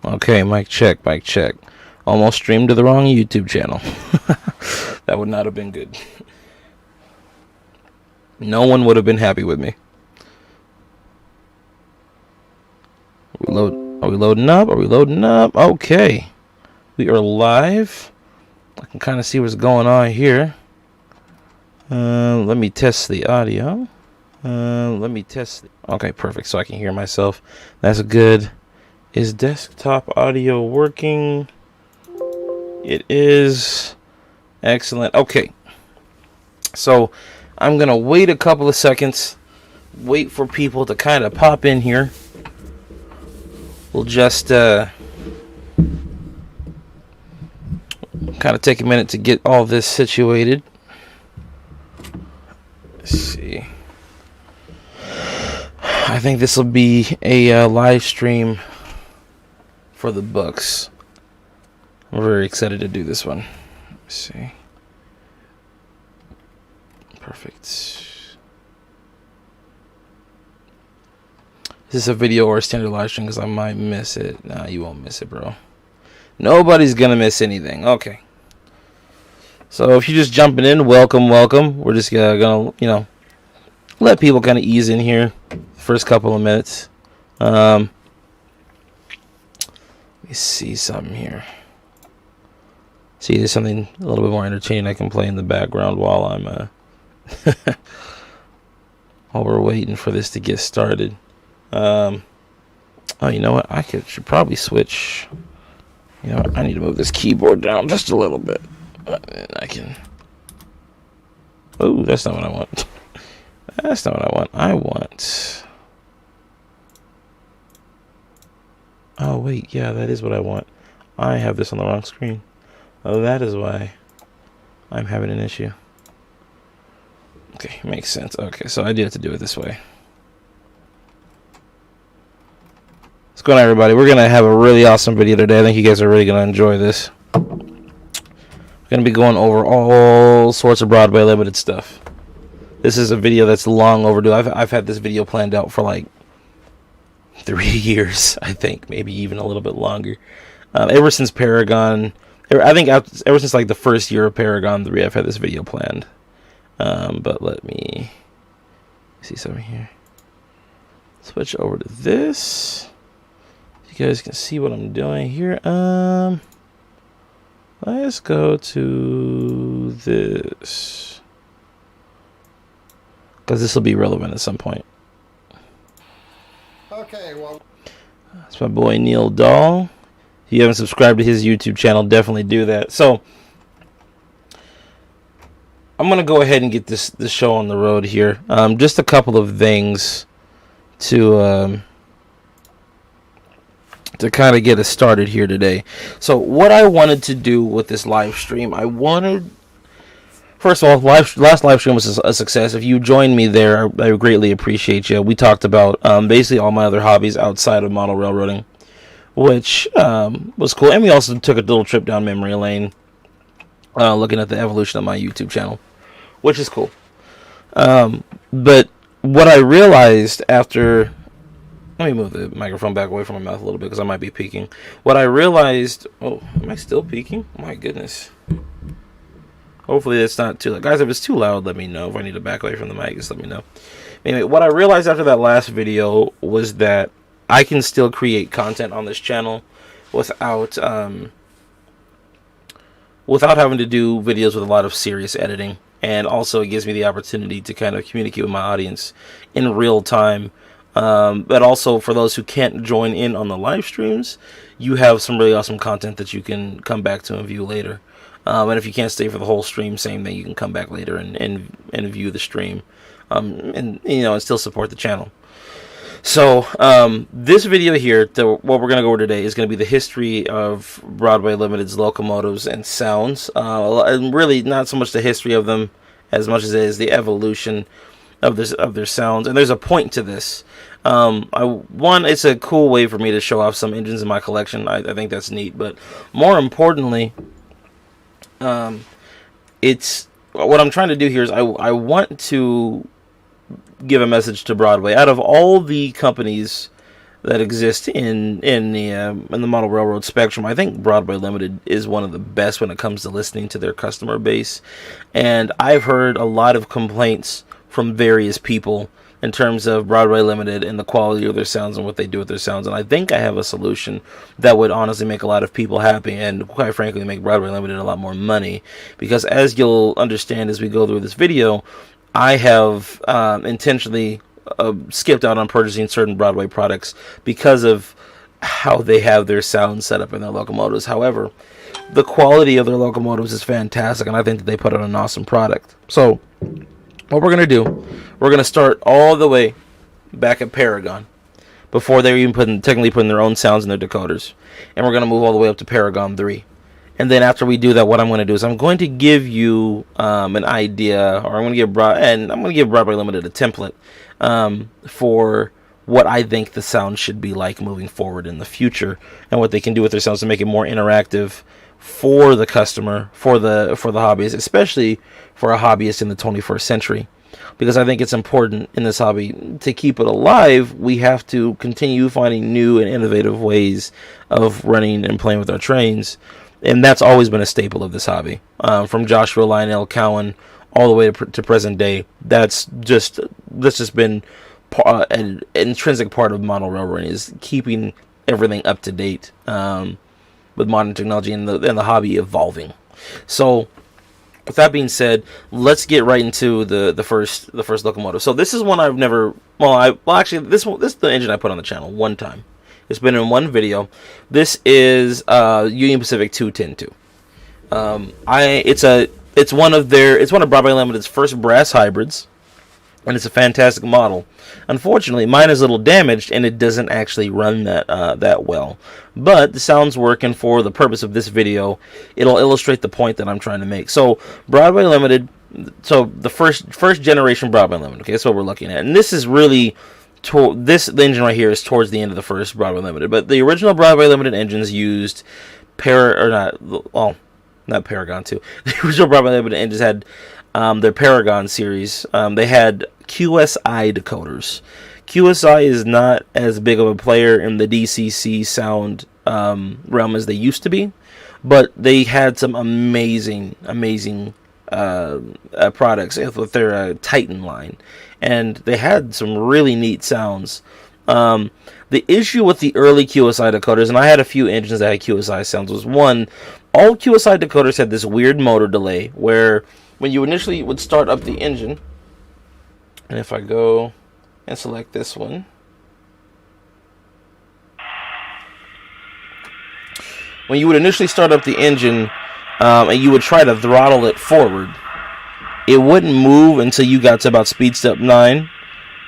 Okay, mic check, mic check. Almost streamed to the wrong YouTube channel. That would not have been good. No one would have been happy with me. Are we loading up? Are we loading up? Okay. We are live. I can kind of see what's going on here. Let me test the audio. Okay, perfect. So I can hear myself. That's good. Is desktop audio working? It is. Excellent. Okay. So I'm going to wait a couple of seconds. Wait for people to kind of pop in here. We'll just kind of take a minute to get all this situated. Let's see. I think this will be a live stream for the books. I'm very excited to do this one. Let's see. Perfect. Is this a video or a standard live stream? Because I might miss it. Nah, you won't miss it, bro. Nobody's going to miss anything. Okay. So if you're just jumping in, welcome. We're just going to, let people kind of ease in here. First couple of minutes. Let me see something here. See, there's something a little bit more entertaining I can play in the background while I'm while we're waiting for this to get started. Oh, you know what? Should probably switch. You know what? I need to move this keyboard down just a little bit. And I can. Oh, that's not what I want. That's not what I want. Oh, wait. Yeah, that is what I want. I have this on the wrong screen. Oh, that is why I'm having an issue. Okay, makes sense. Okay, so I do have to do it this way. What's going on, everybody? We're going to have a really awesome video today. I think you guys are really going to enjoy this. We're going to be going over all sorts of Broadway limited stuff. This is a video that's long overdue. I've had this video planned out for like 3 years, I think, maybe even a little bit longer. Ever since Paragon, I think ever since like the first year of Paragon 3, I've had this video planned. But let me see something here. Switch over to this. You guys can see what I'm doing here. Let's go to this, because this will be relevant at some point. Okay, well, that's my boy Neil Dahl. If you haven't subscribed to his YouTube channel, definitely do that. So I'm gonna go ahead and get this show on the road here. Just a couple of things to kind of get us started here today. So what I wanted to do with this live stream, first of all, last live stream was a success. If you joined me there, I greatly appreciate you. We talked about basically all my other hobbies outside of model railroading, which was cool. And we also took a little trip down memory lane, looking at the evolution of my YouTube channel, which is cool. But what I realized after... Let me move the microphone back away from my mouth a little bit because I might be peeking. What I realized... Oh, am I still peeking? Oh my goodness. Hopefully that's not too loud. Guys, if it's too loud, let me know. If I need to back away from the mic, just let me know. Anyway, what I realized after that last video was that I can still create content on this channel without having to do videos with a lot of serious editing. And also it gives me the opportunity to kind of communicate with my audience in real time. But also for those who can't join in on the live streams, you have some really awesome content that you can come back to and view later. And if you can't stay for the whole stream, same thing, you can come back later and view the stream, and still support the channel. So this video here, what we're going to go over today, is going to be the history of Broadway Limited's locomotives and sounds. And really not so much the history of them as much as it is the evolution of their sounds. And there's a point to this. It's a cool way for me to show off some engines in my collection. I think that's neat. But more importantly, it's what I'm trying to do here is I want to give a message to Broadway. Out of all the companies that exist in the model railroad spectrum. I think Broadway Limited is one of the best when it comes to listening to their customer base, and I've heard a lot of complaints from various people in terms of Broadway Limited and the quality of their sounds and what they do with their sounds. And I think I have a solution that would honestly make a lot of people happy and, quite frankly, make Broadway Limited a lot more money. Because as you'll understand as we go through this video, I have intentionally skipped out on purchasing certain Broadway products because of how they have their sound set up in their locomotives. However, the quality of their locomotives is fantastic, and I think that they put out an awesome product. So what we're going to do, we're going to start all the way back at Paragon before they're even technically putting their own sounds in their decoders. And we're going to move all the way up to Paragon 3. And then after we do that, what I'm going to do is I'm going to give you an idea, or I'm going to give Broadway Limited a template for what I think the sound should be like moving forward in the future, and what they can do with their sounds to make it more interactive for the customer, for the hobbyist, especially for a hobbyist in the 21st century. Because I think it's important in this hobby to keep it alive. We have to continue finding new and innovative ways of running and playing with our trains, and that's always been a staple of this hobby. From Joshua Lionel Cowan all the way to present day, that's just been an intrinsic part of model railroading, is keeping everything up to date with modern technology and the hobby evolving. So, with that being said, let's get right into the first locomotive. So this is one I've never. This is the engine I put on the channel one time. It's been in one video. This is Union Pacific 210-2. It's one of Broadway Limited's first brass hybrids, and it's a fantastic model. Unfortunately, mine is a little damaged, and it doesn't actually run that well. But the sound's working for the purpose of this video. It'll illustrate the point that I'm trying to make. So, Broadway Limited, the first generation Broadway Limited, okay, that's what we're looking at. And this is really, the engine right here is towards the end of the first Broadway Limited. But the original Broadway Limited engines used not Paragon 2. The original Broadway Limited engines had their Paragon series. They had QSI decoders. QSI is not as big of a player in the DCC sound realm as they used to be, but they had some amazing products with their Titan line, and they had some really neat sounds. The issue with the early QSI decoders, and I had a few engines that had QSI sounds, was one, all QSI decoders had this weird motor delay where when you initially would start up the engine, and if I go and select this one, when you would initially start up the engine and you would try to throttle it forward, it wouldn't move until you got to about speed step 9.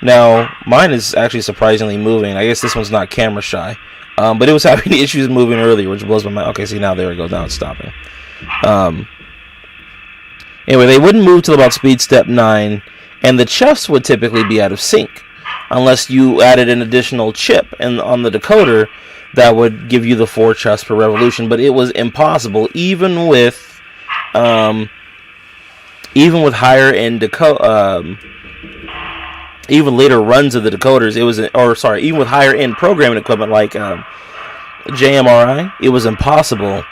Now, mine is actually surprisingly moving. I guess this one's not camera shy. But it was having issues moving earlier, which blows my mind. Okay, see, now there it goes. Now it's stopping. Anyway, they wouldn't move till about speed step 9, and the chuffs would typically be out of sync unless you added an additional chip on the decoder that would give you the 4 chuffs per revolution. But it was impossible, even with higher end even later runs of the decoders. Even with higher end programming equipment like JMRI, it was impossible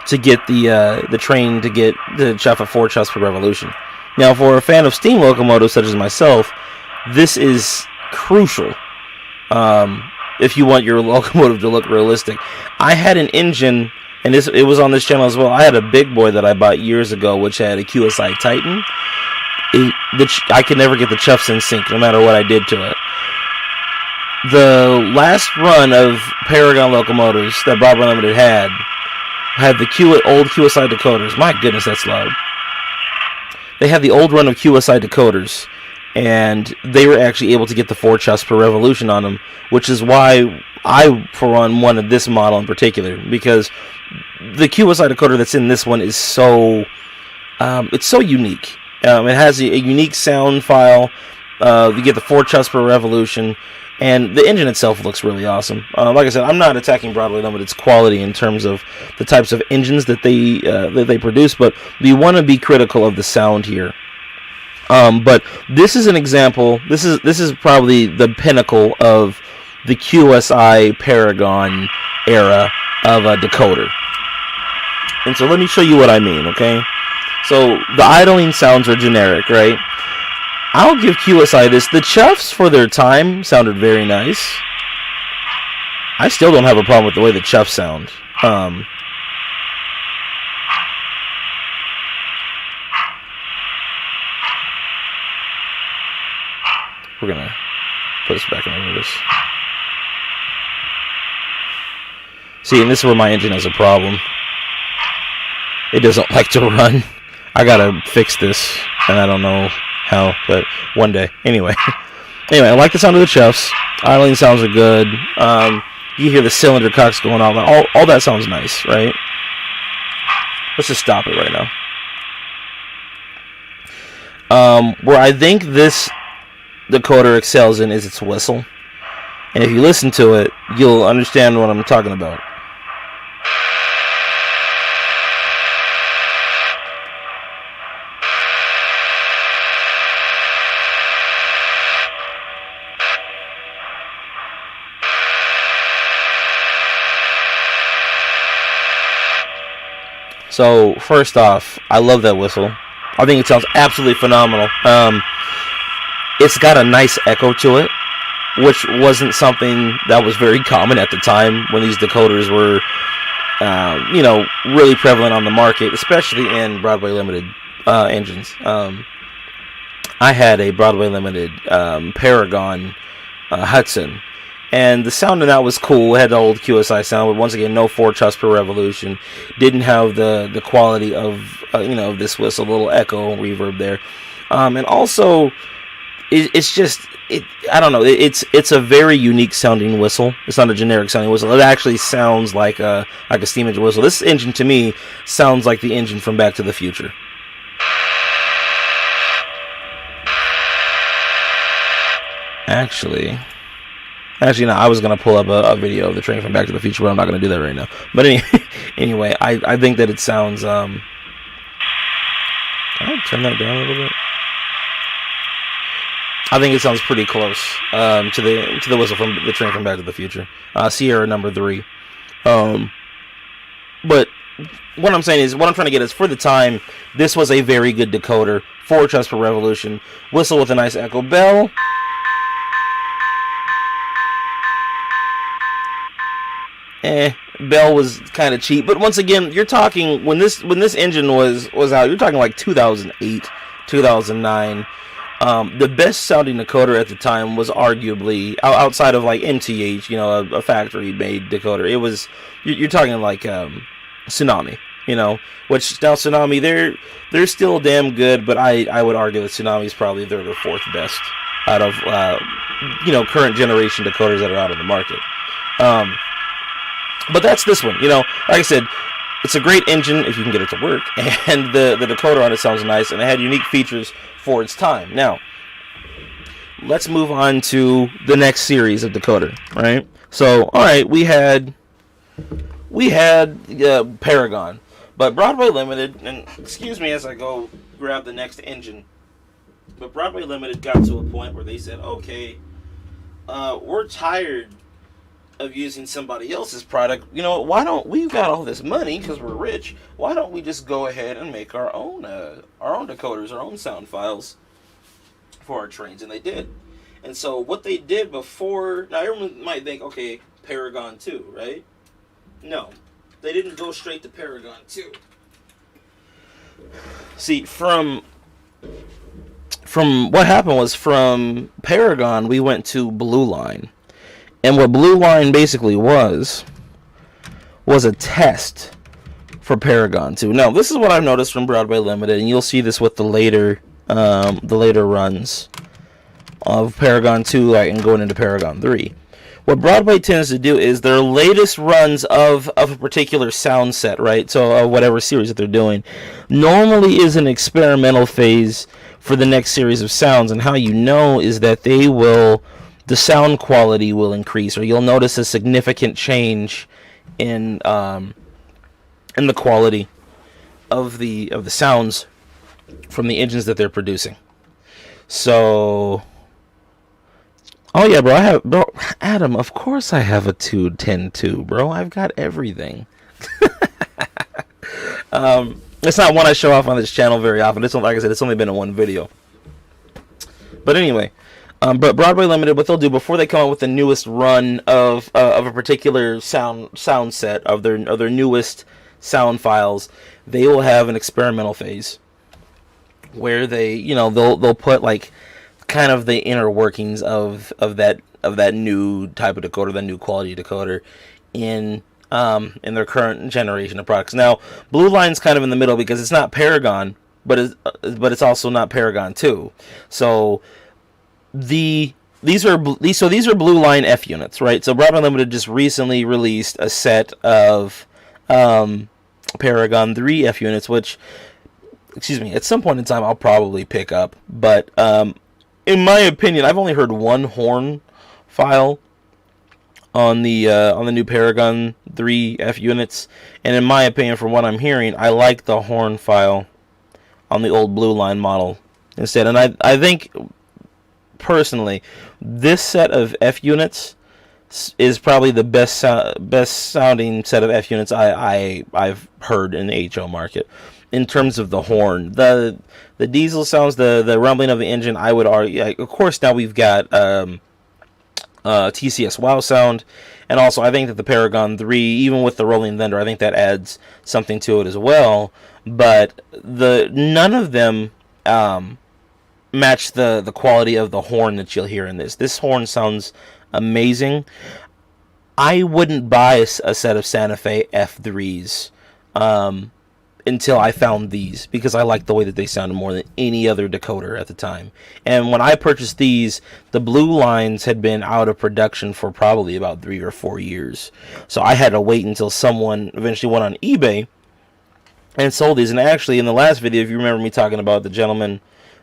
to get the train to get the chuff at 4 chuffs per revolution. Now, for a fan of steam locomotives such as myself, this is crucial if you want your locomotive to look realistic. I had an engine, and it was on this channel as well. I had a big boy that I bought years ago, which had a QSI Titan. I could never get the chuffs in sync, no matter what I did to it. The last run of Paragon locomotives that Broadway Limited had the old QSI decoders. My goodness, that's loud. They had the old run of QSI decoders, and they were actually able to get the 4 chuffs per revolution on them, which is why I, for one, wanted this model in particular, because the QSI decoder that's in this one is it's so unique. It has a unique sound file. You get the 4 chuffs per revolution, and the engine itself looks really awesome. Like I said, I'm not attacking Broadway Limited's quality in terms of the types of engines that they produce, but you want to be critical of the sound here. But this is an example. This is probably the pinnacle of the QSI Paragon era of a decoder. And so let me show you what I mean, okay? So the idling sounds are generic, right? I'll give QSI this. The chuffs for their time sounded very nice. I still don't have a problem with the way the chuffs sound. We're going to put this back in reverse. See, and this is where my engine has a problem. It doesn't like to run. I gotta fix this, and I don't know how, but one day. Anyway, I like the sound of the chuffs. Idling sounds are good. You hear the cylinder cocks going on. All that sounds nice, right? Let's just stop it right now. Where I think this decoder excels in is its whistle. And if you listen to it, you'll understand what I'm talking about. So, first off, I love that whistle. I think it sounds absolutely phenomenal. It's got a nice echo to it, which wasn't something that was very common at the time when these decoders were, really prevalent on the market, especially in Broadway Limited engines. I had a Broadway Limited Paragon Hudson, and the sound of that was cool. It had the old QSI sound, but once again, no 4 chuffs per revolution. Didn't have the quality of this whistle, a little echo reverb there, and also it's just I don't know. It's a very unique sounding whistle. It's not a generic sounding whistle. It actually sounds like a steam engine whistle. This engine to me sounds like the engine from Back to the Future. Actually, no, I was going to pull up a video of the train from Back to the Future, but I'm not going to do that right now. But anyway, I think that it sounds... Can I turn that down a little bit? I think it sounds pretty close to the whistle from the train from Back to the Future. Sierra number 3. But what I'm saying is, what I'm trying to get is, for the time, this was a very good decoder. 4 chuffs per revolution. Whistle with a nice echo. Bell... Bell was kind of cheap, but once again, you're talking when this engine was out, you're talking like 2008, 2009. The best sounding decoder at the time was arguably outside of like MTH, a factory made decoder. It was you're talking like Tsunami, which now Tsunami they're still damn good, but I would argue that Tsunami is probably third or fourth best out of current generation decoders that are out on the market. But that's this one, like I said, it's a great engine if you can get it to work, and the decoder on it sounds nice, and it had unique features for its time. Now, let's move on to the next series of decoder, right? So, alright, we had Paragon, but Broadway Limited, and excuse me as I go grab the next engine, but Broadway Limited got to a point where they said, okay, we're tired of using somebody else's product. Why don't we've got all this money because we're rich? Why don't we just go ahead and make our own decoders, our own sound files for our trains? And they did. And so what they did before, now everyone might think, okay, Paragon 2, right? No, they didn't go straight to Paragon 2. See, from what happened was, from Paragon we went to Blue Line. And what Blue Line basically was a test for Paragon 2. Now, this is what I've noticed from Broadway Limited, and you'll see this with the later runs of Paragon 2 and going into Paragon 3. What Broadway tends to do is their latest runs of a particular sound set, right? So whatever series that they're doing, normally is an experimental phase for the next series of sounds. And how you know is that the sound quality will increase, or you'll notice a significant change in the quality of the sounds from the engines that they're producing. So Oh yeah, bro. I have, bro. Adam, of course I have a 210-2, bro. I've got everything. It's not one I show off on this channel very often. It's only, like I said, it's only been in one video. But anyway, but Broadway Limited, what they'll do before they come out with the newest run of a particular sound set of their newest sound files, they will have an experimental phase where they, they'll put like kind of the inner workings of that new type of decoder, that new quality decoder, in their current generation of products. Now, Blue Line's kind of in the middle because it's not Paragon, but it's also not Paragon 2. So these are Blue Line F units, right? So Broadway Limited just recently released a set of Paragon 3 F units, which, excuse me, at some point in time I'll probably pick up. But in my opinion, I've only heard one horn file on the new Paragon 3 F units, and in my opinion, from what I'm hearing, I like the horn file on the old Blue Line model instead. And I think personally, this set of F units is probably the best sounding set of F units I've heard in the HO market. In terms of the horn, the diesel sounds, the rumbling of the engine, I would argue. Of course, now we've got TCS Wow sound, and also I think that the Paragon 3, even with the rolling thunder, I think that adds something to it as well. But none of them match the quality of the horn that you'll hear in this. This horn sounds amazing. I wouldn't buy a set of Santa Fe F3s until I found these, because I liked the way that they sounded more than any other decoder at the time. And when I purchased these, the Blue Lines had been out of production for probably about 3 or 4 years. So I had to wait until someone eventually went on eBay and sold these. And actually, in the last video, if you remember me talking about the gentleman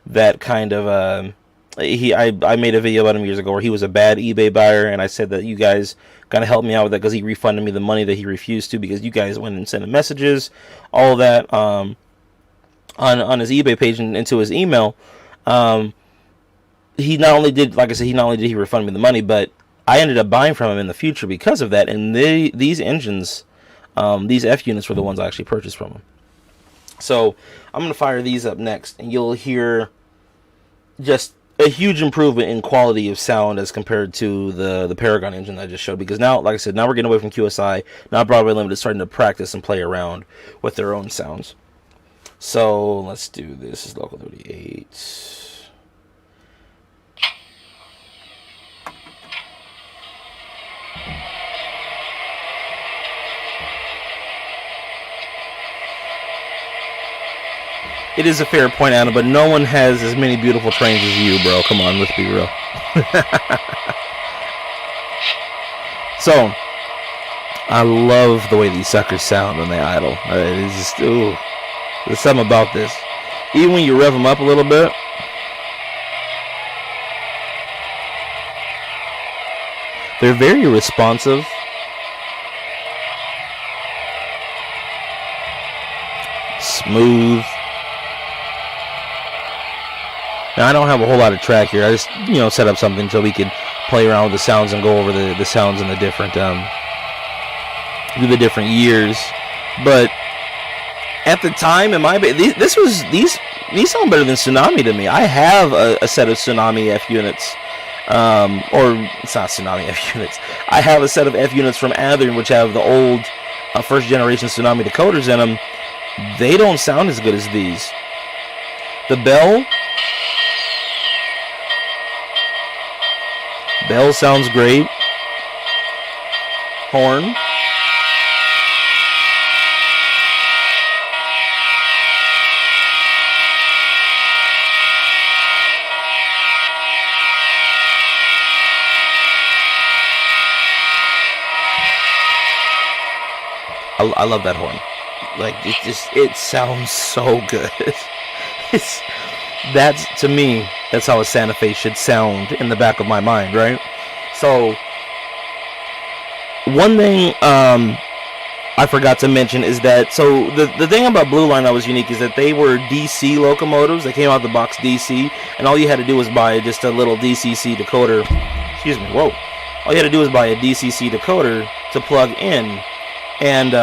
that kind of I made a video about him years ago where he was a bad eBay buyer, and I said that you guys gotta help me out with that because he refunded me the money that he refused to, because you guys went and sent him messages, all of that on his eBay page and into his email. He not only did, like I said, he refund me the money, but I ended up buying from him in the future because of that. And these engines, these F units, were the ones I actually purchased from him. So I'm gonna fire these up next, and you'll hear just a huge improvement in quality of sound as compared to the Paragon engine that I just showed. Because now, like I said, now we're getting away from QSI. Now Broadway Limited is starting to practice and play around with their own sounds. So let's do this. This is Local 38. It is a fair point, Anna, but no one has as many beautiful trains as you, bro. Come on, let's be real. So, I love the way these suckers sound when they idle. It's just, ooh, there's something about this. Even when you rev them up a little bit, they're very responsive. Smooth. Now, I don't have a whole lot of track here. I just, set up something so we could play around with the sounds and go over the sounds in the different through the different years. But at the time, these sound better than Tsunami to me. I have a set of Tsunami F units, or it's not Tsunami F units. I have a set of F units from Athearn, which have the old first generation Tsunami decoders in them. They don't sound as good as these. The bell sounds great. Horn. I love that horn. Like, it sounds so good. To me, that's how a Santa Fe should sound in the back of my mind, right? So, one thing I forgot to mention is that, so the thing about Blue Line that was unique is that they were DC locomotives. They came out of the box DC, and all you had to do was buy just a little DCC decoder excuse me, whoa. All you had to do was buy a DCC decoder to plug in, and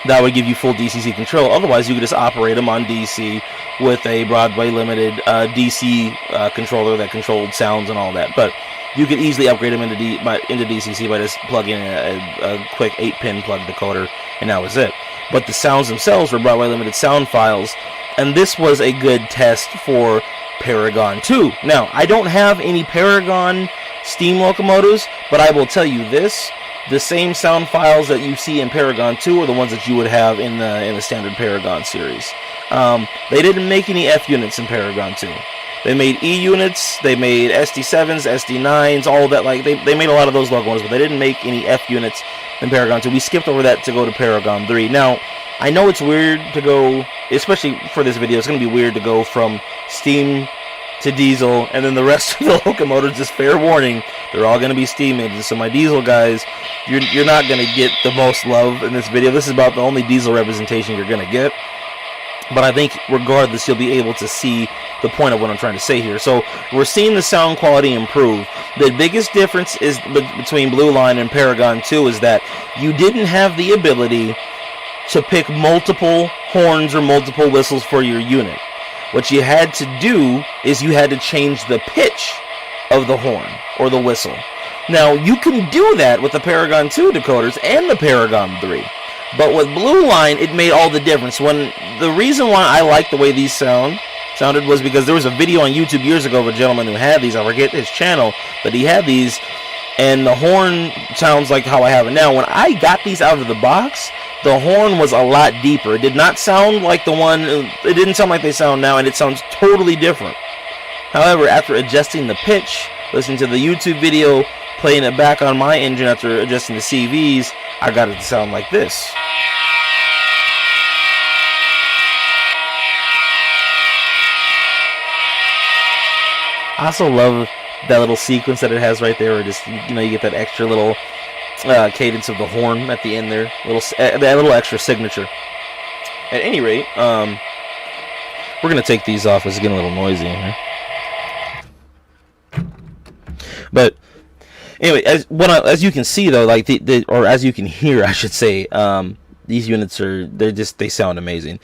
that would give you full DCC control. Otherwise, you could just operate them on DC with a Broadway limited DC controller that controlled sounds and all that. But you could easily upgrade them into DCC by just plugging in a quick 8-pin plug decoder, and that was it. But the sounds themselves were Broadway limited sound files, and this was a good test for Paragon 2. Now, I don't have any Paragon steam locomotives, but I will tell you this. The same sound files that you see in Paragon 2 are the ones that you would have in the standard Paragon series. They didn't make any F units in Paragon 2. They made E units, they made SD7s, SD9s, all that. Like they made a lot of those locomotives, but they didn't make any F units in Paragon 2. We skipped over that to go to Paragon 3. Now, I know it's weird to go, especially for this video, it's going to be weird to go from steam to diesel, and then the rest of the locomotives, just fair warning, they're all going to be steam engines. So my diesel guys, you're not going to get the most love in this video. This is about the only diesel representation you're going to get. But I think regardless, you'll be able to see the point of what I'm trying to say here. So we're seeing the sound quality improve. The biggest difference is between Blue Line and Paragon 2 is that you didn't have the ability to pick multiple horns or multiple whistles for your unit. What you had to do is you had to change the pitch of the horn or the whistle. Now, you can do that with the Paragon 2 decoders and the Paragon 3. But with Blue Line, it made all the difference. The reason why I like the way these sounded was because there was a video on YouTube years ago of a gentleman who had these. I forget his channel, but he had these, and the horn sounds like how I have it now. When I got these out of the box, the horn was a lot deeper. It did not sound like it didn't sound like they sound now, and it sounds totally different. However, after adjusting the pitch, listening to the YouTube video, playing it back on my engine after adjusting the CVs, I got it to sound like this. I also love that little sequence that it has right there, where just, you get that extra little cadence of the horn at the end there, that little extra signature. At any rate, we're gonna take these off. It's getting a little noisy in here. But anyway, as you can see though, like or as you can hear, I should say, these units they sound amazing.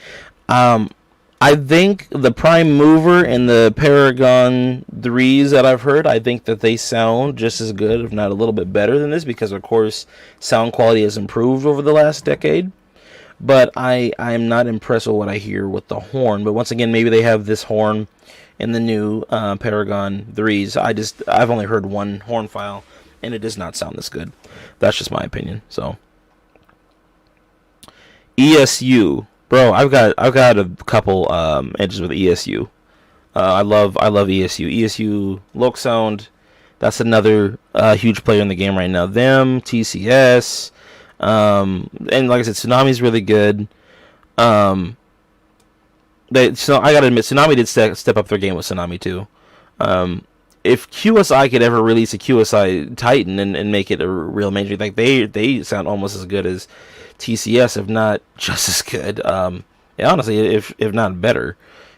I think the prime mover in the Paragon 3s that I've heard, I think that they sound just as good, if not a little bit better than this, because of course sound quality has improved over the last decade. But I am not impressed with what I hear with the horn. But once again, maybe they have this horn in the new Paragon 3s. I've only heard one horn file, and it does not sound this good. That's just my opinion. So ESU, bro, I've got a couple edges with ESU. I love ESU. ESU Loc Sound. That's another huge player in the game right now. Them, TCS, and like I said, Tsunami's really good. So I gotta admit, Tsunami did step up their game with Tsunami too. If QSI could ever release a QSI Titan and make it a real major, like they sound almost as good as TCS, if not just as good. Yeah, honestly, if not better,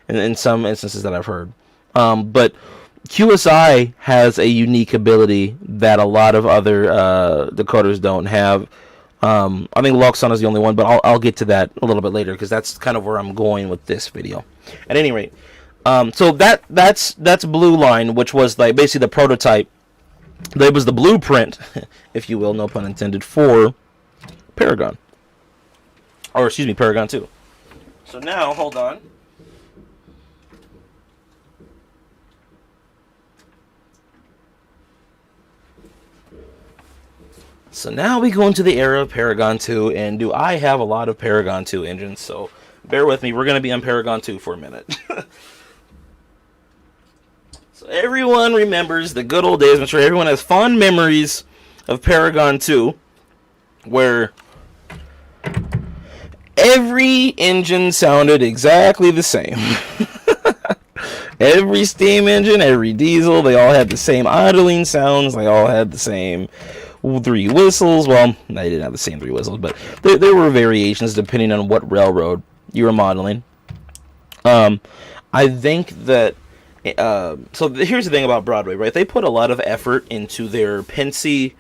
in some instances that I've heard. But QSI has a unique ability that a lot of other decoders don't have. I think Loc Sound is the only one, but I'll get to that a little bit later, because that's kind of where I'm going with this video. At any rate, so that's Blue Line, which was like basically the prototype. That was the blueprint, if you will, no pun intended, for Paragon. Or excuse me, Paragon 2. So now, hold on. So now we go into the era of Paragon 2, and do I have a lot of Paragon 2 engines, so bear with me, we're going to be on Paragon 2 for a minute. So everyone remembers the good old days, I'm sure everyone has fond memories of Paragon 2, where every engine sounded exactly the same. Every steam engine, every diesel, they all had the same idling sounds, they all had the same 3 whistles. Well, they didn't have the same 3 whistles, but there were variations depending on what railroad you were modeling. I think that Here's the thing about Broadway, right? They put a lot of effort into their Pensy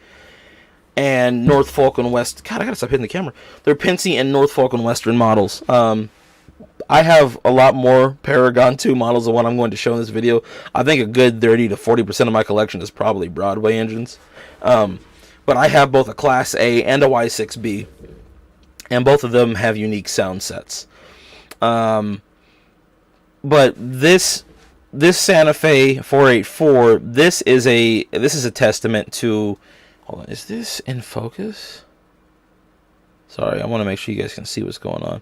and Norfolk and West. God, I gotta stop hitting the camera. Their Pensy and Norfolk and Western models. I have a lot more Paragon 2 models than what I'm going to show in this video. I think a good 30 to 40% of my collection is probably Broadway engines. But I have both a Class A and a Y6B, and both of them have unique sound sets. But this Santa Fe 484, this is a testament to. Hold on, is this in focus? Sorry, I want to make sure you guys can see what's going on.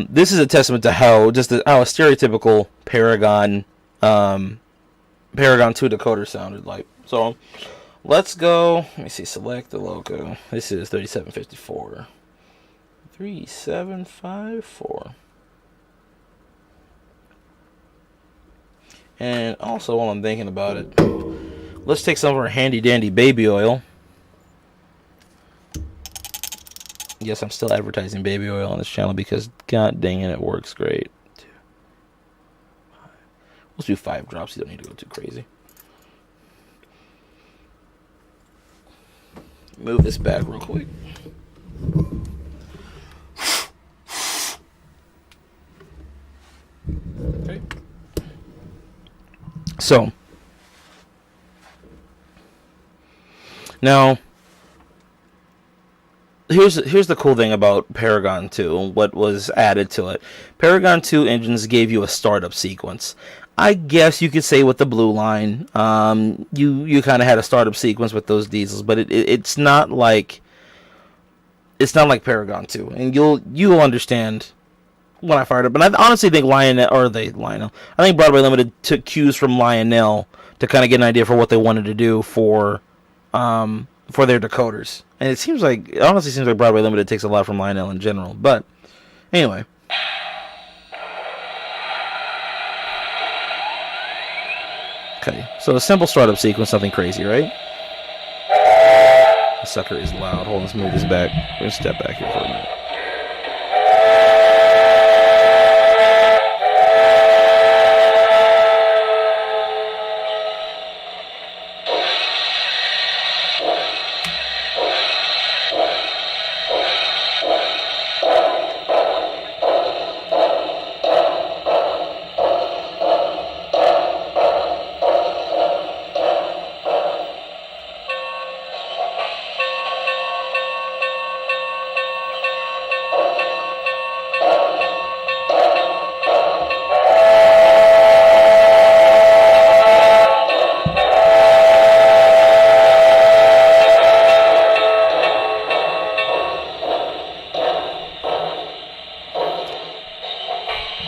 This is a testament to how a stereotypical Paragon 2 decoder sounded like. So let's go. Let me see. Select the logo. This is 3754. 3754. And also, while I'm thinking about it, let's take some of our handy dandy baby oil. Yes, I'm still advertising baby oil on this channel because, god dang it, it works great. 2, 5. Let's do 5 drops. You don't need to go too crazy. Move this back real quick. Okay. So, now, here's the cool thing about Paragon 2, what was added to it. Paragon 2 engines gave you a startup sequence. I guess you could say with the blue line, you kind of had a startup sequence with those diesels, but it's not like Paragon 2, and you'll understand when I fired it. But I honestly think I think Broadway Limited took cues from Lionel to kind of get an idea for what they wanted to do for their decoders. And it honestly seems like Broadway Limited takes a lot from Lionel in general. But anyway. Okay, so a simple startup sequence, nothing crazy, right? The sucker is loud. Hold on, let's move this back. We're going to step back here for a minute.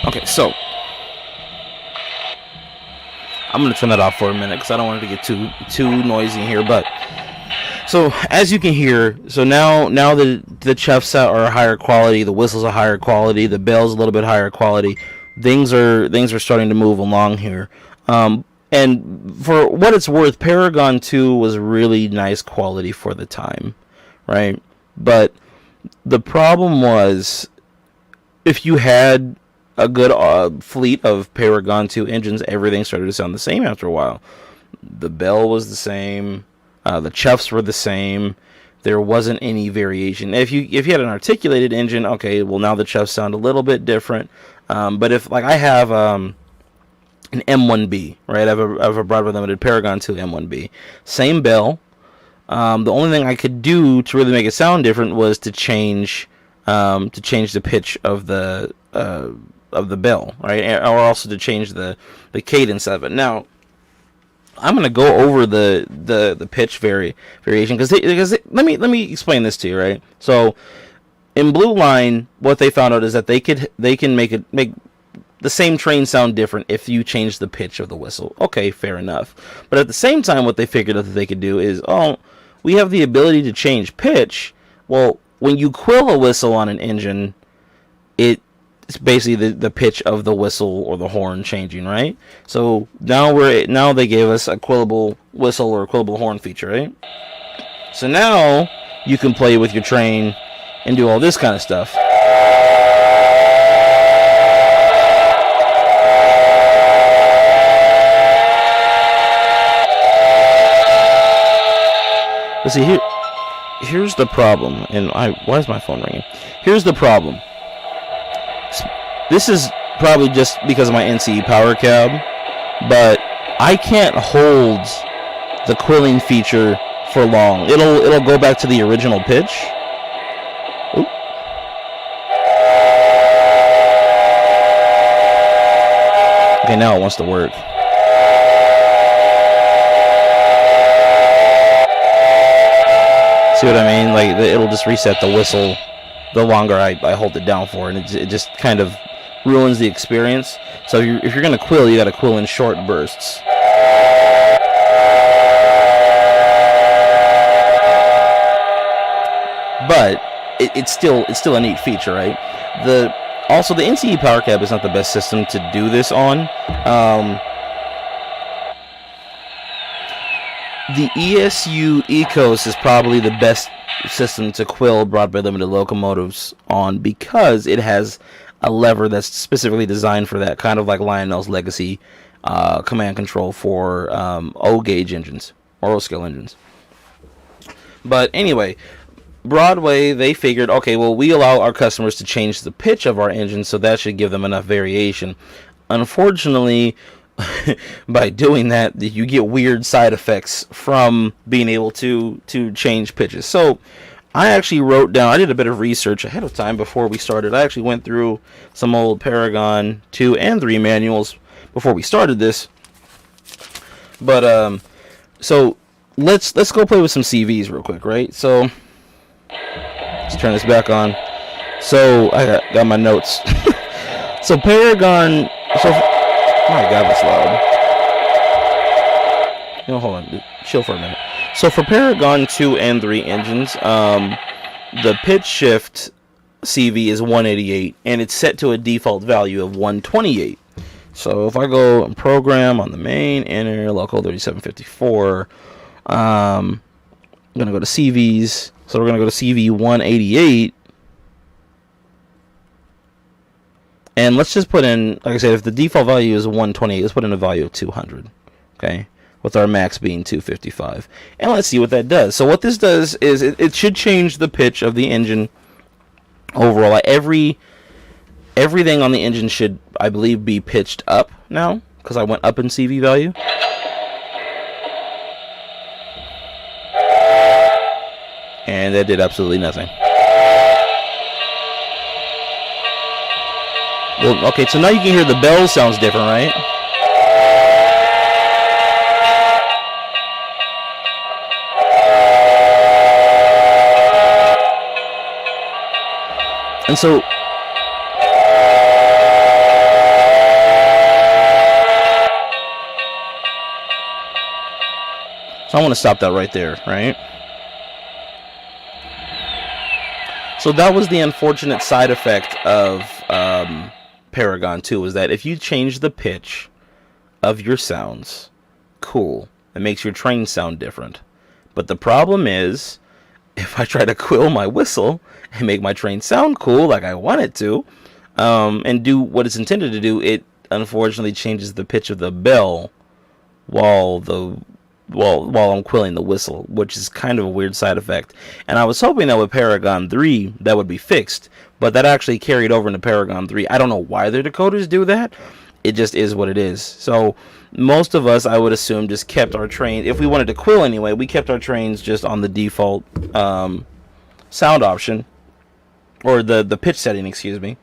Okay, so I'm going to turn that off for a minute because I don't want it to get too noisy in here. But so as you can hear, so now the chefs are higher quality, the whistles are higher quality, the bell's a little bit higher quality. Things are starting to move along here. And for what it's worth, Paragon 2 was really nice quality for the time, right? But the problem was, if you had a good fleet of Paragon 2 engines, everything started to sound the same after a while. The bell was the same, the chuffs were the same. There wasn't any variation. If you had an articulated engine, okay, well now the chuffs sound a little bit different. But if, like, I have an M1B, right? I have a Broadway Limited Paragon 2 M1B, same bell. The only thing I could do to really make it sound different was to change the pitch of the bell, right? Or also to change the cadence of it. Now, I'm gonna go over the pitch variation because let me explain this to you, right? So in Blue Line, what they found out is that they can make the same train sound different if you change the pitch of the whistle. Okay, fair enough. But at the same time, what they figured out that they could do is, we have the ability to change pitch. Well, when you quill a whistle on an engine, it's basically the pitch of the whistle or the horn changing, right? So now they gave us a quillable whistle or a quillable horn feature, right? So now you can play with your train and do all this kind of stuff. But see, here's the problem, and why is my phone ringing? Here's the problem. This is probably just because of my NCE power cab, but I can't hold the quilling feature for long. It'll go back to the original pitch. Oop. Okay, now it wants to work. See what I mean? Like, it'll just reset the whistle the longer I hold it down for, and it just kind of ruins the experience. So if you're gonna quill, you gotta quill in short bursts. But it's still a neat feature, right? Also the NCE power cab is not the best system to do this on. The ESU Ecos is probably the best system to quill Broadway Limited locomotives on, because it has a lever that's specifically designed for that, kind of like Lionel's Legacy command control for O-gauge engines or O-scale engines. But anyway, Broadway, they figured, okay, well, we allow our customers to change the pitch of our engine, so that should give them enough variation. Unfortunately, by doing that, you get weird side effects from being able to change pitches. So I actually I did a bit of research ahead of time before we started. I actually went through some old Paragon 2 and 3 manuals before we started this. But so let's go play with some CVs real quick, right? So let's turn this back on. So I got my notes. So Paragon, oh my God, that's loud. Hold on. Chill for a minute. So for Paragon 2 and 3 engines, the pitch shift CV is 188, and it's set to a default value of 128. So if I go and program on the main, enter local 3754, I'm going to go to CVs. So we're going to go to CV 188. And let's just put in, like I said, if the default value is 128, let's put in a value of 200, okay, with our max being 255. And let's see what that does. So what this does is it should change the pitch of the engine overall. Like everything on the engine should, I believe, be pitched up now, because I went up in CV value. And that did absolutely nothing. Well, okay, so now you can hear the bell sounds different, right? And so I want to stop that right there, right? So that was the unfortunate side effect of Paragon 2, is that if you change the pitch of your sounds, cool, it makes your train sound different. But the problem is, if I try to quill my whistle and make my train sound cool like I want it to, and do what it's intended to do, it unfortunately changes the pitch of the bell while I'm quilling the whistle, which is kind of a weird side effect. And I was hoping that with Paragon 3 that would be fixed, but that actually carried over into Paragon 3. I don't know why their decoders do that. It just is what it is. So most of us, I would assume, just kept our train, if we wanted to quill anyway, we kept our trains just on the default sound option, or the pitch setting, excuse me.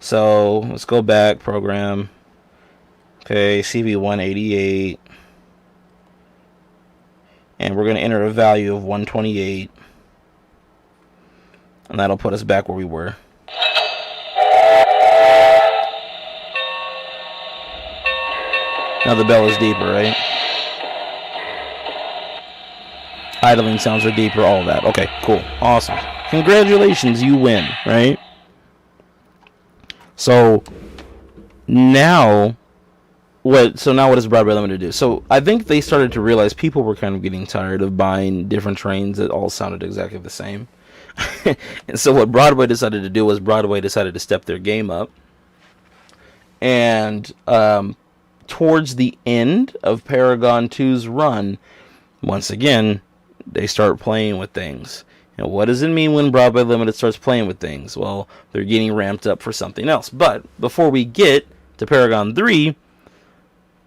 So let's go back, program. Okay, CV 188. And we're going to enter a value of 128. And that'll put us back where we were. Now the bell is deeper, right? Idling sounds are deeper, all of that. Okay, cool. Awesome. Congratulations, you win, right? So now what does Broadway Limited do? So I think they started to realize people were kind of getting tired of buying different trains that all sounded exactly the same. And so what Broadway decided to do was Broadway decided to step their game up. And towards the end of Paragon 2's run, once again, they start playing with things. And what does it mean when Broadway Limited starts playing with things? Well, they're getting ramped up for something else. But before we get to Paragon 3,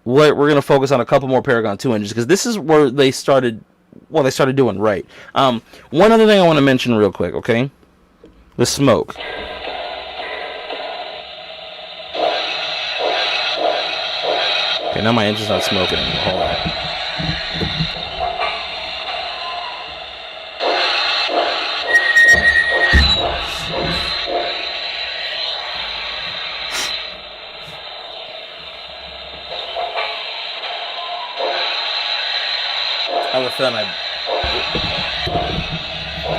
we're going to focus on a couple more Paragon 2 engines, because this is where they started doing right. One other thing I want to mention real quick, okay? The smoke. Okay, now my engine's not smoking anymore. Hold on. I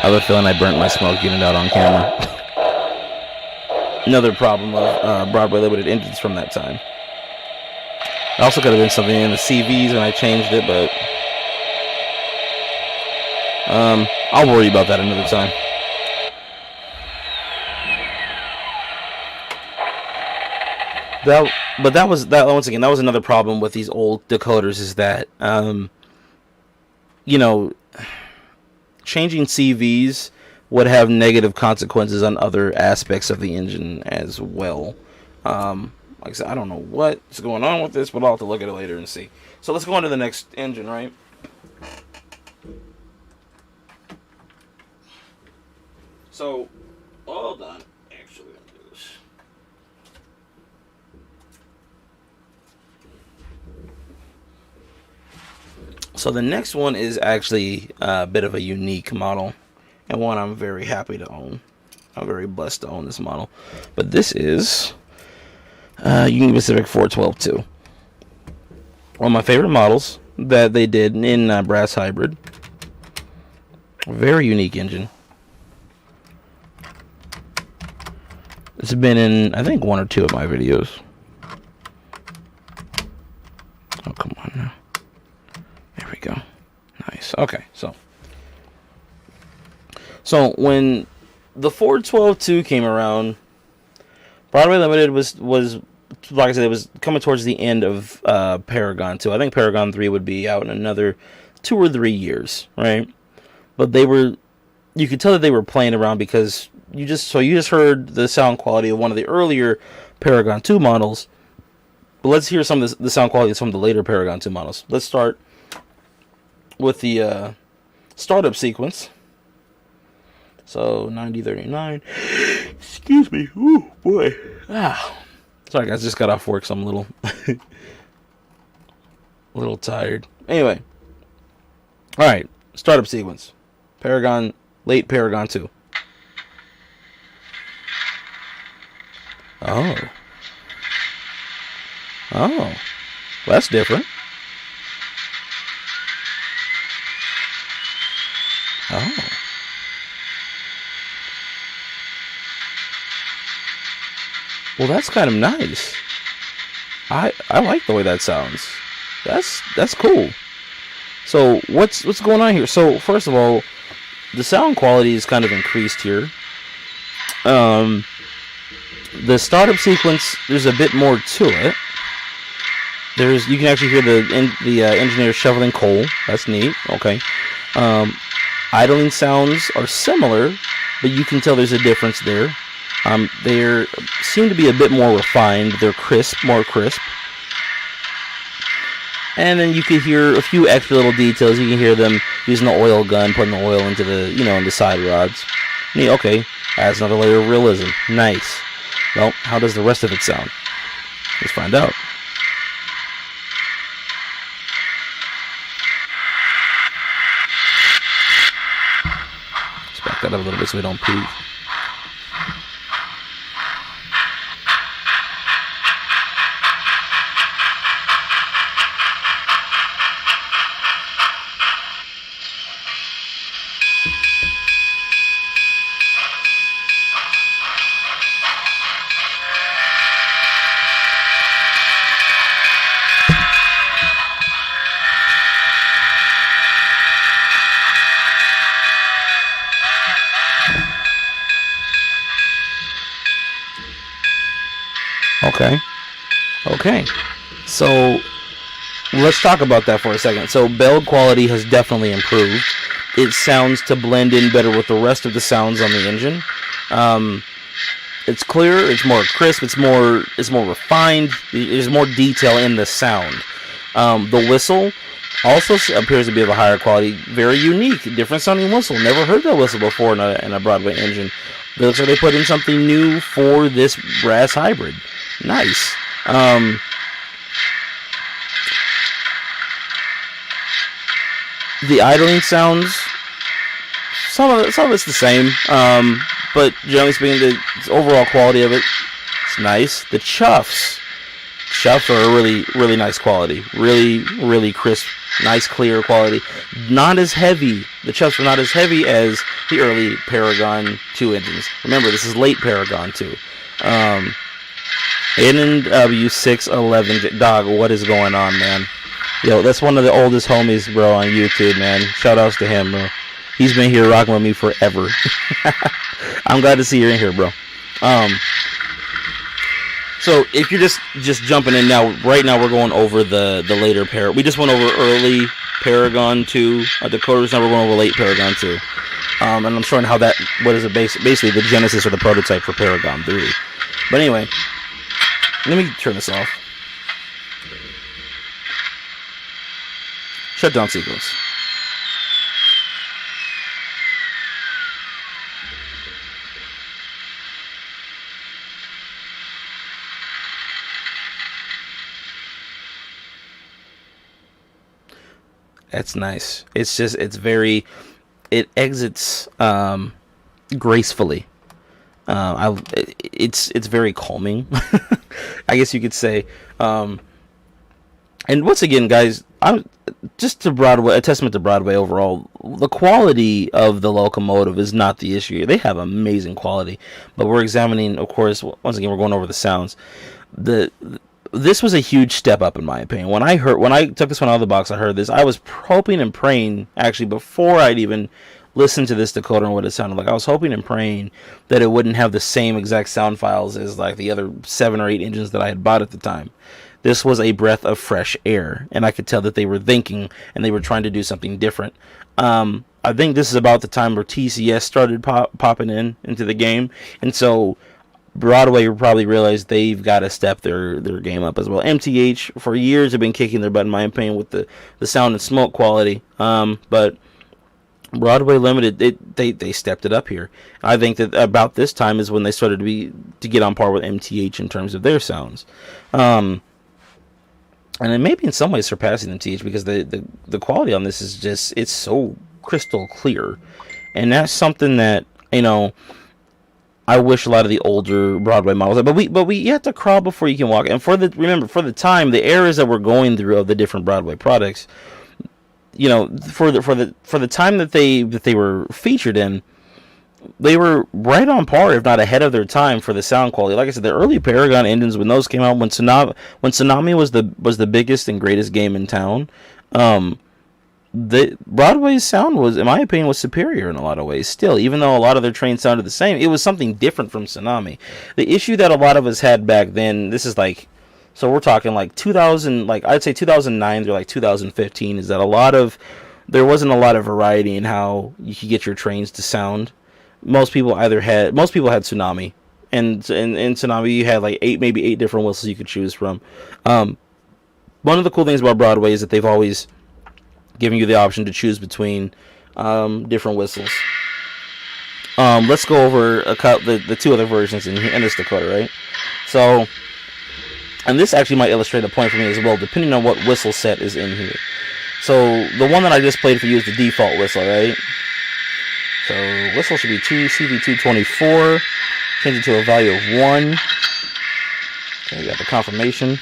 have a feeling I burnt my smoke unit out on camera. Another problem of Broadway Limited engines from that time. It also could have been something in the CVs when I changed it, but I'll worry about that another time. That was once again, that was another problem with these old decoders, is that changing CVs would have negative consequences on other aspects of the engine as well. Like I said, I don't know what's going on with this, but I'll have to look at it later and see. So let's go on to the next engine, right? So, hold on. Actually, let me do this. So the next one is actually a bit of a unique model, and one I'm very happy to own. I'm very blessed to own this model. But this is Union Pacific 412-2. One of my favorite models that they did in brass hybrid. Very unique engine. It's been in, I think, one or two of my videos. Oh, come on now. There we go. Nice. Okay, so when the 412-2 came around, Broadway Limited was like I said, it was coming towards the end of Paragon 2. I think Paragon 3 would be out in another 2 or 3 years, right? But you could tell that they were playing around, because you just heard the sound quality of one of the earlier Paragon 2 models. But let's hear some of the sound quality of some of the later Paragon 2 models. Let's start with the startup sequence. So 9039. Excuse me. Ooh, boy. Sorry guys, just got off work, so I'm a little tired. Anyway. Alright, startup sequence. Late Paragon 2. Oh. Oh. That's different. Oh. Well, that's kind of nice. I like the way that sounds. That's cool. So what's going on here? So first of all, the sound quality is kind of increased here. The startup sequence, there's a bit more to it. You can actually hear the engineer shoveling coal. That's neat. Okay. Idling sounds are similar, but you can tell there's a difference there. They seem to be a bit more refined. They're more crisp. And then you can hear a few extra little details. You can hear them using the oil gun, putting the oil into the side rods. Okay, adds another layer of realism. Nice. Well, how does the rest of it sound? Let's find out. Let's back that up a little bit so we don't peek. Okay. So let's talk about that for a second. So build quality has definitely improved. it sounds to blend in better with the rest of the sounds on the engine. It's clearer, it's more crisp, it's more refined. There's more detail in the sound. The whistle also appears to be of a higher quality, very unique, different sounding whistle. Never heard that whistle before in a Broadway engine. It looks like they put in something new for this brass hybrid. Nice. The idling sounds, some of it's the same, but generally speaking, the overall quality of it, it's nice. The chuffs are a really, really nice quality. Really, really crisp, nice, clear quality. Not as heavy. The chuffs are not as heavy as the early Paragon 2 engines. Remember, this is late Paragon 2. NW611, dog, what is going on, man? Yo, that's one of the oldest homies, bro, on YouTube, man. Shout outs to him, bro. He's been here rocking with me forever. I'm glad to see you're in here, bro. So if you're just jumping in now, right now we're going over the later Paragon. We just went over early Paragon 2 decoders. Now we're going over late Paragon 2. And I'm showing how that, what is it, basically the genesis or the prototype for Paragon 3. But anyway, let me turn this off. Shutdown sequence. That's nice. It's exits gracefully. It's very calming, I guess you could say. And once again, guys, just to Broadway, a testament to Broadway overall. The quality of the locomotive is not the issue. They have amazing quality, but we're examining, of course. Once again, we're going over the sounds. This was a huge step up in my opinion. When I took this one out of the box, I heard this. I was hoping and praying, actually, before I'd even listened to this decoder and what it sounded like. I was hoping and praying that it wouldn't have the same exact sound files as like the other 7 or 8 engines that I had bought at the time. This was a breath of fresh air, and I could tell that they were thinking and they were trying to do something different. I think this is about the time where TCS started popping into the game, and so Broadway probably realized they've got to step their game up as well. MTH for years have been kicking their butt, in my opinion, with the sound and smoke quality, but Broadway Limited, they stepped it up here. I think that about this time is when they started to get on par with MTH in terms of their sounds. And it may be in some ways surpassing MTH because the quality on this is just, it's so crystal clear. And that's something that, I wish a lot of the older Broadway models had. But you have to crawl before you can walk. And remember, for the time, the eras that we're going through of the different Broadway products, for the time that they were featured in, they were right on par, if not ahead of their time, for the sound quality. Like I said, the early Paragon engines, when those came out, when Tsunami was the biggest and greatest game in town, the Broadway's sound was, in my opinion, was superior in a lot of ways. Still, even though a lot of their trains sounded the same, it was something different from Tsunami. The issue that a lot of us had back then, this is like, so we're talking like 2000, like I'd say 2009 through like 2015, is that there wasn't a lot of variety in how you could get your trains to sound. Most people had Tsunami, and in Tsunami you had like maybe eight different whistles you could choose from. One of the cool things about Broadway is that they've always given you the option to choose between different whistles. Let's go over the 2 other versions in this decoder, right? So, and this actually might illustrate a point for me as well, depending on what whistle set is in here. So the one that I just played for you is the default whistle, right? So whistle should be CV224. Change it to a value of 1. Okay, we got the confirmation.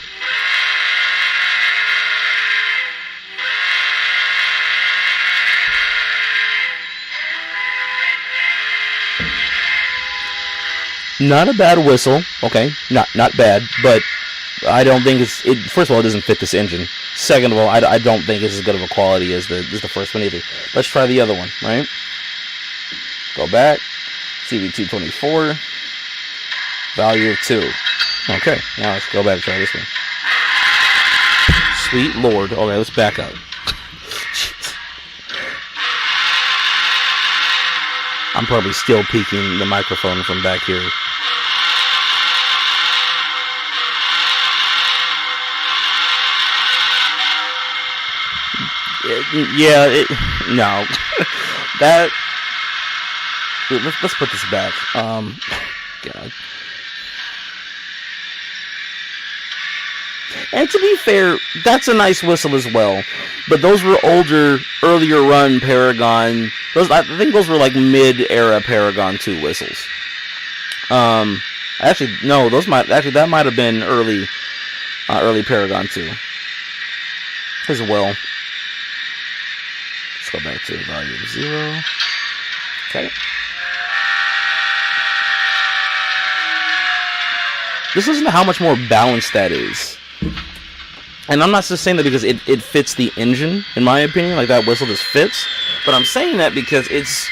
Not a bad whistle. Okay, not bad, but I don't think first of all, it doesn't fit this engine. Second of all, I don't think it's as good of a quality as the first one either. Let's try the other one, right? Go back, CV224, value of 2. Okay, now let's go back and try this one. Sweet Lord. Okay, let's back up. I'm probably still peeking the microphone from back here. No. That... Let's put this back. God. And to be fair, that's a nice whistle as well. But those were older, earlier run Paragon. I think those were like mid-era Paragon 2 whistles. Actually, no, that might have been early Paragon 2 as well. Let's go back to volume 0. Okay. Just listen to how much more balanced that is. And I'm not just saying that because it fits the engine, in my opinion. Like, that whistle just fits. But I'm saying that because it's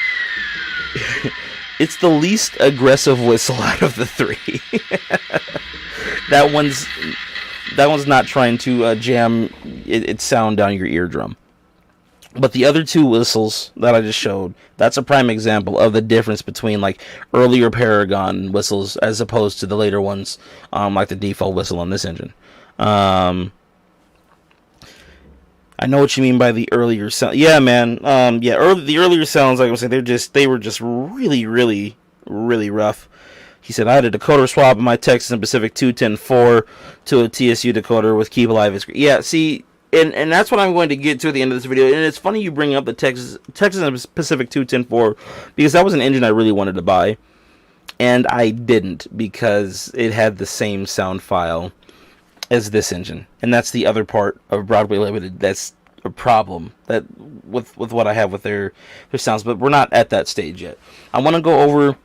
it's the least aggressive whistle out of the three. That one's not trying to jam its sound down your eardrum. But the other two whistles that I just showed, that's a prime example of the difference between like earlier Paragon whistles as opposed to the later ones, like the default whistle on this engine. I know what you mean by the earlier sound. Yeah, man. The earlier sounds, like I was saying, they were just really, really, really rough. He said, I had a decoder swap in my Texas and Pacific 210-4 to a TSU decoder with Keep Alive. Yeah, see... And that's what I'm going to get to at the end of this video. And it's funny you bring up the Texas and Pacific 210-4 because that was an engine I really wanted to buy. And I didn't because it had the same sound file as this engine. And that's the other part of Broadway Limited. That's a problem that with what I have with their sounds. But we're not at that stage yet. I want to go over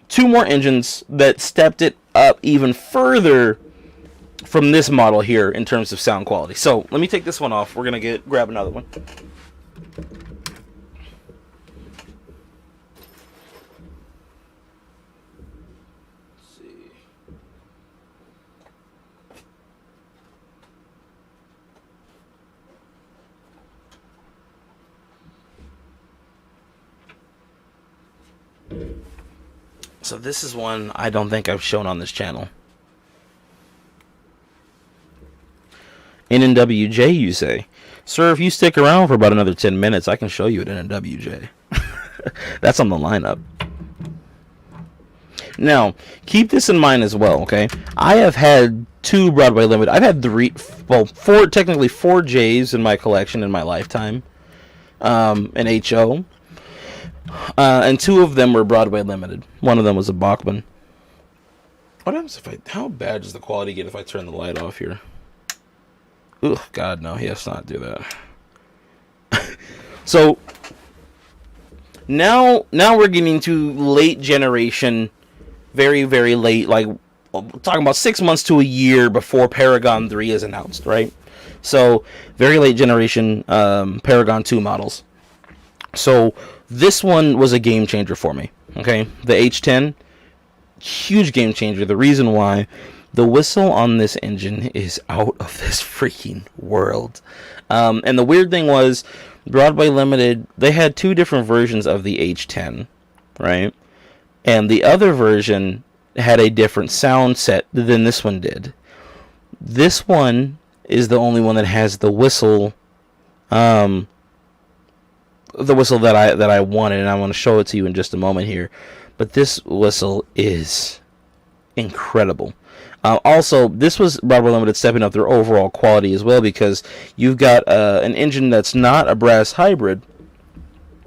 two more engines that stepped it up even further from this model here in terms of sound quality. So let me take this one off. We're gonna grab another one. Let's see. So this is one I don't think I've shown on this channel. NWJ, you say? Sir, if you stick around for about another 10 minutes, I can show you an NWJ. That's on the lineup. Now, keep this in mind as well, okay? I have had two Broadway Limited. I've had technically four J's in my collection in my lifetime. An HO. And two of them were Broadway Limited. One of them was a Bachman. What happens how bad does the quality get if I turn the light off here? Ugh, God, no, let's not do that. So, now we're getting to late generation, very, very late, like, talking about 6 months to a year before Paragon 3 is announced, right? So, very late generation Paragon 2 models. So, this one was a game changer for me, okay? The H10, huge game changer. The reason why... the whistle on this engine is out of this freaking world. And the weird thing was, Broadway Limited, they had two different versions of the H10, right? And the other version had a different sound set than this one did. This one is the only one that has the whistle, that I wanted, and I want to show it to you in just a moment here. But this whistle is incredible. Also, this was Broadway Limited stepping up their overall quality as well, because you've got an engine that's not a brass hybrid.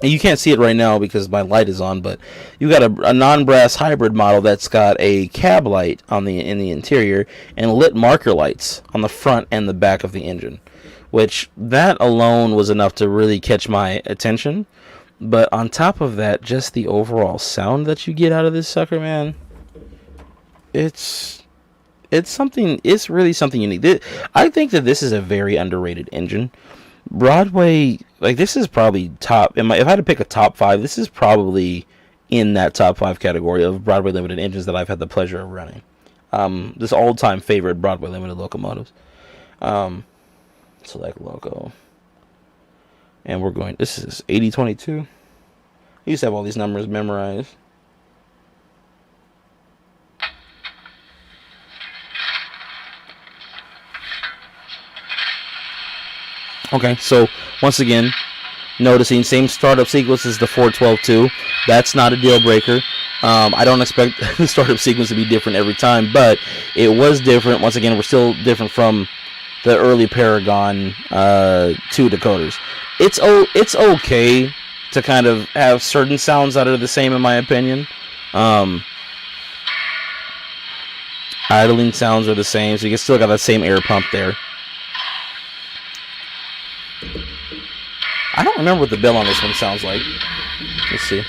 And you can't see it right now because my light is on, but you've got a non-brass hybrid model that's got a cab light in the interior and lit marker lights on the front and the back of the engine, which that alone was enough to really catch my attention. But on top of that, just the overall sound that you get out of this sucker, man, it's really something unique. I think that this is a very underrated engine. Broadway, like, this is probably top. If I had to pick a top 5, this is probably in that top 5 category of Broadway Limited engines that I've had the pleasure of running. This all-time favorite Broadway Limited locomotives. Select loco. And we're going, this is 8022. I used to have all these numbers memorized. Okay, so once again, noticing same startup sequence as the 412-2. That's not a deal breaker. I don't expect the startup sequence to be different every time, but it was different. Once again, we're still different from the early Paragon 2 decoders. It's okay to kind of have certain sounds that are the same, in my opinion. Idling sounds are the same, so you still got that same air pump there. I don't remember what the bell on this one sounds like. Let's see.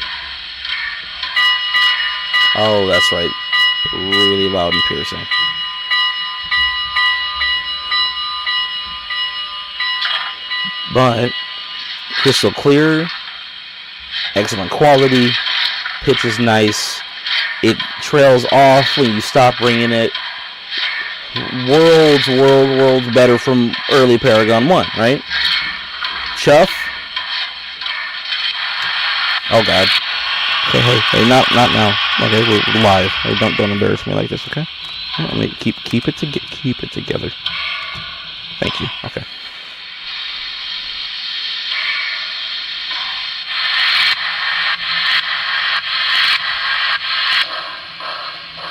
Oh, that's right. Really loud and piercing. But crystal clear, excellent quality, pitch is nice. It trails off when you stop ringing it. Worlds better from early Paragon 1, right? Chuff. Oh God. Hey, not now. Okay, we're live. Hey, don't embarrass me like this, okay? Let me keep it together. Thank you. Okay.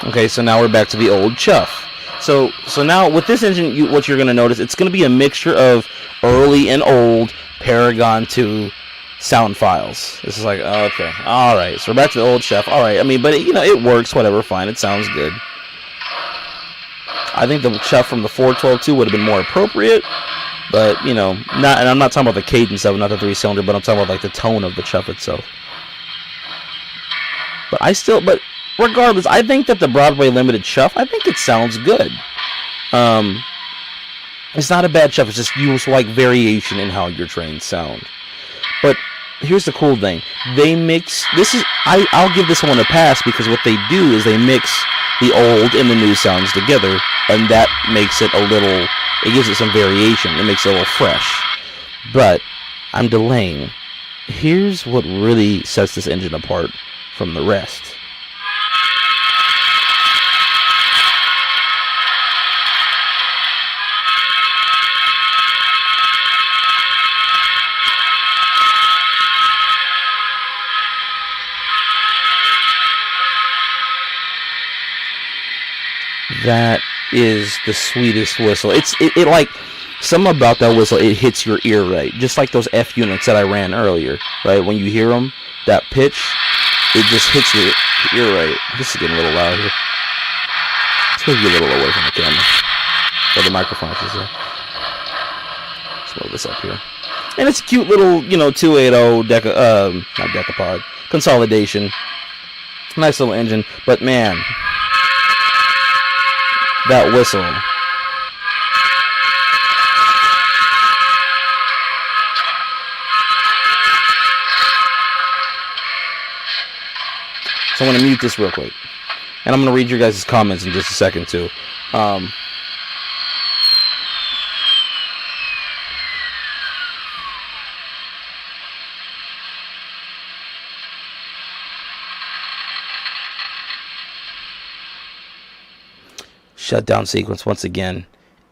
Okay, so now we're back to the old chuff. So now with this engine, what you're going to notice, it's going to be a mixture of early and old Paragon 2 sound files. This is like, okay, all right. So we're back to the old chuff. All right, I mean, but it works. Whatever, fine. It sounds good. I think the chuff from the 412-2 would have been more appropriate, but not. And I'm not talking about the cadence of it, not the 3-cylinder, but I'm talking about like the tone of the chuff itself. But regardless, I think that the Broadway Limited chuff, I think it sounds good. It's not a bad chuff. It's just you like variation in how your trains sound. But here's the cool thing: they mix. I'll give this one a pass because what they do is they mix the old and the new sounds together, and that makes it a little. It gives it some variation. It makes it a little fresh. But I'm delaying. Here's what really sets this engine apart from the rest. That is the sweetest whistle. It like something about that whistle. It hits your ear right, just like those F units that I ran earlier. Right when you hear them, that pitch, it just hits your ear right. This is getting a little loud here. Let's move you a little away from the camera, or the microphone, I should say. Let's move this up here. And it's a cute little 280 not decapod consolidation. Nice little engine, but man. That whistle. So I'm going to mute this real quick. And I'm going to read your guys' comments in just a second, too. Shutdown sequence, once again,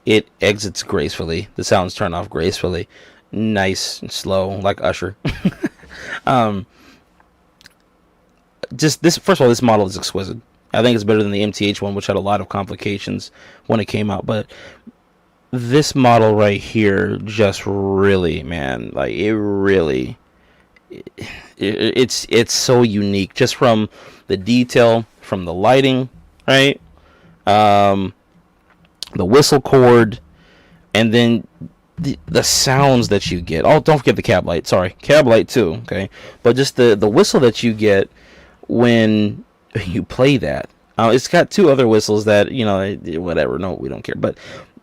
it exits gracefully. The sounds turn off gracefully. Nice and slow, like Usher. Just this, first of all, this model is exquisite. I think it's better than the MTH one, which had a lot of complications when it came out. But this model right here, just really, man, like it's so unique. Just from the detail, from the lighting, right? The whistle cord, and then the sounds that you get. Oh, don't forget the cab light. Sorry, cab light too. Okay, but just the whistle that you get when you play that. It's got two other whistles that whatever. No, we don't care. But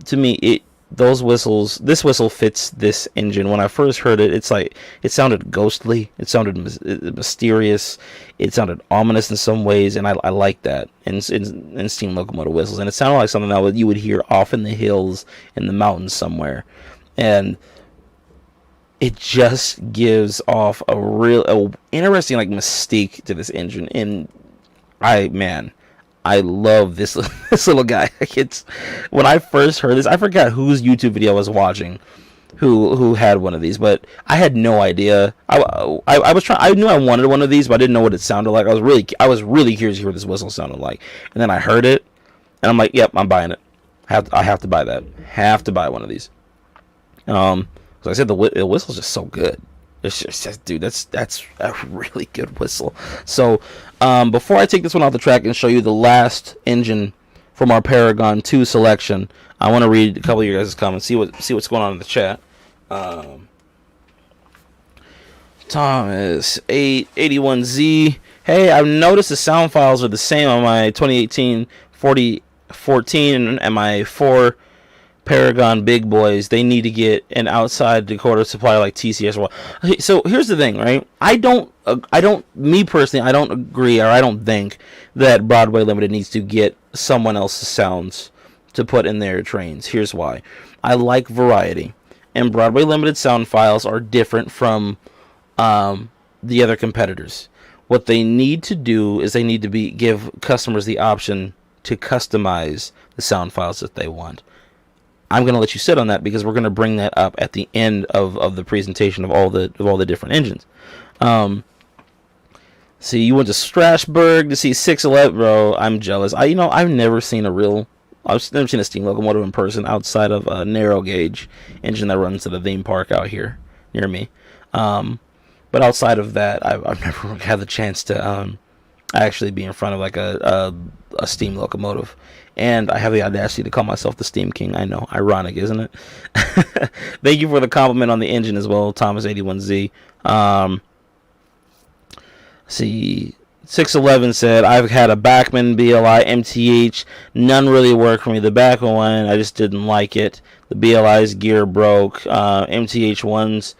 to me, this whistle fits this engine. When I first heard it, it's like it sounded ghostly. It sounded mysterious. It sounded ominous in some ways, and I like that in steam locomotive whistles. And it sounded like something that you would hear off in the hills in the mountains somewhere. And it just gives off a interesting like mystique to this engine. And I love this this little guy. It's when I first heard this, I forgot whose YouTube video I was watching, who had one of these, but I had no idea. I was trying. I knew I wanted one of these, but I didn't know what it sounded like. I was really curious to hear what this whistle sounded like, and then I heard it, and I'm like, yep, I'm buying it. I have to buy that. Have to buy one of these. So I said the whistle's just so good. It's just, dude, that's a really good whistle. So, before I take this one off the track and show you the last engine from our Paragon 2 selection, I want to read a couple of you guys' comments, see what's going on in the chat. Thomas 881Z. Hey, I've noticed the sound files are the same on my 2018 4014 and my 4 Paragon big boys. They need to get an outside decoder supply like TCS. So here's the thing, right? Me personally, I don't agree, or I don't think that Broadway Limited needs to get someone else's sounds to put in their trains. Here's why. I like variety, and Broadway Limited sound files are different from the other competitors. What they need to do is they need to give customers the option to customize the sound files that they want. I'm going to let you sit on that because we're going to bring that up at the end of the presentation of all the different engines. See, you went to Strasbourg to see 611, bro. I'm jealous. I've never seen a steam locomotive in person outside of a narrow gauge engine that runs to the theme park out here near me. But outside of that, I've never had the chance to actually be in front of like a steam locomotive. And I have the audacity to call myself the Steam King. I know, ironic, isn't it? Thank you for the compliment on the engine as well, Thomas81Z. See, 611 said, I've had a Bachmann BLI MTH. None really worked for me. The Bachmann one, I just didn't like it. The BLI's gear broke. MTH ones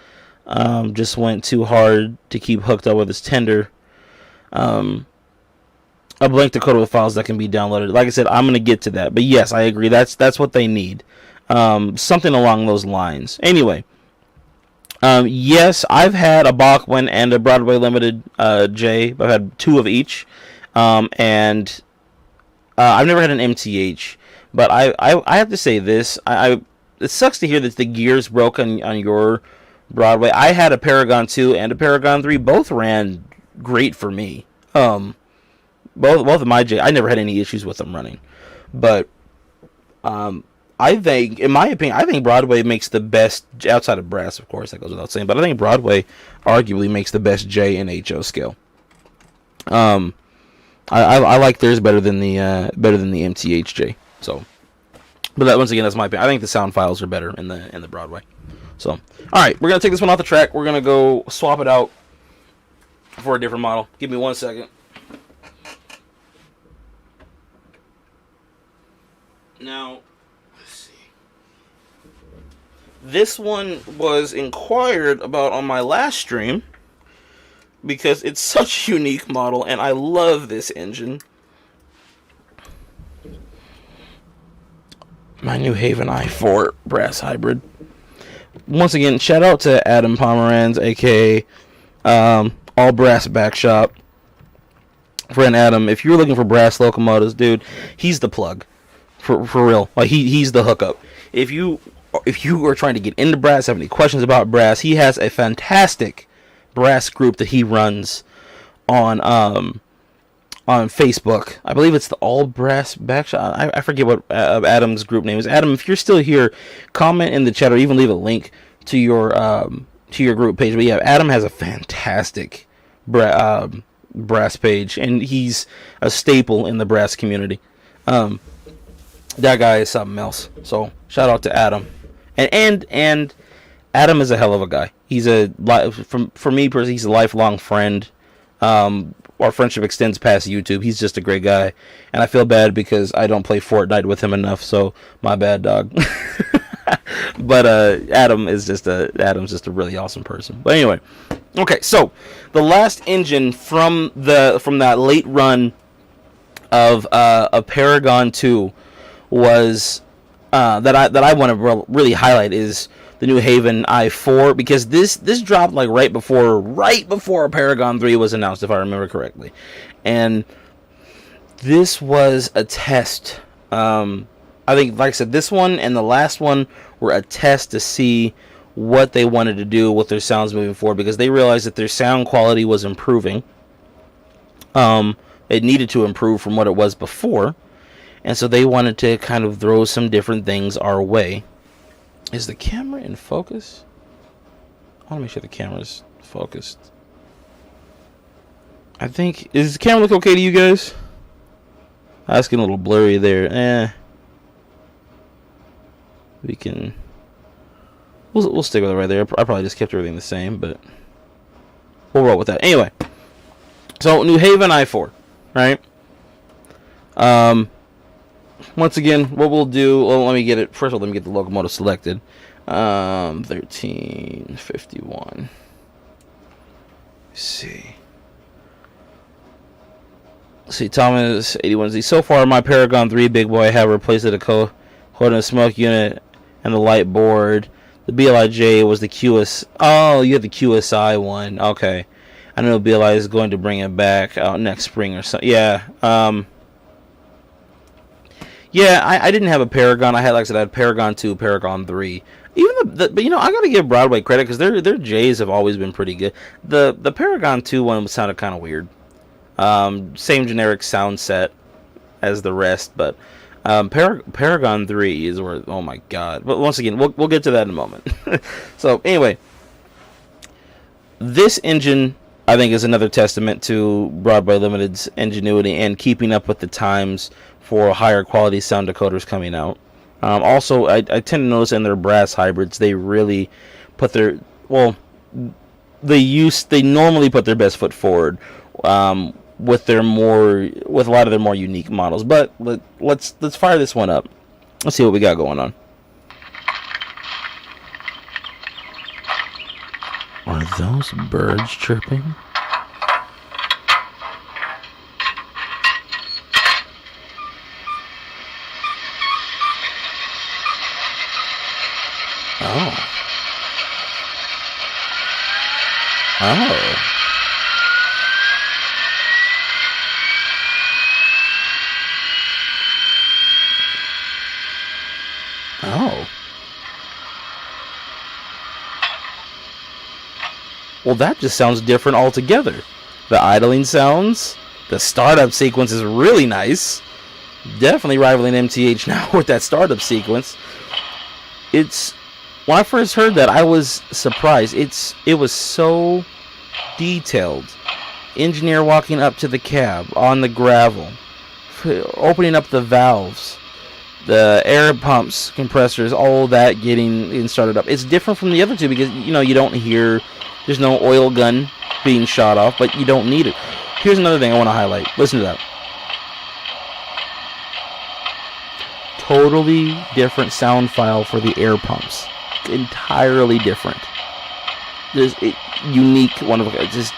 just went too hard to keep hooked up with its tender. A blank decoder with files that can be downloaded. Like I said, I'm going to get to that. But yes, I agree. That's what they need. Something along those lines. Anyway. Yes, I've had a Bachmann and a Broadway Limited J. I've had 2 of each. And I've never had an MTH. But I have to say this. It sucks to hear that the gears broke on your Broadway. I had a Paragon 2 and a Paragon 3. Both ran great for me. Both of my J, I never had any issues with them running. But I think, in my opinion, Broadway makes the best, outside of brass, of course, that goes without saying, but I think Broadway arguably makes the best J and HO scale. I like theirs better than the MTHJ. So, but that, once again, that's my opinion. I think the sound files are better in the Broadway. So, all right, we're gonna take this one off the track. We're gonna go swap it out for a different model. Give me 1 second. Now, let's see. This one was inquired about on my last stream because it's such a unique model and I love this engine. My New Haven i4 brass hybrid. Once again, shout out to Adam Pomeranz, aka All Brass Back Shop. Friend Adam, if you're looking for brass locomotives, dude, he's the plug. For real, like he's the hookup. If you are trying to get into brass, have any questions about brass, he has a fantastic brass group that he runs on Facebook. I believe it's the All Brass Backshot. I forget what Adam's group name is. Adam, if you're still here, comment in the chat or even leave a link to your group page. But yeah, Adam has a fantastic brass page, and he's a staple in the brass community. That guy is something else. So shout out to Adam, and Adam is a hell of a guy. He's for me personally, he's a lifelong friend. Our friendship extends past YouTube. He's just a great guy, and I feel bad because I don't play Fortnite with him enough. So my bad, dog. But Adam's just a really awesome person. But anyway, okay. So the last engine from that late run of a Paragon 2 was that I want to really highlight is the New Haven i4, because this dropped like right before Paragon 3 was announced, if I remember correctly. And this was a test. I think, like I said, this one and the last one were a test to see what they wanted to do with their sounds moving forward, because they realized that their sound quality was improving. It needed to improve from what it was before, and so they wanted to kind of throw some different things our way. Is the camera in focus? I want to make sure the camera's focused. I think, is the camera look okay to you guys? It's getting a little blurry there. We can, we'll stick with it right there. I probably just kept everything the same, but we'll roll with that. Anyway, so New Haven i4, right? Once again, what we'll do, well, let me get it. First of all, let me get the locomotive selected. 1351. Let's see. Thomas 81Z. So far, my Paragon 3 big boy, I have replaced the coordinate smoke unit and the light board. The BLIJ was the QS. Oh, you have the QSI one. Okay. I know BLI is going to bring it back out next spring or something. Yeah. Yeah, I didn't have a Paragon. I had Paragon 2, Paragon 3. Even but I gotta give Broadway credit, because their J's have always been pretty good. The Paragon 2 one sounded kind of weird. Same generic sound set as the rest, but Paragon 3 is where, oh my god. But once again, we'll get to that in a moment. So anyway, this engine, I think, is another testament to Broadway Limited's ingenuity and keeping up with the times for higher quality sound decoders coming out. Also, I tend to notice in their brass hybrids, they really put their, they normally put their best foot forward with a lot of their more unique models. But let's fire this one up. Let's see what we got going on. Are those birds chirping? Oh. Well, that just sounds different altogether. The idling sounds, the startup sequence is really nice. Definitely rivaling MTH now with that startup sequence. When I first heard that, I was surprised. It was so detailed. Engineer walking up to the cab on the gravel, opening up the valves, the air pumps, compressors, all that getting started up. It's different from the other two because you don't hear. There's no oil gun being shot off, but you don't need it. Here's another thing I want to highlight. Listen to that. Totally different sound file for the air pumps. Entirely different. There's a unique one of just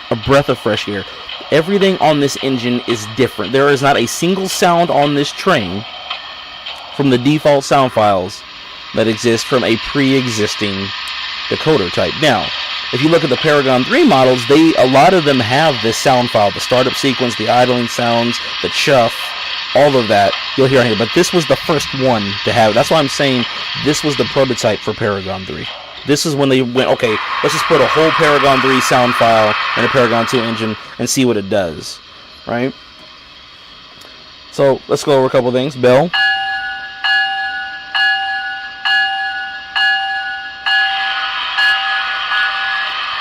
a breath of fresh air. Everything on this engine is different. There is not a single sound on this train from the default sound files that exist from a pre-existing decoder type. Now, if you look at the Paragon 3 models, a lot of them have this sound file, the startup sequence, the idling sounds, the chuff, all of that you'll hear here. But this was the first one to have it. That's why I'm saying this was the prototype for Paragon 3. This is when they went, okay, let's just put a whole Paragon 3 sound file in a Paragon 2 engine and see what it does, right? So let's go over a couple things. Bell.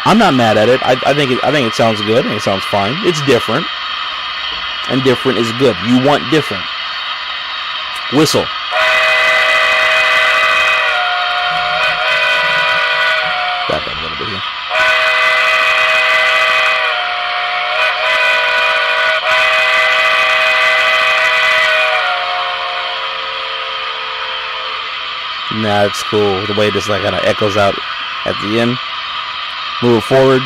I'm not mad at it. I think it sounds good. I think it sounds fine. It's different, and different is good. You want different. Whistle. Back up a little bit here. Nah, it's cool. The way this kind of echoes out at the end. Move forward.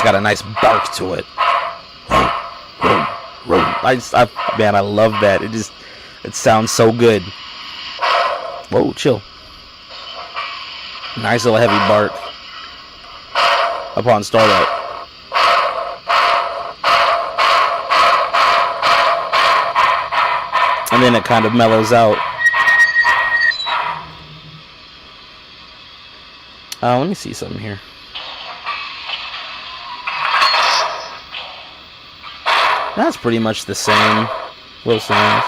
got a nice bark to it. Man, I love that. It sounds so good. Whoa, chill. Nice little heavy bark upon startup. And then it kind of mellows out. Let me see something here. That's pretty much the same. Little sounds.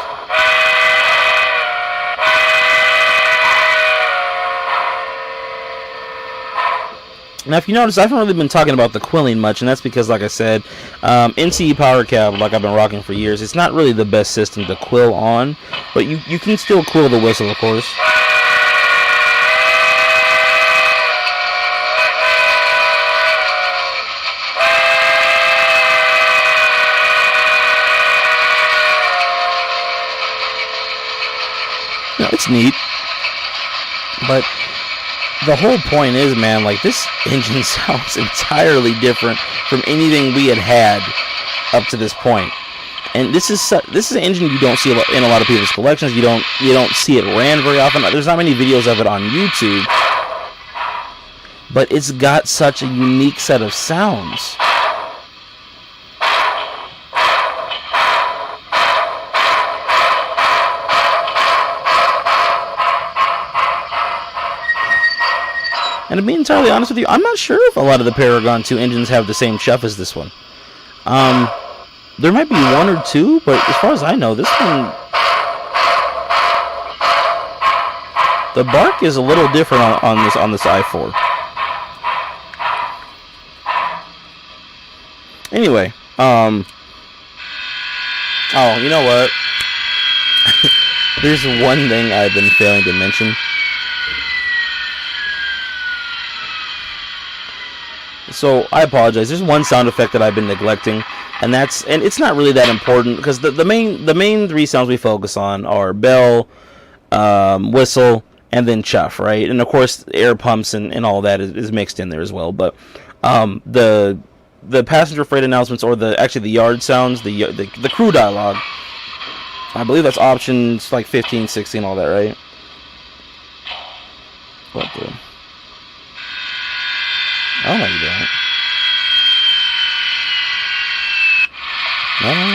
Now, if you notice, I haven't really been talking about the quilling much, and that's because, like I said, NCE Power Cab, like I've been rocking for years, it's not really the best system to quill on, but you can still quill the whistle, of course. It's neat, but the whole point is, man, like, this engine sounds entirely different from anything we had up to this point. And this is an engine you don't see in a lot of people's collections. You don't see it ran very often. There's not many videos of it on YouTube, but it's got such a unique set of sounds. And to be entirely honest with you, I'm not sure if a lot of the Paragon 2 engines have the same chuff as this one. There might be one or two, but as far as I know, this one, the bark is a little different on this i4. Anyway, oh, you know what? There's one thing I've been failing to mention. So I apologize. There's one sound effect that I've been neglecting, and it's not really that important because the main three sounds we focus on are bell, whistle, and then chuff, right? And of course, air pumps and all that is mixed in there as well. But the passenger freight announcements, or the yard sounds, the crew dialogue, I believe that's options like 15, 16, all that, right? What the? Oh, no, you don't.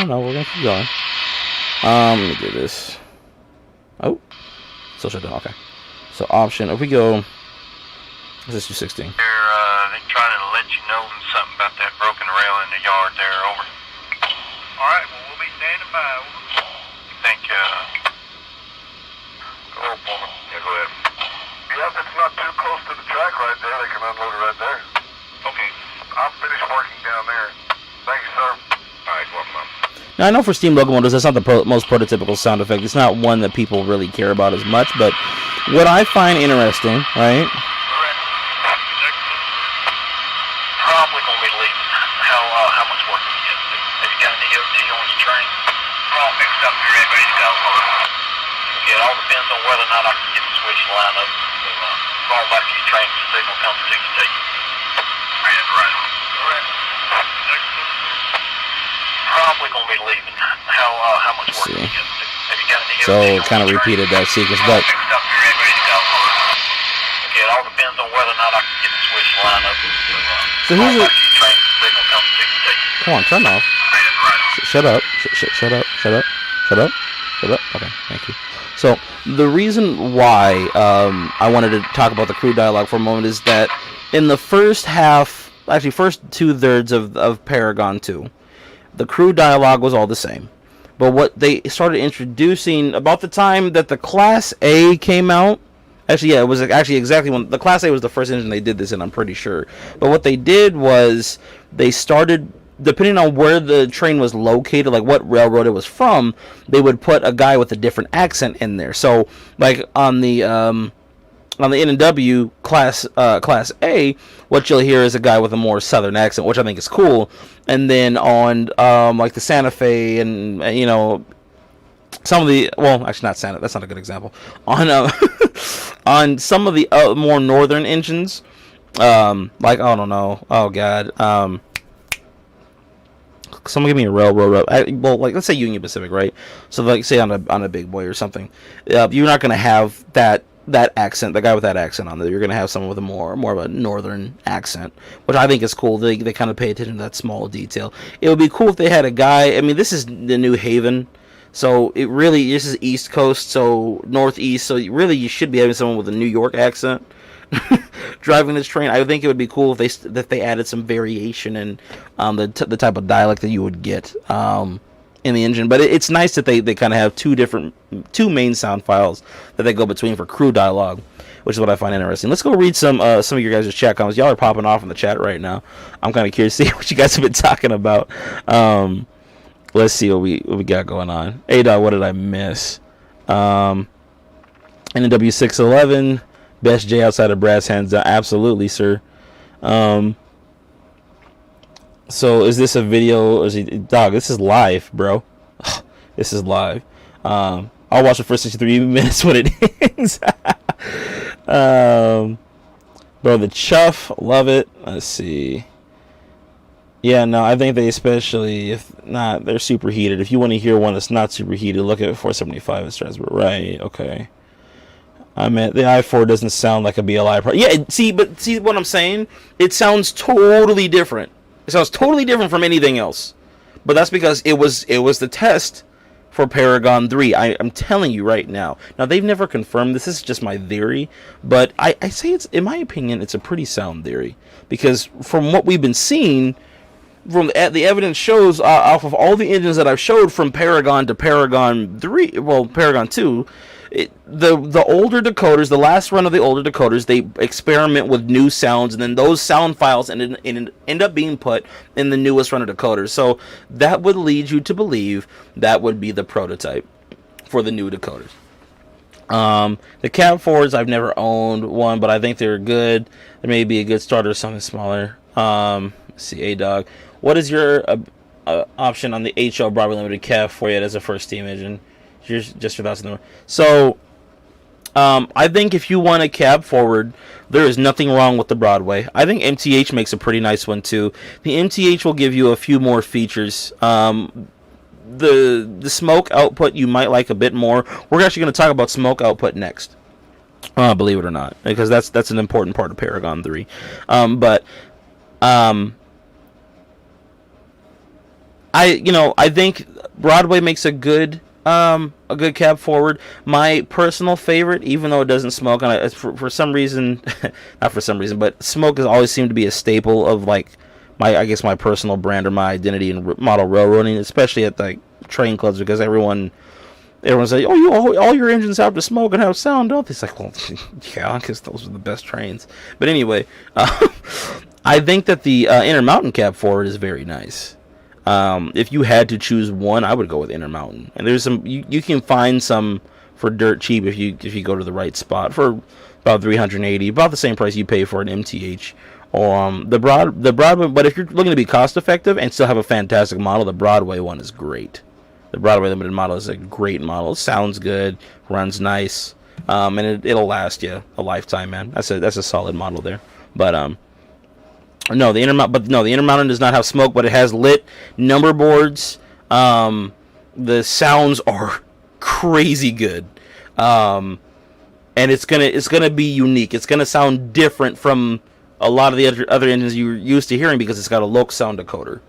No, we're gonna keep going. Let me do this. Oh, still shut down. Okay. So option. If we go, let's just do 16. They're trying to let you know something about that broken rail in the yard there. Over. All right. Well, we'll be standing by. Over. You think? Go for me. Yeah, go ahead. Yep, it's not too close to the track right there. They can unload it right there. Okay. I'm finished working down there. Thanks, sir. All right, welcome up. Now, I know for steam locomotives, that's not the most prototypical sound effect. It's not one that people really care about as much, but what I find interesting, right? Probably going to be leaving. How much work do you get to do? Have you got any OT on your train? We're all fixed up here. Everybody's got work. Yeah, it all depends on whether or not I can get the switch lined up. Call back to your train, the signal comes to you. Right. Probably going to be leaving. How much work do you get to do? Have you got any So it kind of repeated that sequence, but yeah, it all depends on whether or not I can get the switch lined up. So here's a... Come on, turn off. Shut up. Shut up. Okay, thank you. So the reason why I wanted to talk about the crew dialogue for a moment is that in the first half, actually first 2/3 of Paragon 2, the crew dialogue was all the same. But what they started introducing about the time that the Class A came out, actually, yeah, it was actually exactly when the Class A was the first engine they did this in, I'm pretty sure. But what they did was they started, depending on where the train was located, like what railroad it was from, they would put a guy with a different accent in there. So, like on the N&W Class A, what you'll hear is a guy with a more southern accent, which I think is cool. And then on like the Santa Fe and you know, some of the, well, actually not Santa, that's not a good example. On on some of the more northern engines, like, I don't know, oh god, someone give me a railroad. Well, like let's say Union Pacific, right? So like say on a big boy or something, you're not gonna have that accent, the guy with that accent on there. You're gonna have someone with a more of a northern accent, which I think is cool. They kind of pay attention to that small detail. It would be cool if they had a guy. I mean, this is the New Haven, so this is East Coast, so Northeast. So you should be having someone with a New York accent driving this train. I think it would be cool if they added some variation in the type of dialect that you would get in the engine. But it's nice that they kind of have two main sound files that they go between for crew dialogue, which is what I find interesting. Let's go read some of your guys' chat comments. Y'all are popping off in the chat right now. I'm kind of curious to see what you guys have been talking about. Let's see what we got going on. A-Dog, what did I miss? NW611, best J outside of Brass, hands down. Absolutely, sir. So is this a video? Or is it, dog? This is live, bro. This is live. I'll watch the first 63 minutes when it ends. Bro, the chuff, love it. Let's see. Yeah, no, I think they especially they're superheated. If you want to hear one that's not superheated, look at 475 at Strasbourg. Right? Okay. I meant the i4 doesn't sound like a BLI product. Yeah, see what I'm saying? It sounds totally different. It sounds totally different from anything else. But that's because it was the test for Paragon 3. I'm telling you right now. Now, they've never confirmed this. This is just my theory. But I say it's, in my opinion, it's a pretty sound theory. Because from what we've been seeing, from the evidence shows off of all the engines that I've showed from Paragon to Paragon 3, well, Paragon 2, the older decoders, the last run of the older decoders, they experiment with new sounds, and then those sound files end up being put in the newest run of decoders. So that would lead you to believe that would be the prototype for the new decoders. The Cab Forwards, I've never owned one, but I think they're good. There may be a good starter or something smaller. Let's see, A-Dog. What is your option on the HL Broadway Limited Cab Forward as a first steam engine? Just your thoughts on the. So, I think if you want a cab forward, there is nothing wrong with the Broadway. I think MTH makes a pretty nice one too. The MTH will give you a few more features. The smoke output you might like a bit more. We're actually going to talk about smoke output next. Believe it or not, because that's an important part of Paragon 3. I think Broadway makes a good cab forward. My personal favorite, even though it doesn't smoke, and for some reason, not for some reason, but smoke has always seemed to be a staple of like my personal brand or my identity in model railroading, especially at like train clubs, because everyone's like, all your engines have to smoke and have sound, don't they? It's like, well, yeah, because those are the best trains. But anyway, I think that the Intermountain cab forward is very nice. If you had to choose one, I would go with Intermountain. And there's some you can find some for dirt cheap if you go to the right spot for about $380, about the same price you pay for an MTH or the Broadway. But if you're looking to be cost effective and still have a fantastic model, the Broadway one is great. The Broadway Limited model is a great model. It sounds good, runs nice, and it'll last you a lifetime, man. That's a solid model there. But No, the Intermountain does not have smoke, but it has lit number boards. The sounds are crazy good, and it's gonna be unique. It's gonna sound different from a lot of the other engines you're used to hearing because it's got a loc sound decoder,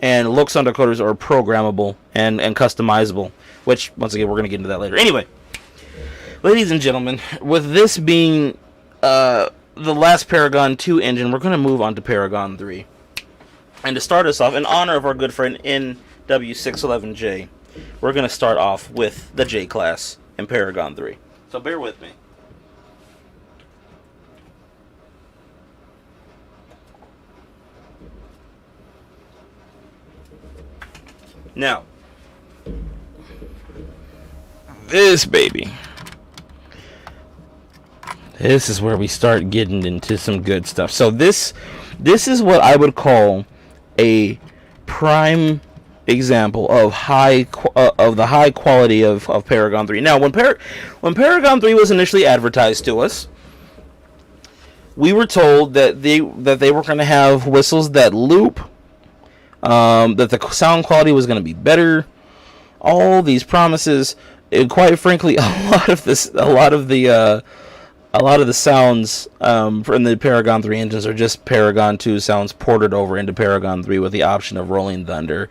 and loc sound decoders are programmable and customizable. Which once again we're gonna get into that later. Anyway, ladies and gentlemen, with this being the last Paragon 2 engine, we're going to move on to Paragon 3. And to start us off, in honor of our good friend NW611J, we're going to start off with the J-Class in Paragon 3. So bear with me. Now, this baby. This is where we start getting into some good stuff. So this is what I would call a prime example of the high quality of Paragon 3. Now, when Paragon 3 was initially advertised to us, we were told that they were going to have whistles that loop that the sound quality was going to be better. All these promises, and quite frankly, a lot of the sounds from the Paragon 3 engines are just Paragon 2 sounds ported over into Paragon 3 with the option of Rolling Thunder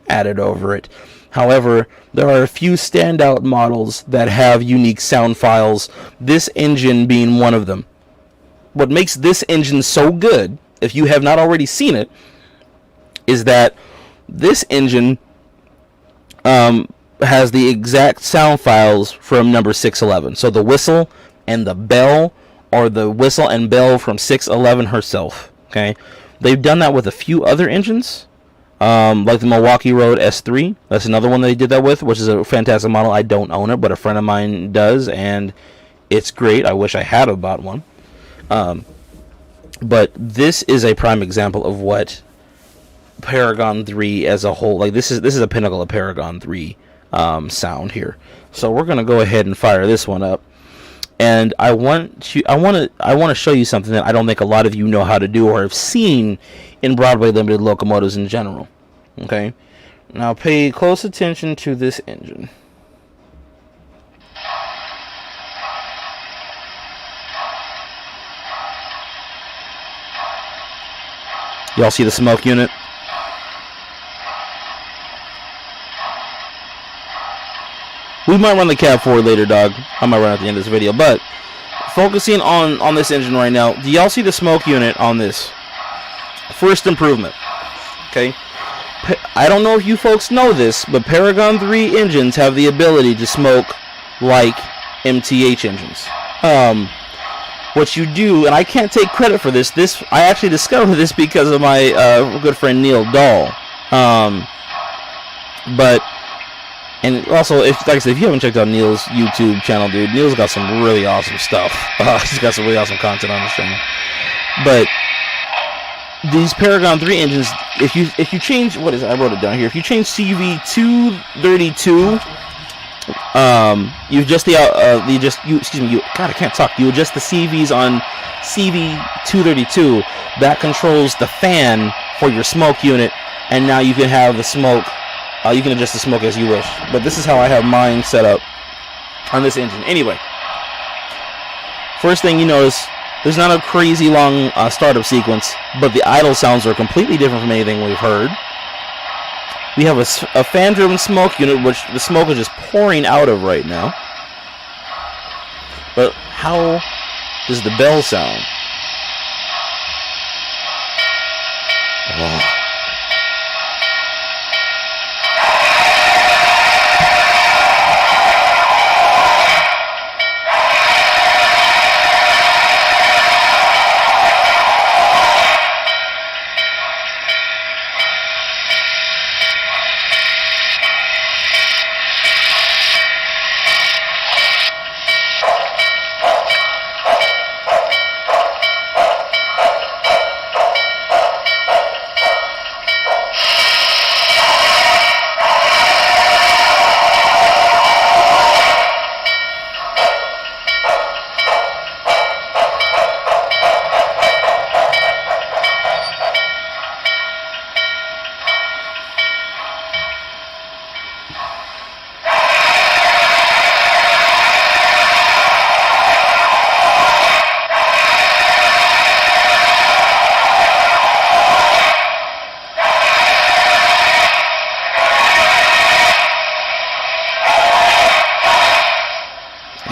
added over it. However, there are a few standout models that have unique sound files, this engine being one of them. What makes this engine so good, if you have not already seen it, is that this engine has the exact sound files from number 611. So the whistle and the bell are the whistle and bell from 611 herself. Okay, they've done that with a few other engines. Like the Milwaukee Road S3. That's another one they did that with, which is a fantastic model. I don't own it, but a friend of mine does, and it's great. I wish I had bought one. But this is a prime example of what Paragon 3 as a whole, like this is a pinnacle of Paragon 3 sound here. So we're gonna go ahead and fire this one up, and I want to show you something that I don't think a lot of you know how to do or have seen in Broadway limited locomotives in general. Okay, now pay close attention to this engine. Y'all see the smoke unit? We might run the cab forward later, dog. I might run at the end of this video, but focusing on this engine right now, do y'all see the smoke unit on this? First improvement. Okay, I don't know if you folks know this, but Paragon 3 engines have the ability to smoke like MTH engines. What you do, and I can't take credit for this. I actually discovered this because of my good friend Neil Dahl. And also, like I said, if you haven't checked out Neil's YouTube channel, dude, Neil's got some really awesome stuff. He's got some really awesome content on his channel. But these Paragon 3 engines, if you change, what is it? I wrote it down here. If you change CV 232, you adjust God, I can't talk. You adjust the CVs on CV 232. That controls the fan for your smoke unit, and now you can have the smoke. You can adjust the smoke as you wish. But this is how I have mine set up on this engine. Anyway, first thing you notice, there's not a crazy long startup sequence, but the idle sounds are completely different from anything we've heard. We have a fan-driven smoke unit, which the smoke is just pouring out of right now. But how does the bell sound? Oh.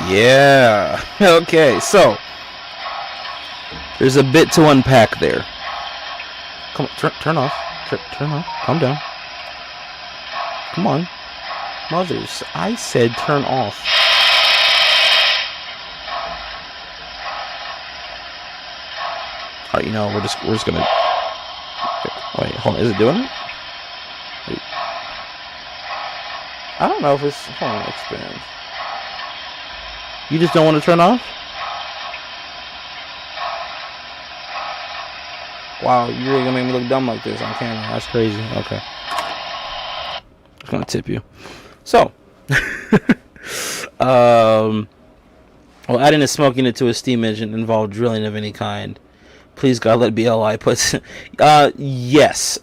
Yeah. Okay, so there's a bit to unpack there. Come on, turn off. Turn off. Calm down. Come on. Mothers, I said turn off. Alright, you know, we're just gonna wait, hold on, is it doing it? Wait. I don't know if it's hold on, expand. You just don't want to turn off? Wow, you're really gonna make me look dumb like this on camera. That's crazy. Okay. I'm gonna tip you. So well, adding a smoke unit to a steam engine involved drilling of any kind. Please God let BLI puts yes.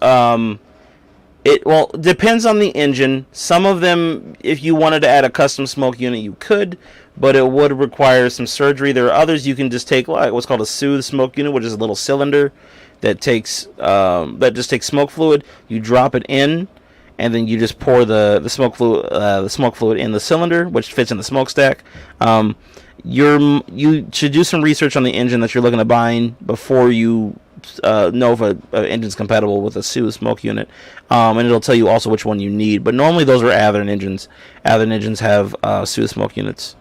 It well depends on the engine. Some of them, if you wanted to add a custom smoke unit, you could, but it would require some surgery. There are others you can just take, like what's called a soothe smoke unit, which is a little cylinder that just takes smoke fluid. You drop it in, and then you just pour the smoke fluid in the cylinder, which fits in the smokestack. You should do some research on the engine that you're looking at buying before you know if an engine's compatible with a Suez smoke unit, and it'll tell you also which one you need. But normally those are Athearn engines. Athearn engines have Suez smoke units,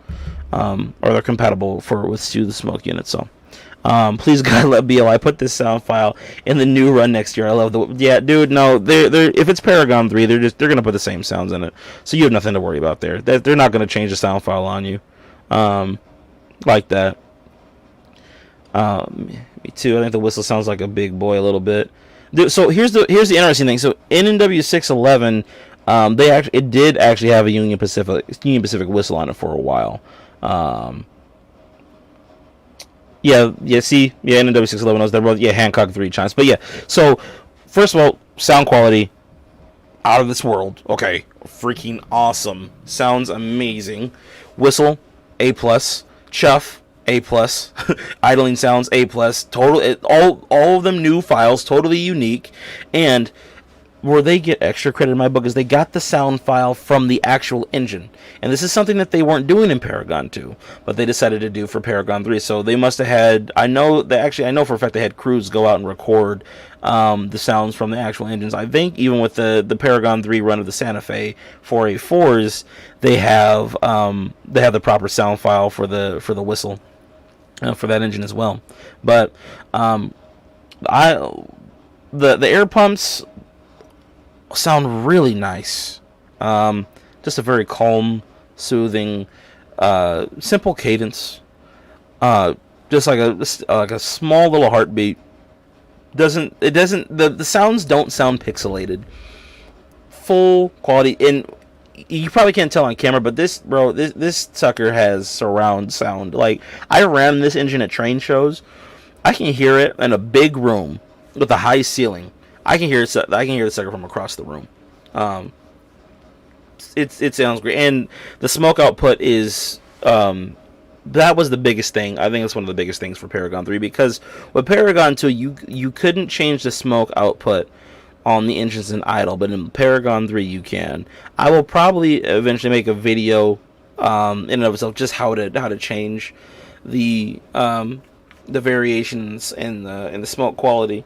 or they're compatible with Suez smoke units. So please God let BLI put this sound file in the new run next year. I love dude. No, they're if it's Paragon 3, they're gonna put the same sounds in it, so you have nothing to worry about there. They're not gonna change the sound file on you, like that. Me too. I think the whistle sounds like a big boy a little bit. So here's the interesting thing. So NNW 611, it did actually have a Union Pacific whistle on it for a while. NNW 611 was there. Yeah, Hancock 3 chimes. But yeah, so first of all, sound quality out of this world. Okay, freaking awesome. Sounds amazing. Whistle A+, chuff A+, idling sounds A+, all of them new files, totally unique. And where they get extra credit in my book is they got the sound file from the actual engine, and this is something that they weren't doing in Paragon 2, but they decided to do for Paragon 3. So they must have had, I know for a fact they had crews go out and record the sounds from the actual engines. I think even with the Paragon 3 run of the Santa Fe 484s, they have the proper sound file for the whistle. For that engine as well. But the air pumps sound really nice. Just a very calm, soothing, simple cadence. Just like a small little heartbeat. The sounds don't sound pixelated. Full quality. And you probably can't tell on camera, but this sucker has surround sound. Like, I ran this engine at train shows. I can hear it in a big room with a high ceiling. I can hear the sucker from across the room. It sounds great, and the smoke output is that was the biggest thing. I think it's one of the biggest things for Paragon 3, because with Paragon 2 you couldn't change the smoke output on the engines in idle, but in Paragon 3 you can. I will probably eventually make a video in and of itself just how to change the variations in the smoke quality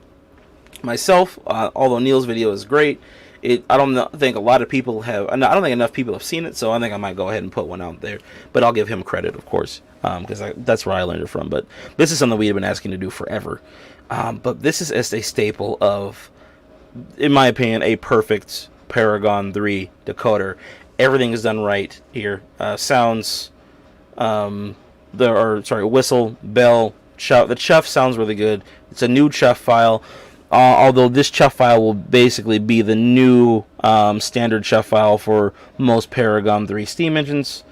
myself. Although Neil's video is great, I don't think a lot of people have. I don't think enough people have seen it, so I think I might go ahead and put one out there. But I'll give him credit, of course, because that's where I learned it from. But this is something we've been asking to do forever. But this is a staple of, in my opinion, a perfect Paragon 3 decoder. Everything is done right here. Sounds, whistle, bell, chuff. The chuff sounds really good. It's a new chuff file. Although this chuff file will basically be the new standard chuff file for most Paragon 3 steam engines.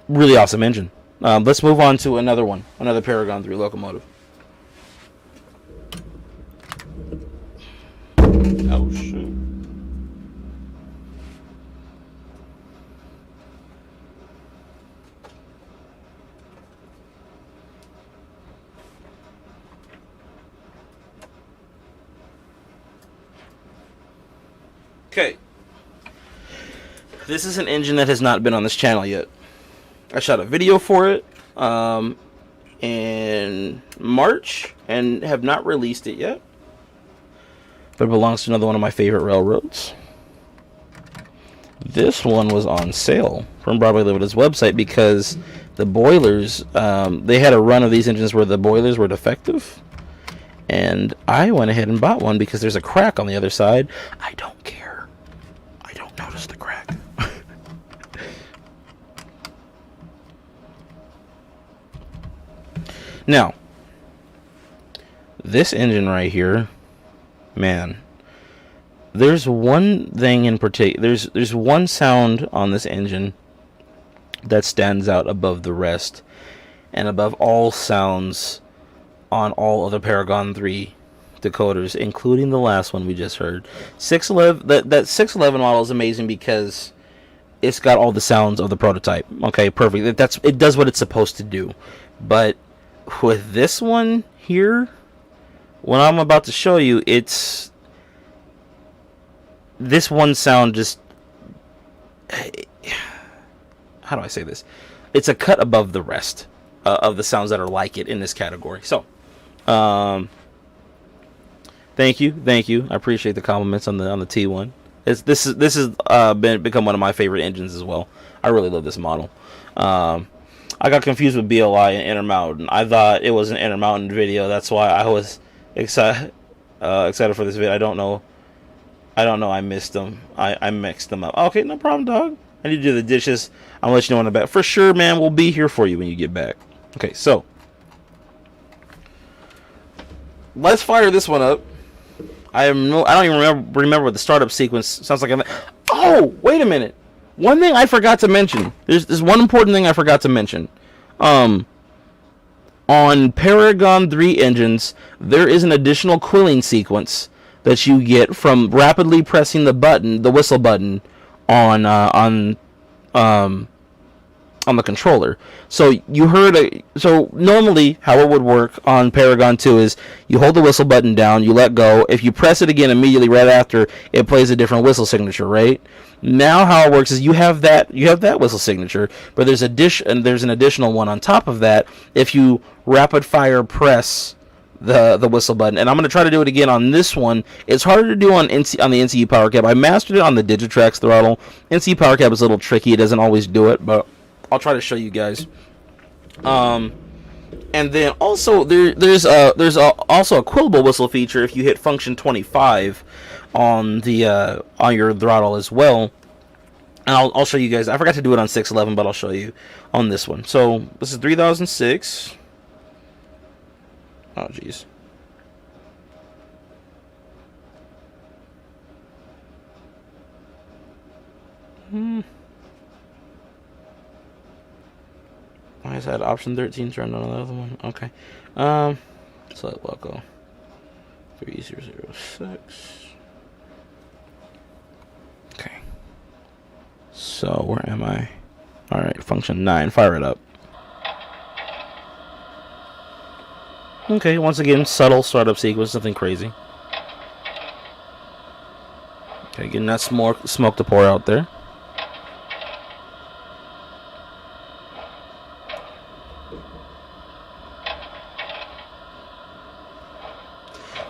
Really awesome engine. Let's move on to another Paragon 3 locomotive. Oh, shoot. Okay. This is an engine that has not been on this channel yet. I shot a video for it in March and have not released it yet. But it belongs to another one of my favorite railroads. This one was on sale from Broadway Limited's website because the boilers, they had a run of these engines where the boilers were defective. And I went ahead and bought one because there's a crack on the other side. I don't care. I don't notice the crack. Now, this engine right here, man, there's one thing in particular. There's one sound on this engine that stands out above the rest and above all sounds on all other Paragon 3 decoders, including the last one we just heard. 611, that 611 model is amazing because it's got all the sounds of the prototype. Okay, perfect. It does what it's supposed to do. But with this one here, what I'm about to show you, it's this one sound just, how do I say this? It's a cut above the rest of the sounds that are like it in this category. So, thank you. I appreciate the compliments on the T1. This has become one of my favorite engines as well. I really love this model. I got confused with BLI and Intermountain. I thought it was an Intermountain video. That's why I was excited for this video. I don't know. I missed them. I mixed them up. Okay, no problem, dog. I need to do the dishes. I'll let you know when I'm back. For sure, man. We'll be here for you when you get back. Okay, so let's fire this one up. I don't even remember what the startup sequence sounds like. Oh, wait a minute. One thing I forgot to mention. There's one important thing I forgot to mention. On Paragon 3 engines, there is an additional quilling sequence that you get from rapidly pressing the whistle button on the controller. So so normally how it would work on Paragon 2 is you hold the whistle button down, you let go. If you press it again immediately right after, it plays a different whistle signature, right? Now how it works is you have that whistle signature, but there's an additional one on top of that if you rapid fire press the whistle button. And I'm going to try to do it again on this one. It's harder to do on the NCE power cab. I mastered it on the Digitrax throttle. NCE power cab is a little tricky. It doesn't always do it, but I'll try to show you guys. And then also there's also a quillable whistle feature if you hit function 25 on your throttle as well. And I'll show you guys. I forgot to do it on 611, but I'll show you on this one. So this is 3006. Oh jeez. Why is that option 13 turned on the other one? Okay. So let go. 3006. Okay. So where am I? Alright, function 9. Fire it up. Okay, once again, subtle startup sequence, nothing crazy. Okay, getting that smoke to pour out there.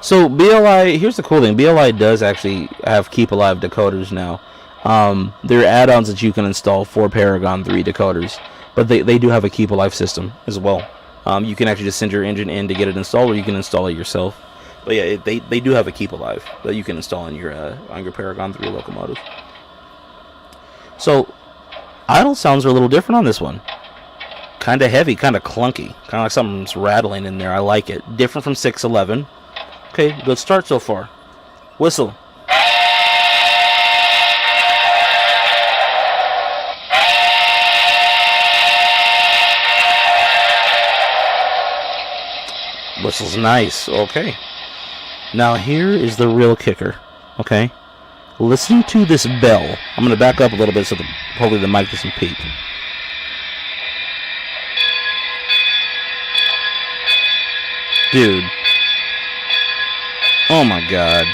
So BLI, here's the cool thing. BLI does actually have Keep Alive decoders now. There are add-ons that you can install for Paragon 3 decoders, but they do have a Keep Alive system as well. You can actually just send your engine in to get it installed, or you can install it yourself. But yeah, they do have a Keep Alive that you can install on your Paragon 3 locomotive. So idle sounds are a little different on this one. Kind of heavy, kind of clunky, kind of like something's rattling in there. I like it. Different from 611. Okay, good start so far. Whistle. Whistle's nice. Okay. Now here is the real kicker. Okay. Listen to this bell. I'm going to back up a little bit so hopefully the mic doesn't peak. Dude. Oh my god.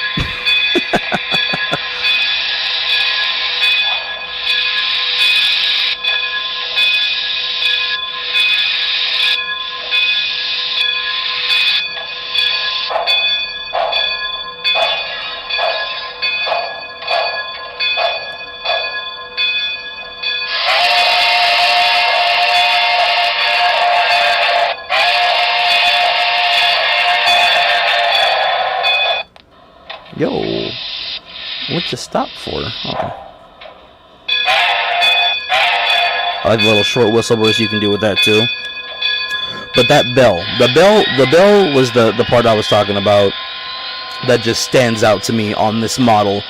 Yo, what'd you stop for? Okay. I like the little short whistle burst you can do with that too. But that bell, the bell was the part I was talking about that just stands out to me on this model.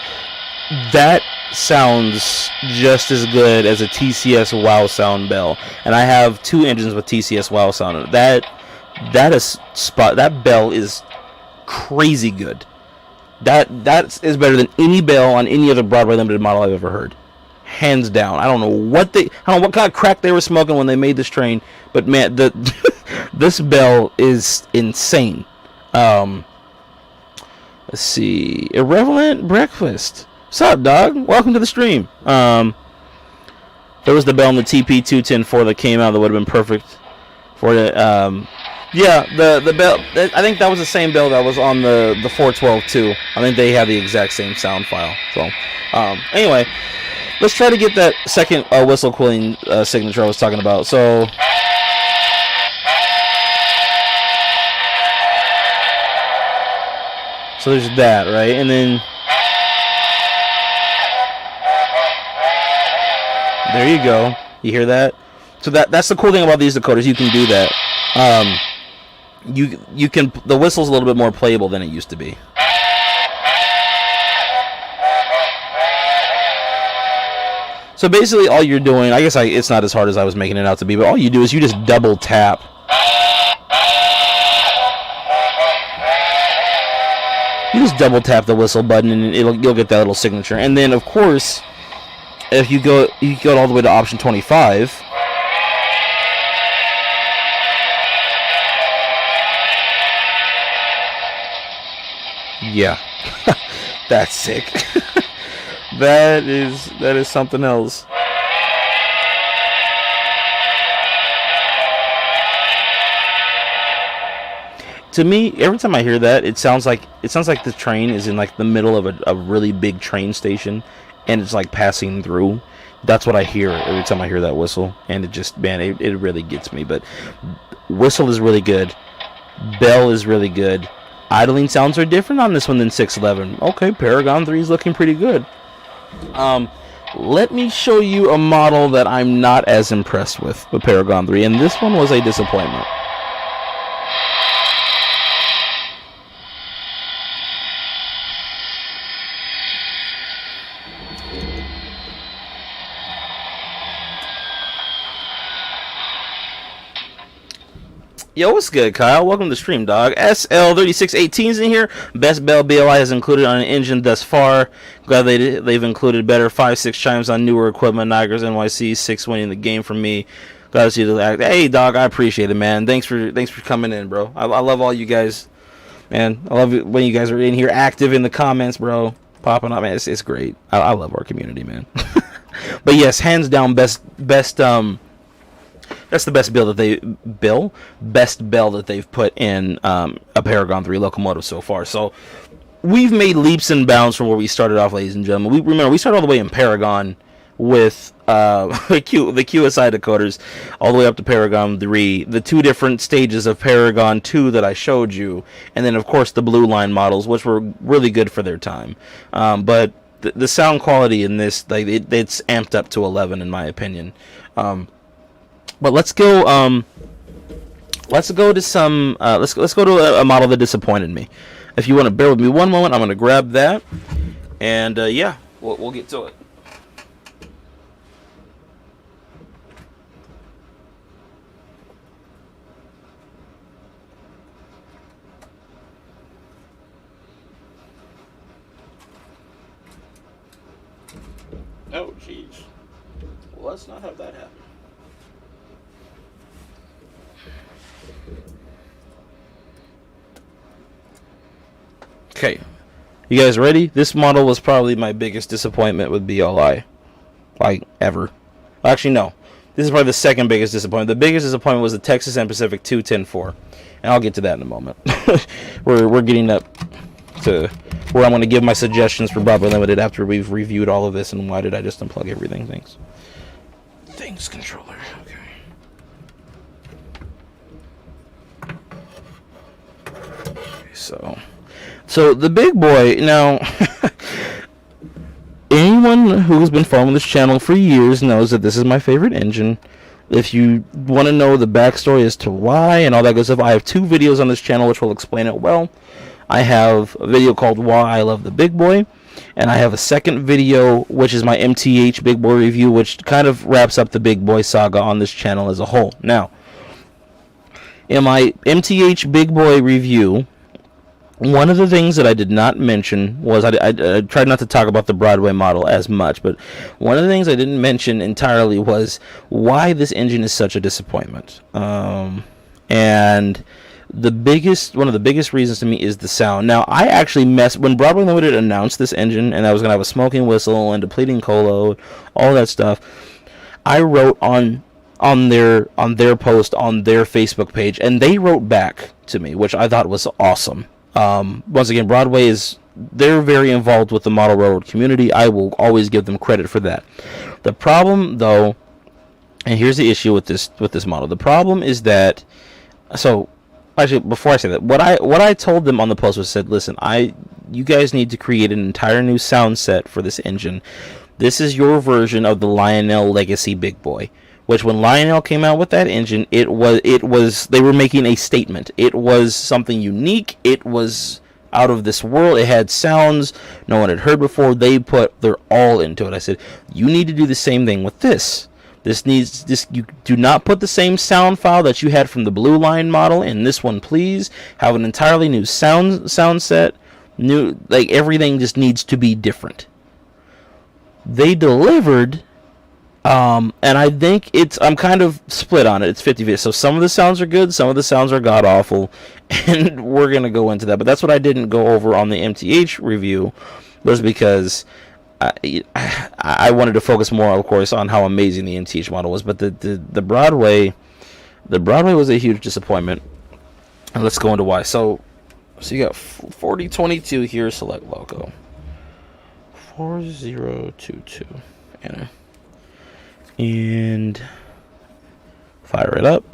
That sounds just as good as a TCS Wow Sound bell, and I have 2 engines with TCS Wow Sound. That bell is crazy good. That is better than any bell on any other Broadway limited model I've ever heard, hands down. I don't know what kind of crack they were smoking when they made this train, but man, this bell is insane. Let's see, Irrelevant Breakfast. What's up, dog? Welcome to the stream. There was the bell in the TP2104 that came out that would have been perfect for it. Yeah, the bell. I think that was the same bell that was on the 412 too. I think they have the exact same sound file. So, anyway, let's try to get that second whistle cooling signature I was talking about. So, there's that, right? And then there you go. You hear that? So that's the cool thing about these decoders. You can do that. You can, the whistle's a little bit more playable than it used to be. So basically all you're doing, I guess it's not as hard as I was making it out to be, but all you do is you just double tap. You just double tap the whistle button and you'll get that little signature. And then of course, if you go all the way to option 25, yeah, that's sick. that is something else. To me, every time I hear that, it sounds like the train is in like the middle of a really big train station, and it's like passing through. That's what I hear every time I hear that whistle, and it just, man, it really gets me. But whistle is really good, bell is really good. Idling sounds are different on this one than 611. Okay, Paragon 3 is looking pretty good. Let me show you a model that I'm not as impressed with Paragon 3, and this one was a disappointment. Yo, what's good, Kyle? Welcome to the stream, dog. SL3618's in here. Best bell BLI has included on an engine thus far. Glad they've included better 5.6 chimes on newer equipment. Niagara's NYC 6 winning the game for me. Glad to see the act. Hey, dog, I appreciate it, man. Thanks for coming in, bro. I love all you guys, man. I love it when you guys are in here active in the comments, bro. Popping up, man. It's great. I love our community, man. But yes, hands down, best. That's the best bell that they've put in a Paragon 3 locomotive so far. So we've made leaps and bounds from where we started off, ladies and gentlemen. We started all the way in Paragon with the QSI decoders, all the way up to Paragon 3, the two different stages of Paragon 2 that I showed you, and then of course the blue line models, which were really good for their time. But the sound quality in this, like it's amped up to 11 in my opinion. But let's go to some. Let's go to a model that disappointed me. If you want to bear with me one moment, I'm going to grab that, and yeah, we'll get to it. Oh, jeez. Well, let's not have that happen. Okay, you guys ready? This model was probably my biggest disappointment with BLI, like ever. Actually, no. This is probably the second biggest disappointment. The biggest disappointment was the Texas and Pacific 210-4, and I'll get to that in a moment. we're getting up to where I'm going to give my suggestions for Broadway Limited after we've reviewed all of this. And why did I just unplug everything? Thanks, controller. Okay, so the big boy, now, anyone who's been following this channel for years knows that this is my favorite engine. If you want to know the backstory as to why and all that good stuff, I have two videos on this channel which will explain it well. I have a video called Why I Love the Big Boy, and I have a second video which is my MTH Big Boy review, which kind of wraps up the Big Boy saga on this channel as a whole. Now, in my MTH Big Boy review, One of the things that I did not mention was I tried not to talk about the Broadway model as much, but one of the things I didn't mention entirely was why this engine is such a disappointment. And one of the biggest reasons to me is the sound. Now, I actually when Broadway Limited announced this engine and I was going to have a smoking whistle and depleting colo, all that stuff, I wrote on their post on their Facebook page, and they wrote back to me, which I thought was awesome. Once again, they're very involved with the model railroad community. I will always give them credit for that. The problem, though, and here's the issue with this model. The problem is that, so actually, before I say that, what I told them on the post was, said, listen, you guys need to create an entire new sound set for this engine. This is your version of the Lionel Legacy Big Boy. Which, when Lionel came out with that engine, it was they were making a statement. It was something unique. It was out of this world. It had sounds no one had heard before. They put their all into it. I said, you need to do the same thing with this. You do not put the same sound file that you had from the Blue Line model in this one, please. Have an entirely new sound set. Everything just needs to be different. They delivered. And I think I'm kind of split on it. It's 50-50. So some of the sounds are good, some of the sounds are god-awful, and we're going to go into that. But that's what I didn't go over on the MTH review, was because I wanted to focus more, of course, on how amazing the MTH model was. But the Broadway was a huge disappointment. And let's go into why. So you got 4022 here, select logo. 4022. Enter. And fire it up.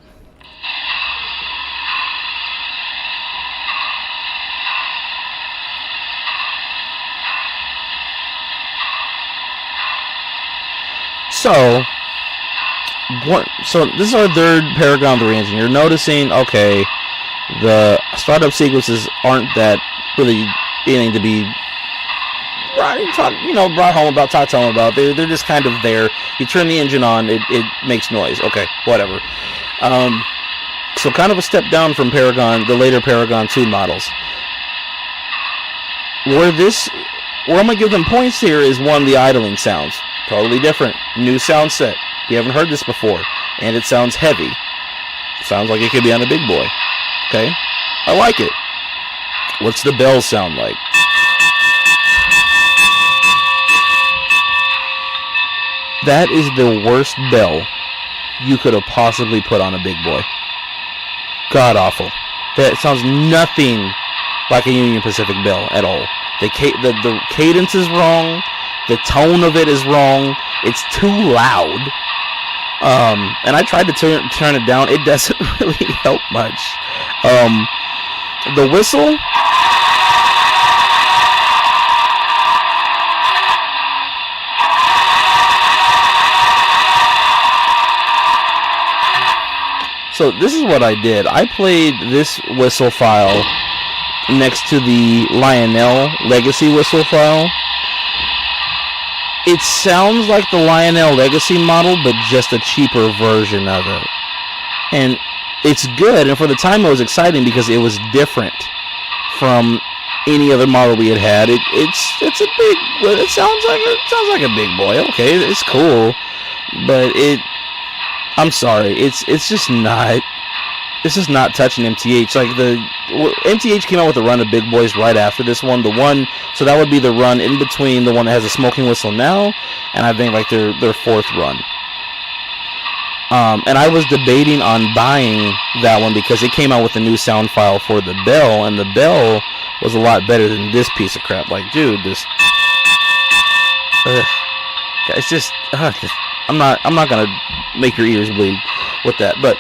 So this is our third Paragon 3 engine. You're noticing, okay, the startup sequences aren't that really anything to be brought home about, talked home about. They're just kind of there. You turn the engine on, it makes noise. Okay, whatever. So kind of a step down from Paragon, the later Paragon 2 models. Where I'm going to give them points here is, one, the idling sounds. Totally different. New sound set. You haven't heard this before. And it sounds heavy. Sounds like it could be on a big boy. Okay? I like it. What's the bell sound like? That is the worst bell you could have possibly put on a big boy. God awful. That sounds nothing like a Union Pacific bell at all. The cadence is wrong. The tone of it is wrong. It's too loud. And I tried to turn it down. It doesn't really help much. The whistle. So this is what I did. I played this whistle file next to the Lionel Legacy whistle file. It sounds like the Lionel Legacy model, but just a cheaper version of it. And it's good, and for the time it was exciting because it was different from any other model we had had. It sounds like a big boy. Okay, it's cool, but I'm sorry, it's just not touching MTH. Like MTH came out with a run of big boys right after this one. So that would be the run in between the one that has a smoking whistle now, and I think like their fourth run. And I was debating on buying that one because it came out with a new sound file for the bell, and the bell was a lot better than this piece of crap. Like, dude, it's just. I'm not gonna make your ears bleed with that, but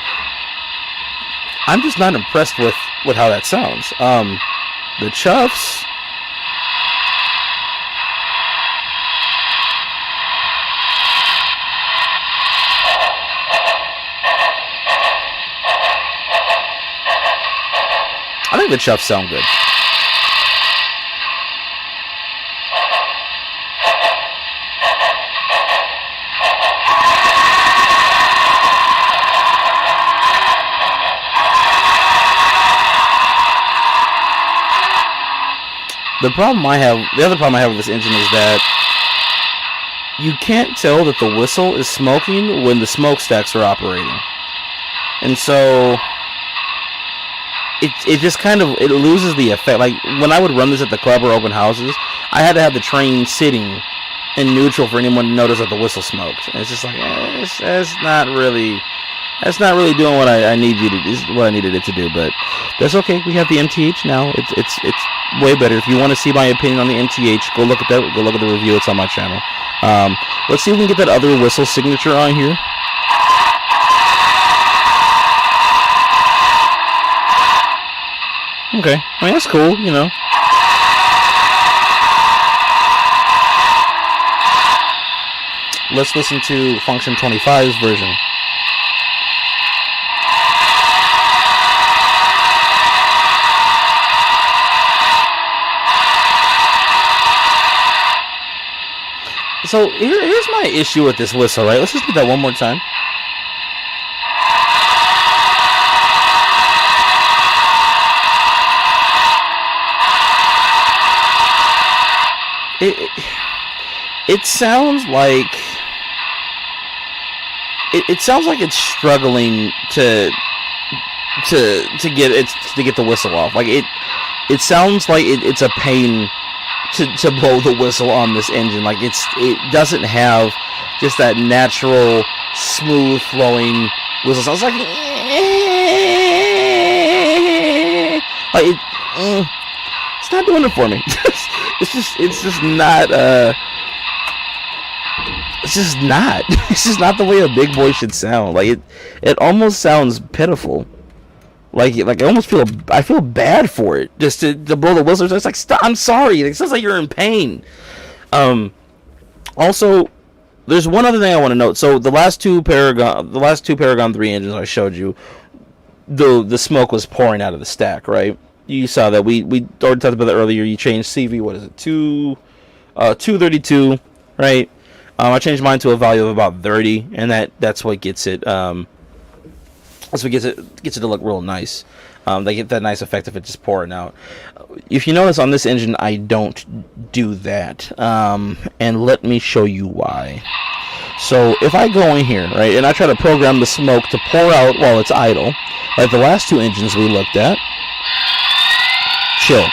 I'm just not impressed with how that sounds. The chuffs. I think the chuffs sound good. The other problem I have with this engine is that you can't tell that the whistle is smoking when the smokestacks are operating. And so it just kind of, it loses the effect. Like when I would run this at the club or open houses, I had to have the train sitting in neutral for anyone to notice that the whistle smoked. And it's just like, that's not really doing what I need you to do, what I needed it to do. But that's okay. We have the MTH now. It's way better. If you want to see my opinion on the MTH, go look at that. Go look at the review. It's on my channel. Let's see if we can get that other whistle signature on here. Okay, I mean that's cool, you know. Let's listen to Function 25's version. So here's my issue with this whistle, right? Let's just do that one more time. It sounds like it sounds like it's struggling to get the whistle off. Like it sounds like it's a pain to blow the whistle on this engine. Like it doesn't have just that natural smooth flowing whistle sound. It's like it's not doing it for me. It's just not the way a big boy should sound. Like it almost sounds pitiful. Like I feel bad for it just to blow the whistle. It's like, stop, I'm sorry. It sounds like you're in pain. Also, there's one other thing I want to note. So the last two Paragon 3 engines I showed you, the smoke was pouring out of the stack, right? You saw that we already talked about that earlier. You changed CV, what is it, 232, right? I changed mine to a value of about 30, and that's what gets it. That's what gets it to look real nice. They get that nice effect of it just pouring out. If you notice on this engine, I don't do that, and let me show you why. So if I go in here, right, and I try to program the smoke to pour out while it's idle, like the last two engines we looked at. Chill.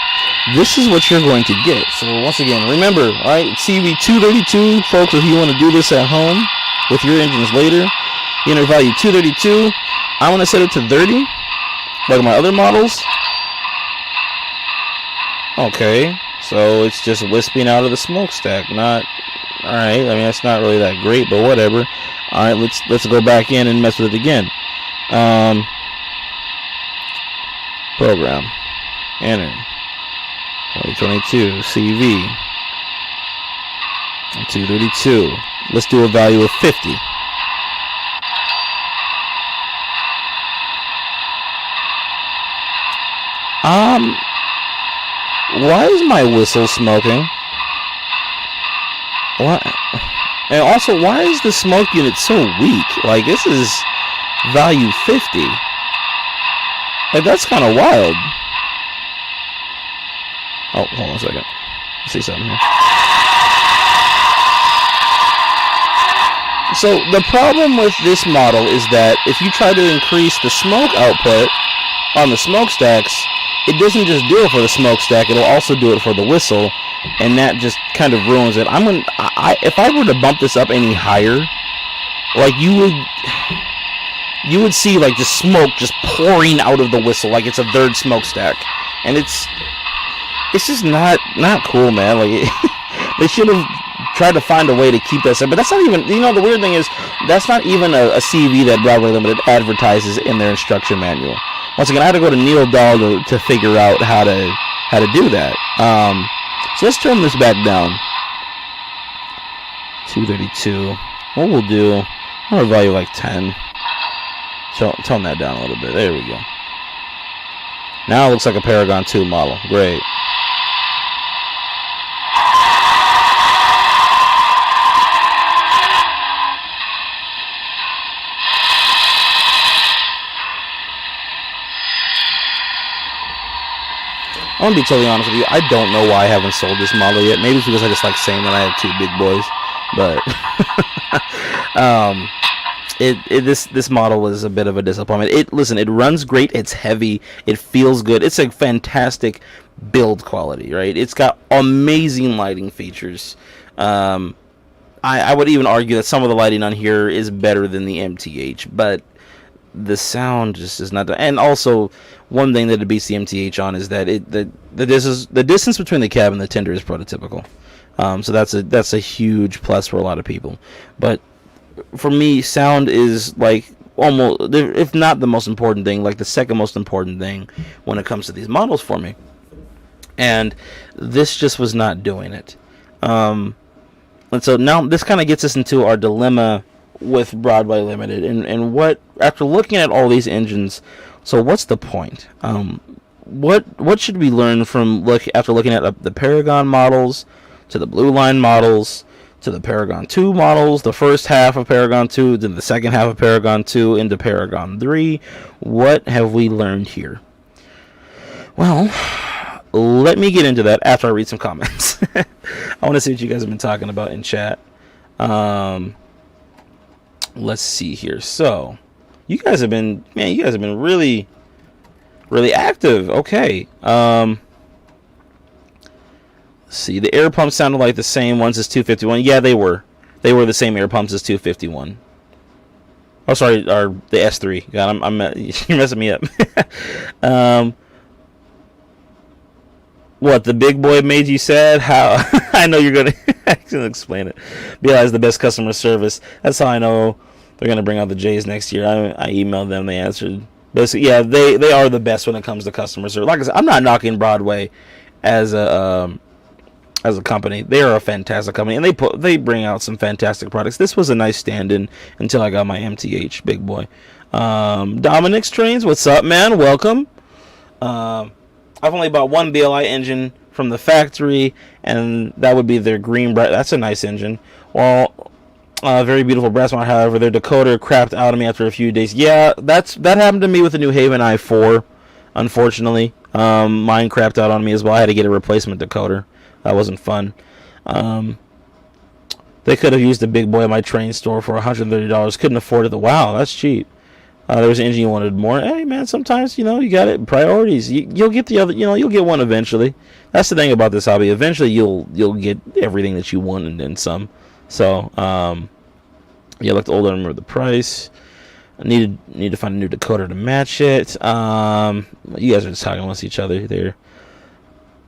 This is what you're going to get. So once again, remember, all right, CV 232, folks. If you want to do this at home with your engines later, unit value 232. I want to set it to 30, like my other models. Okay, so it's just wisping out of the smokestack. Not all right. I mean, that's not really that great, but whatever. All right, let's go back in and mess with it again. Program. Enter. 2022 CV 232. Let's do a value of 50. Why is my whistle smoking? What? And also, why is the smoke unit so weak? Like, this is value 50. Like, that's kind of wild. Oh, hold on a second. I see something here. So the problem with this model is that if you try to increase the smoke output on the smokestacks, it doesn't just do it for the smokestack, it'll also do it for the whistle, and that just kind of ruins it. If I were to bump this up any higher, like you would see like the smoke just pouring out of the whistle like it's a third smokestack, and it's just not cool, man. Like they should have tried to find a way to keep that. But that's not even, the weird thing is that's not even a CV that Broadway Limited advertises in their instruction manual. Once again, I had to go to Neil Dahl to figure out how to do that. So let's turn this back down. 232. What we'll do, I'm gonna value like 10. Tone that down a little bit. There we go. Now it looks like a Paragon 2 model. Great. I'm gonna be totally honest with you. I don't know why I haven't sold this model yet. Maybe it's because I just like saying that I have 2 big boys. But this model was a bit of a disappointment. It runs great. It's heavy. It feels good. It's a fantastic build quality, right? It's got amazing lighting features. I would even argue that some of the lighting on here is better than the MTH, but the sound just is not. And also, one thing that it beats the MTH on is that the distance between the cab and the tender is prototypical. So that's a huge plus for a lot of people. But for me, sound is like almost, if not the most important thing, like the second most important thing when it comes to these models for me. And this just was not doing it. And so now this kind of gets us into our dilemma with Broadway Limited, and what, after looking at all these engines, so what's the point? What should we learn from after looking at the Paragon models, to the Blue Line models, to the Paragon 2 models, the first half of Paragon 2, then the second half of Paragon 2, into Paragon 3? What have we learned here? Well, let me get into that after I read some comments. I want to see what you guys have been talking about in chat. Let's see here. So, you guys have been really, really active. Okay. Let's see. The air pumps sounded like the same ones as 251. Yeah, they were. They were the same air pumps as 251. Oh, sorry, or the S3. God, you're messing me up. What, the big boy made you sad? How? I know you're going to explain it. BLI is the best customer service. That's how I know they're going to bring out the J's next year. I emailed them. They answered. Basically, yeah, they are the best when it comes to customer service. Like I said, I'm not knocking Broadway as a company. They are a fantastic company, and they bring out some fantastic products. This was a nice stand-in until I got my MTH big boy. Dominic's Trains, what's up, man? Welcome. I've only bought one BLI engine from the factory, and that would be their green. That's a nice engine. Well, very beautiful brass mount. However, their decoder crapped out of me after a few days. Yeah, that happened to me with the New Haven i4. Unfortunately, mine crapped out on me as well. I had to get a replacement decoder. That wasn't fun. They could have used the big boy at my train store for $130. Couldn't afford it. Wow, that's cheap. There was an engine you wanted more. Hey, man, sometimes, you got it. Priorities. You'll get the other, you'll get one eventually. That's the thing about this hobby. Eventually, you'll get everything that you want and then some. So, you looked older and remember the price. I need to find a new decoder to match it. You guys are just talking amongst each other there.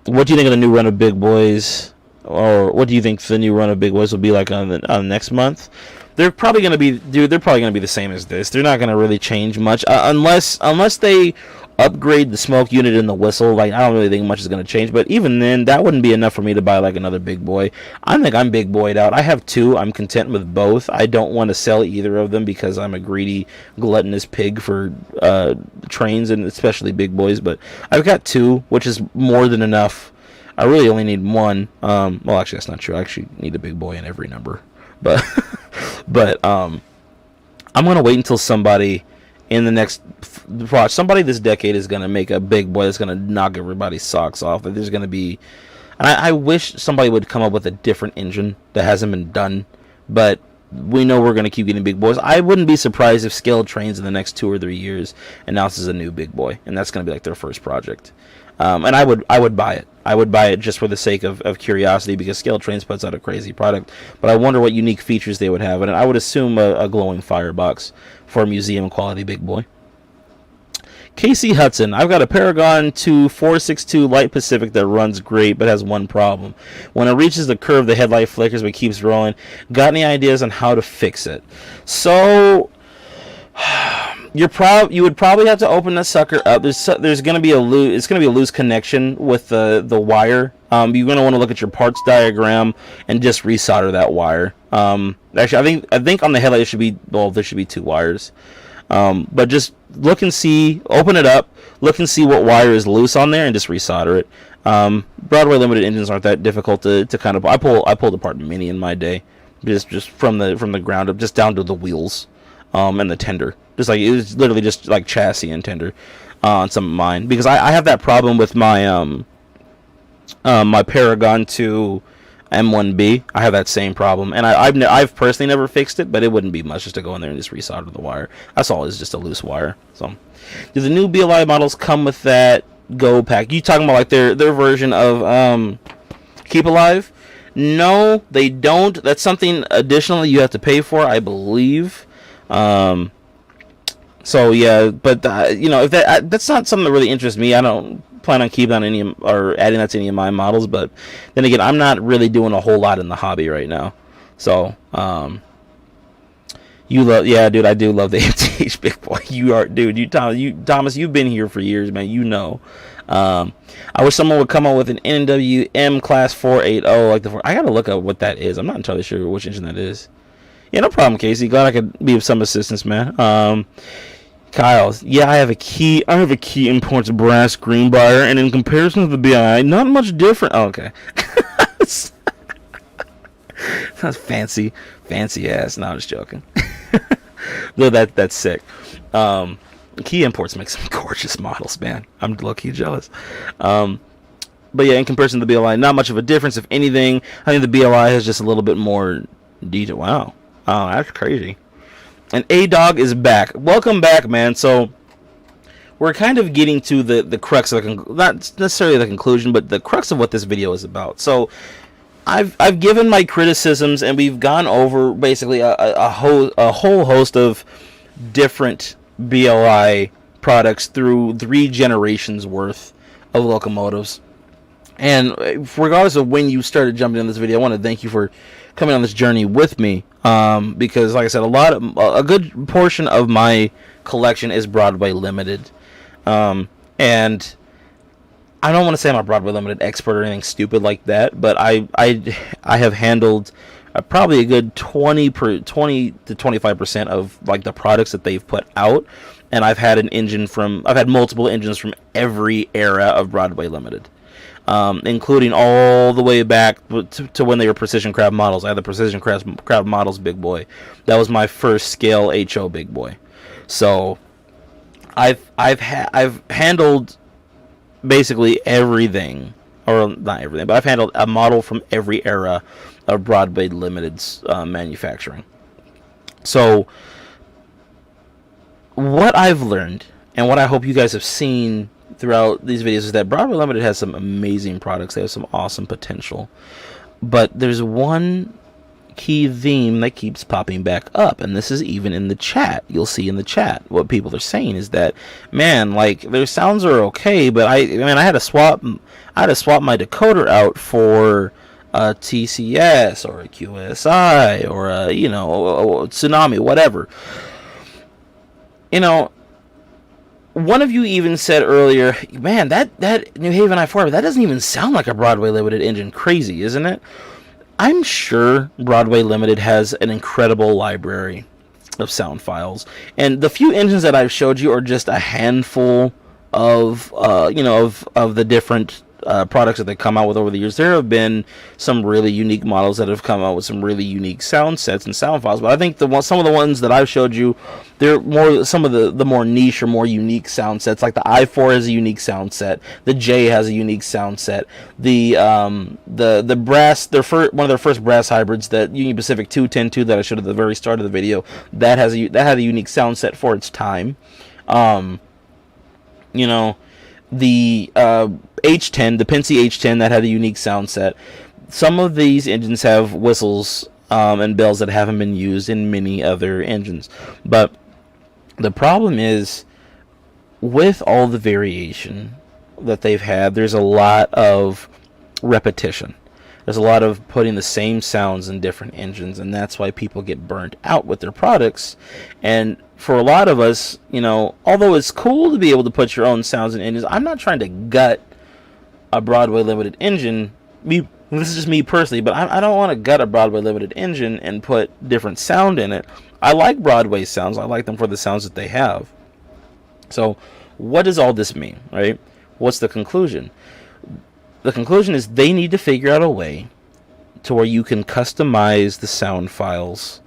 What do you think of the new run of Big Boys? Or what do you think the new run of Big Boys will be like on next month? They're probably going to be, they're probably going to be the same as this. They're not going to really change much unless they upgrade the smoke unit and the whistle. Like, I don't really think much is going to change, but even then, that wouldn't be enough for me to buy like another big boy. I think I'm big boyed out. I have 2. I'm content with both. I don't want to sell either of them because I'm a greedy, gluttonous pig for trains and especially big boys, but I've got 2, which is more than enough. I really only need 1. Well, actually, that's not true. I actually need a big boy in every number. But I'm gonna wait until somebody in the next somebody this decade is gonna make a big boy that's gonna knock everybody's socks off. That there's gonna be, and I wish somebody would come up with a different engine that hasn't been done. But we know we're gonna keep getting big boys. I wouldn't be surprised if Scaled Trains in the next 2 or 3 years announces a new big boy, and that's gonna be like their first project. And I would buy it. I would buy it just for the sake of curiosity, because Scaled Trains puts out a crazy product. But I wonder what unique features they would have. And I would assume a glowing firebox for a museum quality big boy. Casey Hudson, I've got a Paragon 2 462 Light Pacific that runs great but has one problem. When it reaches the curve, the headlight flickers but keeps rolling. Got any ideas on how to fix it? So you would probably have to open the sucker up. There's going to be a loose connection with the wire. You're going to want to look at your parts diagram and just resolder that wire. Actually, I think on the headlight there should be 2 wires. But just look and see, open it up, look and see what wire is loose on there, and just resolder it. Broadway Limited engines aren't that difficult to kind of. I pulled apart Mini in my day, just from the ground up, just down to the wheels, and the tender. Just like, it was literally just like chassis and tender on some of mine, because I have that problem with my my Paragon to M1B, I have that same problem, and I've personally never fixed it, but it wouldn't be much just to go in there and just resolder the wire. That's all. Is just a loose wire. So, do the new BLI models come with that Go pack? You talking about like their version of Keep Alive? No, they don't. That's something additionally you have to pay for, I believe. So yeah, but if that's not something that really interests me. I don't plan on keeping on any or adding that to any of my models. But then again, I'm not really doing a whole lot in the hobby right now. So yeah, dude, I do love the MTH big boy. You are, dude. Thomas, you've been here for years, man. You know. I wish someone would come up with an NWM class 480 like the. I gotta look up what that is. I'm not entirely sure which engine that is. Yeah, no problem, Casey. Glad I could be of some assistance, man. Kyle, yeah, I have a key imports brass greenbrier, and in comparison to the BI, not much different. Oh, okay. That's fancy ass. No, I'm just joking. No, that's sick. Key Imports make some gorgeous models, man. I'm low-key jealous. But yeah, in comparison to the BLI, not much of a difference. If anything, I think the BLI has just a little bit more detail. Wow. Oh, that's crazy. And A-Dog is back. Welcome back, man. So we're kind of getting to the crux of not necessarily the conclusion, but the crux of what this video is about. So I've given my criticisms, and we've gone over basically a whole host of different BLI products through 3 generations worth of locomotives. And regardless of when you started jumping in this video, I want to thank you for coming on this journey with me, because like I said, a good portion of my collection is Broadway limited, and I don't want to say I'm a Broadway limited expert or anything stupid like that, but I have handled probably a good 20 to 25% of like the products that they've put out, and I've had multiple engines from every era of Broadway limited. Including all the way back to when they were Precision Crab models. I had the Precision Crab models big boy. That was my first scale HO big boy. So I've handled basically everything, or not everything, but I've handled a model from every era of Broadway Limited's manufacturing. So what I've learned, and what I hope you guys have seen throughout these videos, is that Broadway Limited has some amazing products. They have some awesome potential, but there's one key theme that keeps popping back up, and this is even in the chat. You'll see in the chat what people are saying is that, man, like, their sounds are okay, but I had to swap my decoder out for a TCS or a QSI or a Tsunami, whatever. One of you even said earlier, man, that New Haven i4, that doesn't even sound like a Broadway Limited engine. Crazy, isn't it? I'm sure Broadway Limited has an incredible library of sound files, and the few engines that I've showed you are just a handful of the different products that they come out with over the years. There have been some really unique models that have come out with some really unique sound sets and sound files, but I think some of the ones that I've showed you, they're some of the more niche or more unique sound sets. Like the i4 has a unique sound set, the J has a unique sound set, the brass, one of their first brass hybrids, that Union Pacific 210-2 that I showed at the very start of the video, that had a unique sound set for its time. The H10, the Penske H10, that had a unique sound set. Some of these engines have whistles and bells that haven't been used in many other engines. But the problem is, with all the variation that they've had, there's a lot of repetition. There's a lot of putting the same sounds in different engines, and that's why people get burnt out with their products. And for a lot of us, although it's cool to be able to put your own sounds in engines, I'm not trying to gut a Broadway Limited engine. This is just me personally, but I don't want to gut a Broadway Limited engine and put different sound in it. I like Broadway sounds. I like them for the sounds that they have. So what does all this mean, right? What's the conclusion? The conclusion is they need to figure out a way to where you can customize the sound files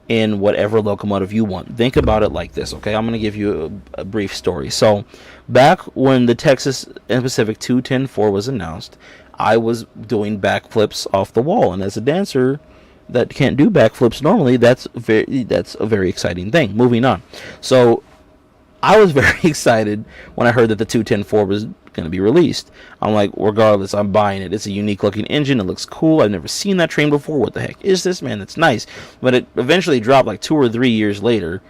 in whatever locomotive you want. Think about it like this, okay? I'm going to give you a brief story. So back when the Texas and Pacific 210-4 was announced, I was doing backflips off the wall, and as a dancer that can't do backflips normally, that's a very exciting thing. Moving on. So I was very excited when I heard that the 210-4 was going to be released. I'm like, regardless, I'm buying it. It's a unique looking engine. It looks cool. I've never seen that train before. What the heck is this, man? That's nice. But it eventually dropped like 2 or 3 years later.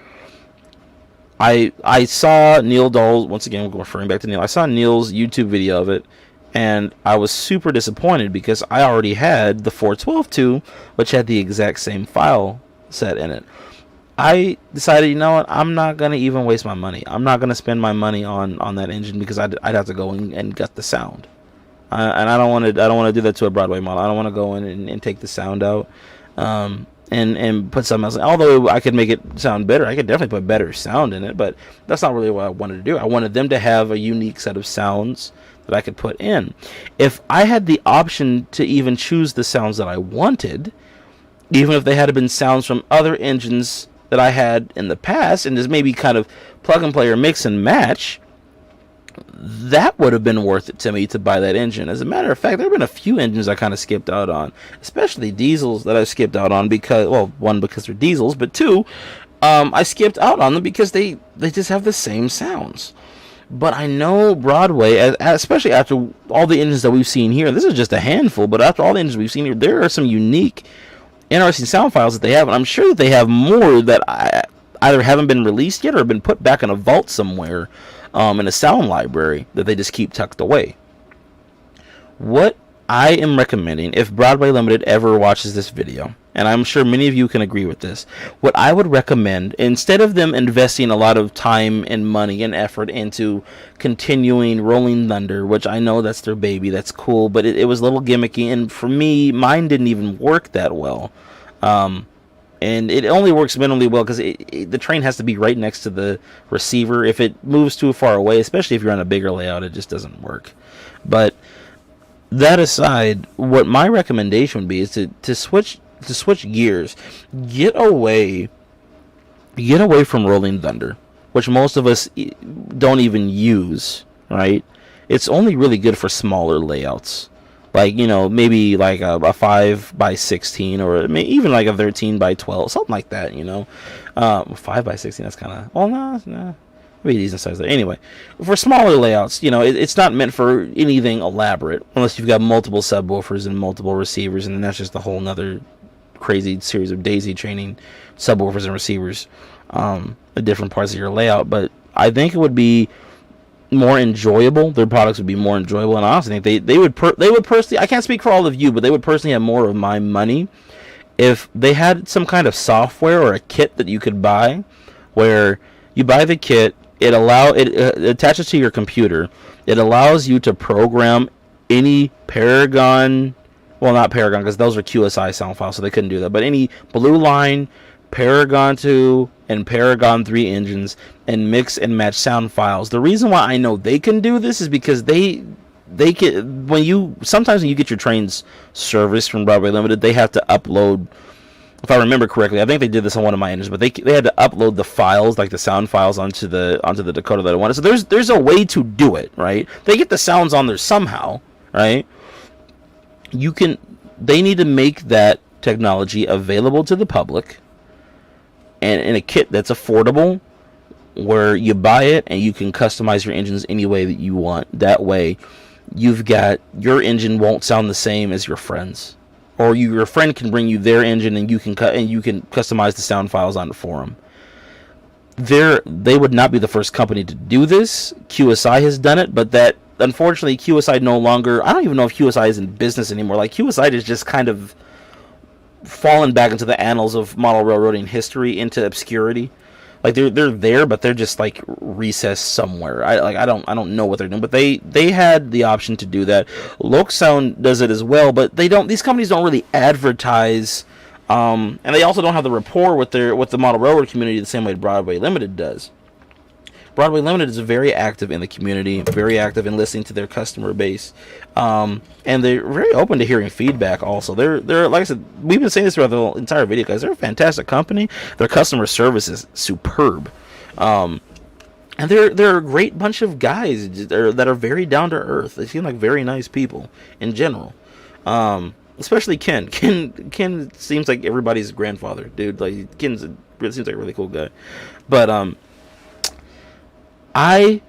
I saw Neil Dahl, once again, referring back to Neil, I saw Neil's YouTube video of it, and I was super disappointed because I already had the 412.2, which had the exact same file set in it. I decided, you know what, I'm not going to even waste my money. I'm not going to spend my money on that engine because I'd have to go and gut the sound. And I don't want to do that to a Broadway model. I don't want to go in and take the sound out. And put something else. Although I could make it sound better, I could definitely put better sound in it, but that's not really what I wanted to do. I wanted them to have a unique set of sounds that I could put in. If I had the option to even choose the sounds that I wanted, even if they had been sounds from other engines that I had in the past, and just maybe kind of plug and play or mix and match, that would have been worth it to me to buy that engine. As a matter of fact, there have been a few engines I kind of skipped out on, especially diesels that I skipped out on because, well, one, because they're diesels, but two, I skipped out on them because they just have the same sounds. But I know Broadway, especially after all the engines that we've seen here, this is just a handful, but after all the engines we've seen here, there are some unique, interesting sound files that they have, and I'm sure that they have more that either haven't been released yet or have been put back in a vault somewhere in a sound library that they just keep tucked away. What I am recommending, if Broadway Limited ever watches this video, and I'm sure many of you can agree with this, what I would recommend, instead of them investing a lot of time and money and effort into continuing Rolling Thunder, which I know that's their baby, that's cool, but it was a little gimmicky, and for me, mine didn't even work that well. And it only works minimally well because the train has to be right next to the receiver. If it moves too far away, especially if you're on a bigger layout, it just doesn't work. But that aside, what my recommendation would be is to switch gears, get away from Rolling Thunder, which most of us don't even use. Right? It's only really good for smaller layouts. Like, you know, maybe like a 5x16 or even like a 13x12, something like that, you know. 5x16, that's kind of, well, no, maybe a decent size there. Anyway, for smaller layouts, you know, it's not meant for anything elaborate unless you've got multiple subwoofers and multiple receivers, and then that's just a whole nother crazy series of daisy chaining subwoofers and receivers at different parts of your layout. But I think it would be more enjoyable. Their products would be more enjoyable, and I honestly think they would personally, I can't speak for all of you, but they would personally have more of my money if they had some kind of software or a kit that you could buy, where you buy the kit, it attaches to your computer, it allows you to program any Paragon, well, not Paragon because those are QSI sound files, so they couldn't do that, but any Blue Line, Paragon 2 and Paragon 3 engines, and mix and match sound files. The reason why I know they can do this is because they can, sometimes when you get your trains serviced from Broadway Limited, they have to upload, if I remember correctly, I think they did this on one of my engines, but they had to upload the files, like the sound files, onto the decoder that I wanted. So there's a way to do it, right? They get the sounds on there somehow, right? They need to make that technology available to the public, and in a kit that's affordable, where you buy it and you can customize your engines any way that you want. That way, your engine won't sound the same as your friend's, or your friend can bring you their engine and you can customize the sound files on it for them. They would not be the first company to do this. QSI has done it, but that unfortunately QSI no longer. I don't even know if QSI is in business anymore. Like, QSI is just kind of fallen back into the annals of model railroading history, into obscurity. Like, they're there, but they're just like recessed somewhere. I don't know what they're doing, but they had the option to do that. Lokesound does it as well, but these companies don't really advertise, and they also don't have the rapport with the model railroad community the same way Broadway Limited does. Broadway Limited is very active in the community, very active in listening to their customer base, and they're very open to hearing feedback also. They're like I said, we've been saying this throughout the entire video, guys. They're a fantastic company. Their customer service is superb. And they're a great bunch of guys that are very down to earth. They seem like very nice people in general. Especially Ken. Ken seems like everybody's grandfather, dude. Like Ken's seems like a really cool guy. But I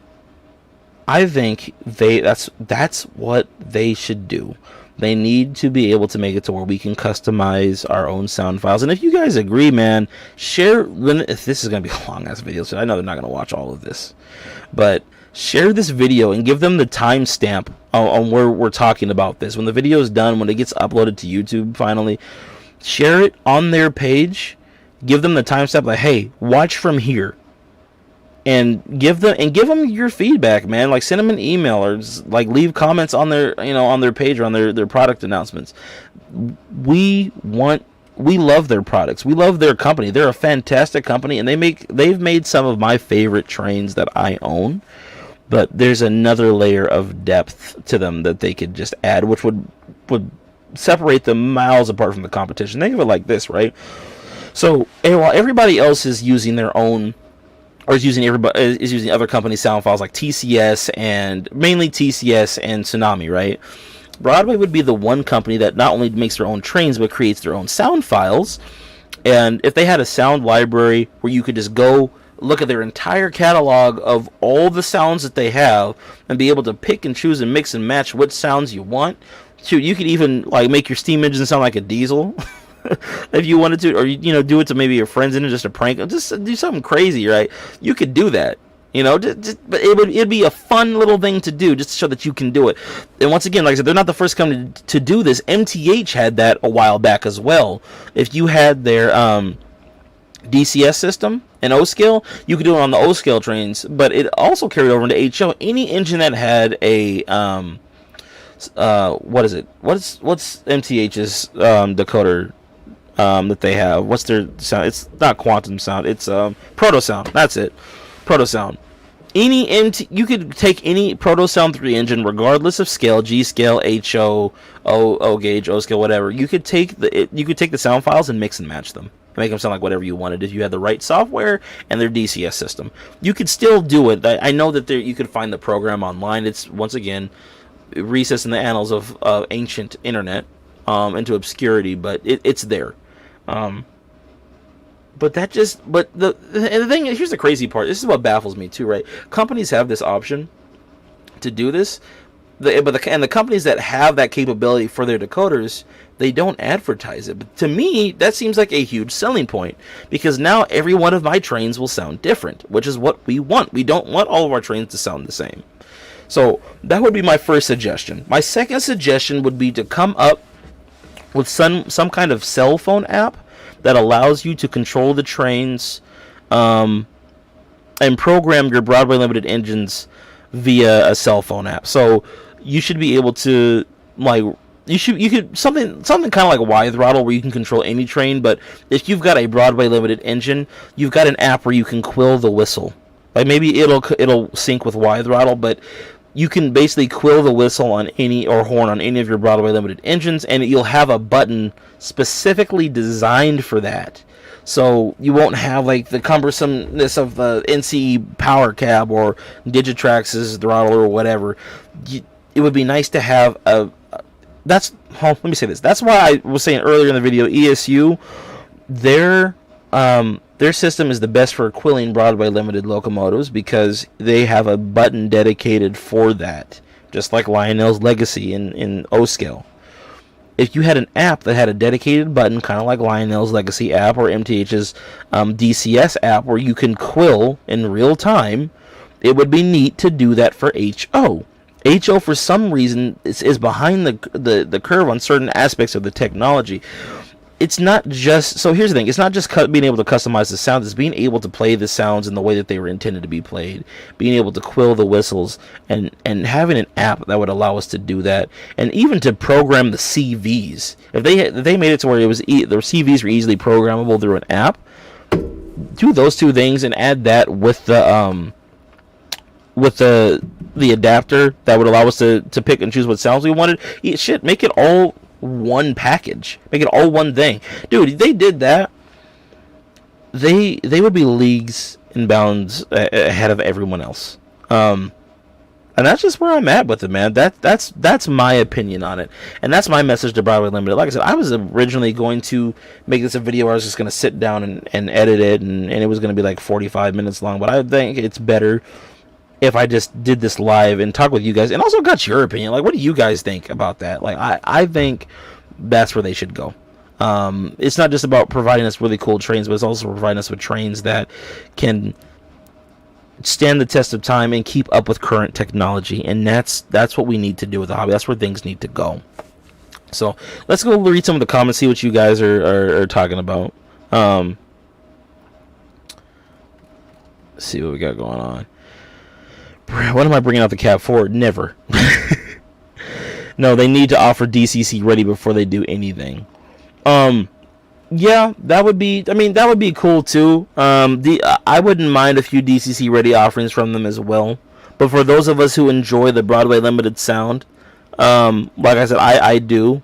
think that's what they should do. They need to be able to make it to where we can customize our own sound files. And if you guys agree, man, share. If this is going to be a long ass video, so I know they're not going to watch all of this, but share this video and give them the timestamp on where we're talking about this. When the video is done, when it gets uploaded to YouTube, finally, share it on their page. Give them the timestamp, like, hey, watch from here. And give them your feedback, man. Like, send them an email or just, like, leave comments on their on their page or on their product announcements. We love their products. We love their company. They're a fantastic company, and they've made some of my favorite trains that I own. But there's another layer of depth to them that they could just add, which would separate them miles apart from the competition. Think of it like this, right? So, while everybody else is using their own, or is using other companies' sound files like TCS and mainly TCS and Tsunami, right? Broadway would be the one company that not only makes their own trains but creates their own sound files. And if they had a sound library where you could just go look at their entire catalog of all the sounds that they have and be able to pick and choose and mix and match what sounds you want, shoot, you could even like make your steam engine sound like a diesel. If you wanted to, or do it to maybe your friends in it, just a prank, just do something crazy, right? You could do that, but it'd be a fun little thing to do, just to show that you can do it. And once again, like I said, they're not the first company to do this. MTH had that a while back as well. If you had their DCS system and O scale, you could do it on the O scale trains, but it also carried over into HO. Any engine that had a what is it? What's MTH's decoder? That they have. What's their sound? It's not quantum sound. It's proto sound. That's it. Proto sound. You could take any proto sound 3 engine, regardless of scale, G scale, HO, O gauge, O scale, whatever. You could take the sound files and mix and match them, make them sound like whatever you wanted. If you had the right software and their DCS system, you could still do it. I know that you could find the program online. It's once again recessed in the annals of ancient internet into obscurity, but it's there. But the thing is, here's the crazy part. This is what baffles me too, right? Companies have this option to do this, and the companies that have that capability for their decoders, they don't advertise it. But to me, that seems like a huge selling point, because now every one of my trains will sound different, which is what we want. We don't want all of our trains to sound the same. So that would be my first suggestion. My second suggestion would be to come up with some kind of cell phone app that allows you to control the trains and program your Broadway Limited engines via a cell phone app. So you should be able to, like, you could something kind of like a Y throttle where you can control any train. But if you've got a Broadway Limited engine, you've got an app where you can quill the whistle. Like, maybe it'll sync with Y throttle, but you can basically quill the whistle on any, or horn on any of your Broadway Limited engines, and you'll have a button specifically designed for that. So you won't have like the cumbersomeness of the NC Power Cab or Digitrax's throttle or whatever. It would be nice to have let me say this. That's why I was saying earlier in the video, ESU, their system is the best for quilling Broadway Limited locomotives, because they have a button dedicated for that, just like Lionel's Legacy in O scale. If you had an app that had a dedicated button, kind of like Lionel's Legacy app or MTH's DCS app, where you can quill in real time, it would be neat to do that for HO. HO, for some reason, is behind the curve on certain aspects of the technology. It's not just, so here's the thing, it's not just being able to customize the sounds, it's being able to play the sounds in the way that they were intended to be played, being able to quill the whistles, and having an app that would allow us to do that, and even to program the CVs. If they made it to where the CVs were easily programmable through an app, do those two things and add that with the adapter that would allow us to pick and choose what sounds we wanted. Make it all one package, make it all one thing, dude. If they did that, they would be leagues and bounds ahead of everyone else. And that's just where I'm at with it, man. That's my opinion on it, and that's my message to Broadway Limited. Like I said, I was originally going to make this a video where I was just going to sit down and edit it, and it was going to be like 45 minutes long. But I think it's better if I just did this live and talk with you guys, and also got your opinion. Like, what do you guys think about that? Like, I think that's where they should go. It's not just about providing us really cool trains, but it's also providing us with trains that can stand the test of time and keep up with current technology, and that's what we need to do with the hobby. That's where things need to go. So let's go read some of the comments, see what you guys are talking about. See what we got going on. What am I bringing out the cab for? Never. No, they need to offer DCC ready before they do anything. Yeah, that would be. I mean, that would be cool too. I wouldn't mind a few DCC ready offerings from them as well. But for those of us who enjoy the Broadway Limited sound, like I said, I do,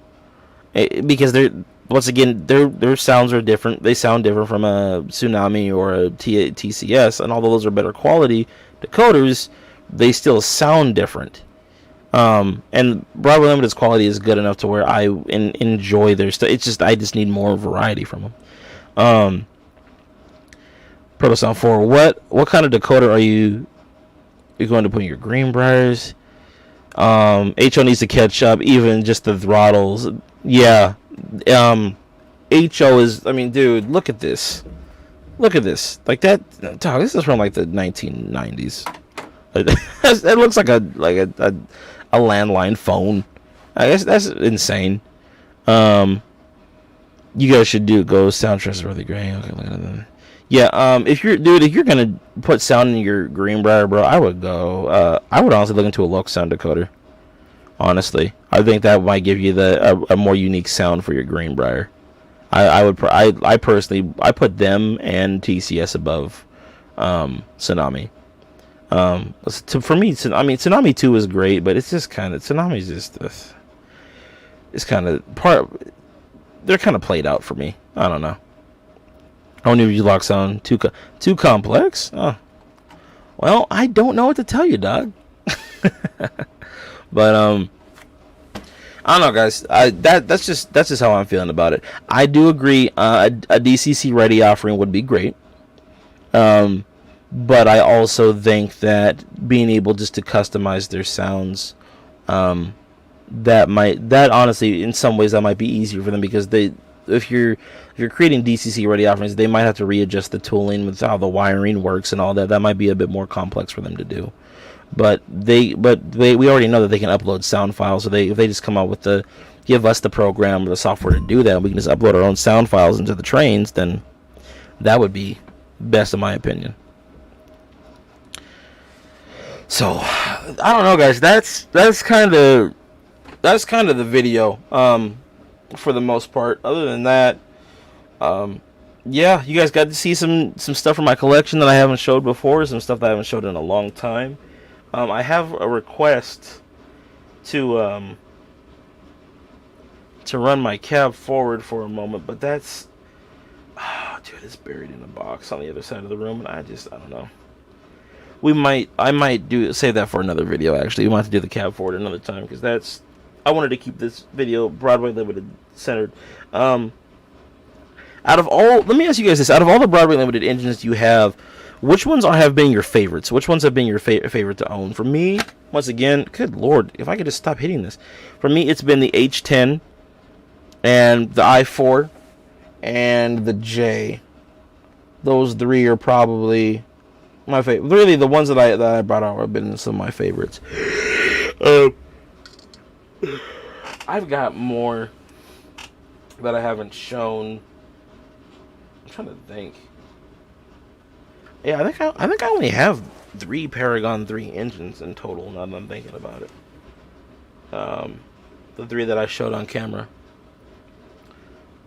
because once again their sounds are different. They sound different from a Tsunami or a TCS, and although those are better quality decoders, they still sound different. And Broadway Limited's quality is good enough to where I enjoy their stuff. It's just I just need more variety from them. Proto Sound 4. What kind of decoder are you going to put in your Greenbriers? HO needs to catch up, even just the throttles. Yeah. HO is. I mean, dude, look at this. Look at this. Like that. Dog, this is from like the 1990s. It looks like a landline phone. I guess that's insane. You guys should go sound trustworthy gray. Okay, look at that. Yeah. If you're gonna put sound in your Greenbrier, bro, I would honestly look into a Lux sound decoder. Honestly, I think that might give you a more unique sound for your Greenbrier. I personally put them and TCS above Tsunami. For me, I mean, Tsunami 2 is great, but it's just kind of Tsunami's just it's kind of they're kind of played out for me. I don't know. I don't even lock sound too complex. Oh, well, I don't know what to tell you, dog. But I don't know, guys. That's just how I'm feeling about it. I do agree. A DCC ready offering would be great. But I also think that being able just to customize their sounds, that honestly, in some ways, that might be easier for them, because if you're creating DCC ready offerings, they might have to readjust the tooling with how the wiring works and all that. That might be a bit more complex for them to do. But we already know that they can upload sound files. So if they just come out with give us the program or the software to do that, we can just upload our own sound files into the trains, then that would be best in my opinion. So I don't know, guys. That's kind of the video for the most part. Other than that, yeah, you guys got to see some stuff from my collection that I haven't showed before, some stuff that I haven't showed in a long time. I have a request to run my cab forward for a moment, but that's dude, it's buried in a box on the other side of the room, and I don't know. I might save that for another video. Actually, we might have to do the cab forward another time, because I wanted to keep this video Broadway Limited centered. Let me ask you guys this: out of all the Broadway Limited engines you have, which ones have been your favorites? Which ones have been your favorite to own? For me, once again, good lord, if I could just stop hitting this. For me, it's been the H10 and the I4 and the J. Those three are probably my favorite. Really, the ones that I brought out have been some of my favorites. I've got more that I haven't shown. I'm trying to think. Yeah, I think I only have 3 Paragon 3 engines in total. Now that I'm thinking about it, the 3 that I showed on camera.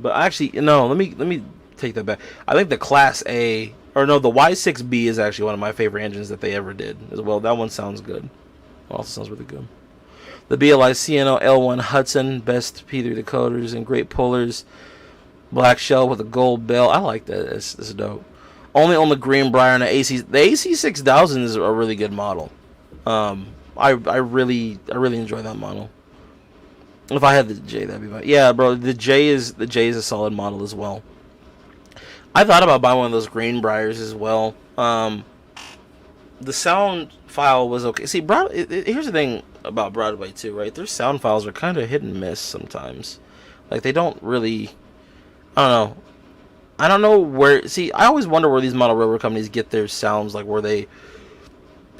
But actually, no. Let me take that back. I think the Class A, or no, the Y6B is actually one of my favorite engines that they ever did as well. That one sounds good. It also sounds really good. The BLI CNO L1 Hudson, best P3 decoders and great pullers. Black shell with a gold bell. I like that. It's dope. Only on the Greenbrier and the AC. The AC6000 is a really good model. I really enjoy that model. If I had the J, that'd be fine. Yeah, bro. The J is a solid model as well. I thought about buying one of those Greenbriers as well. The sound file was okay. See, here's the thing about Broadway too, right? Their sound files are kind of hit and miss sometimes. Like they don't really. I don't know. I don't know where. See, I always wonder where these model railroad companies get their sounds, like where they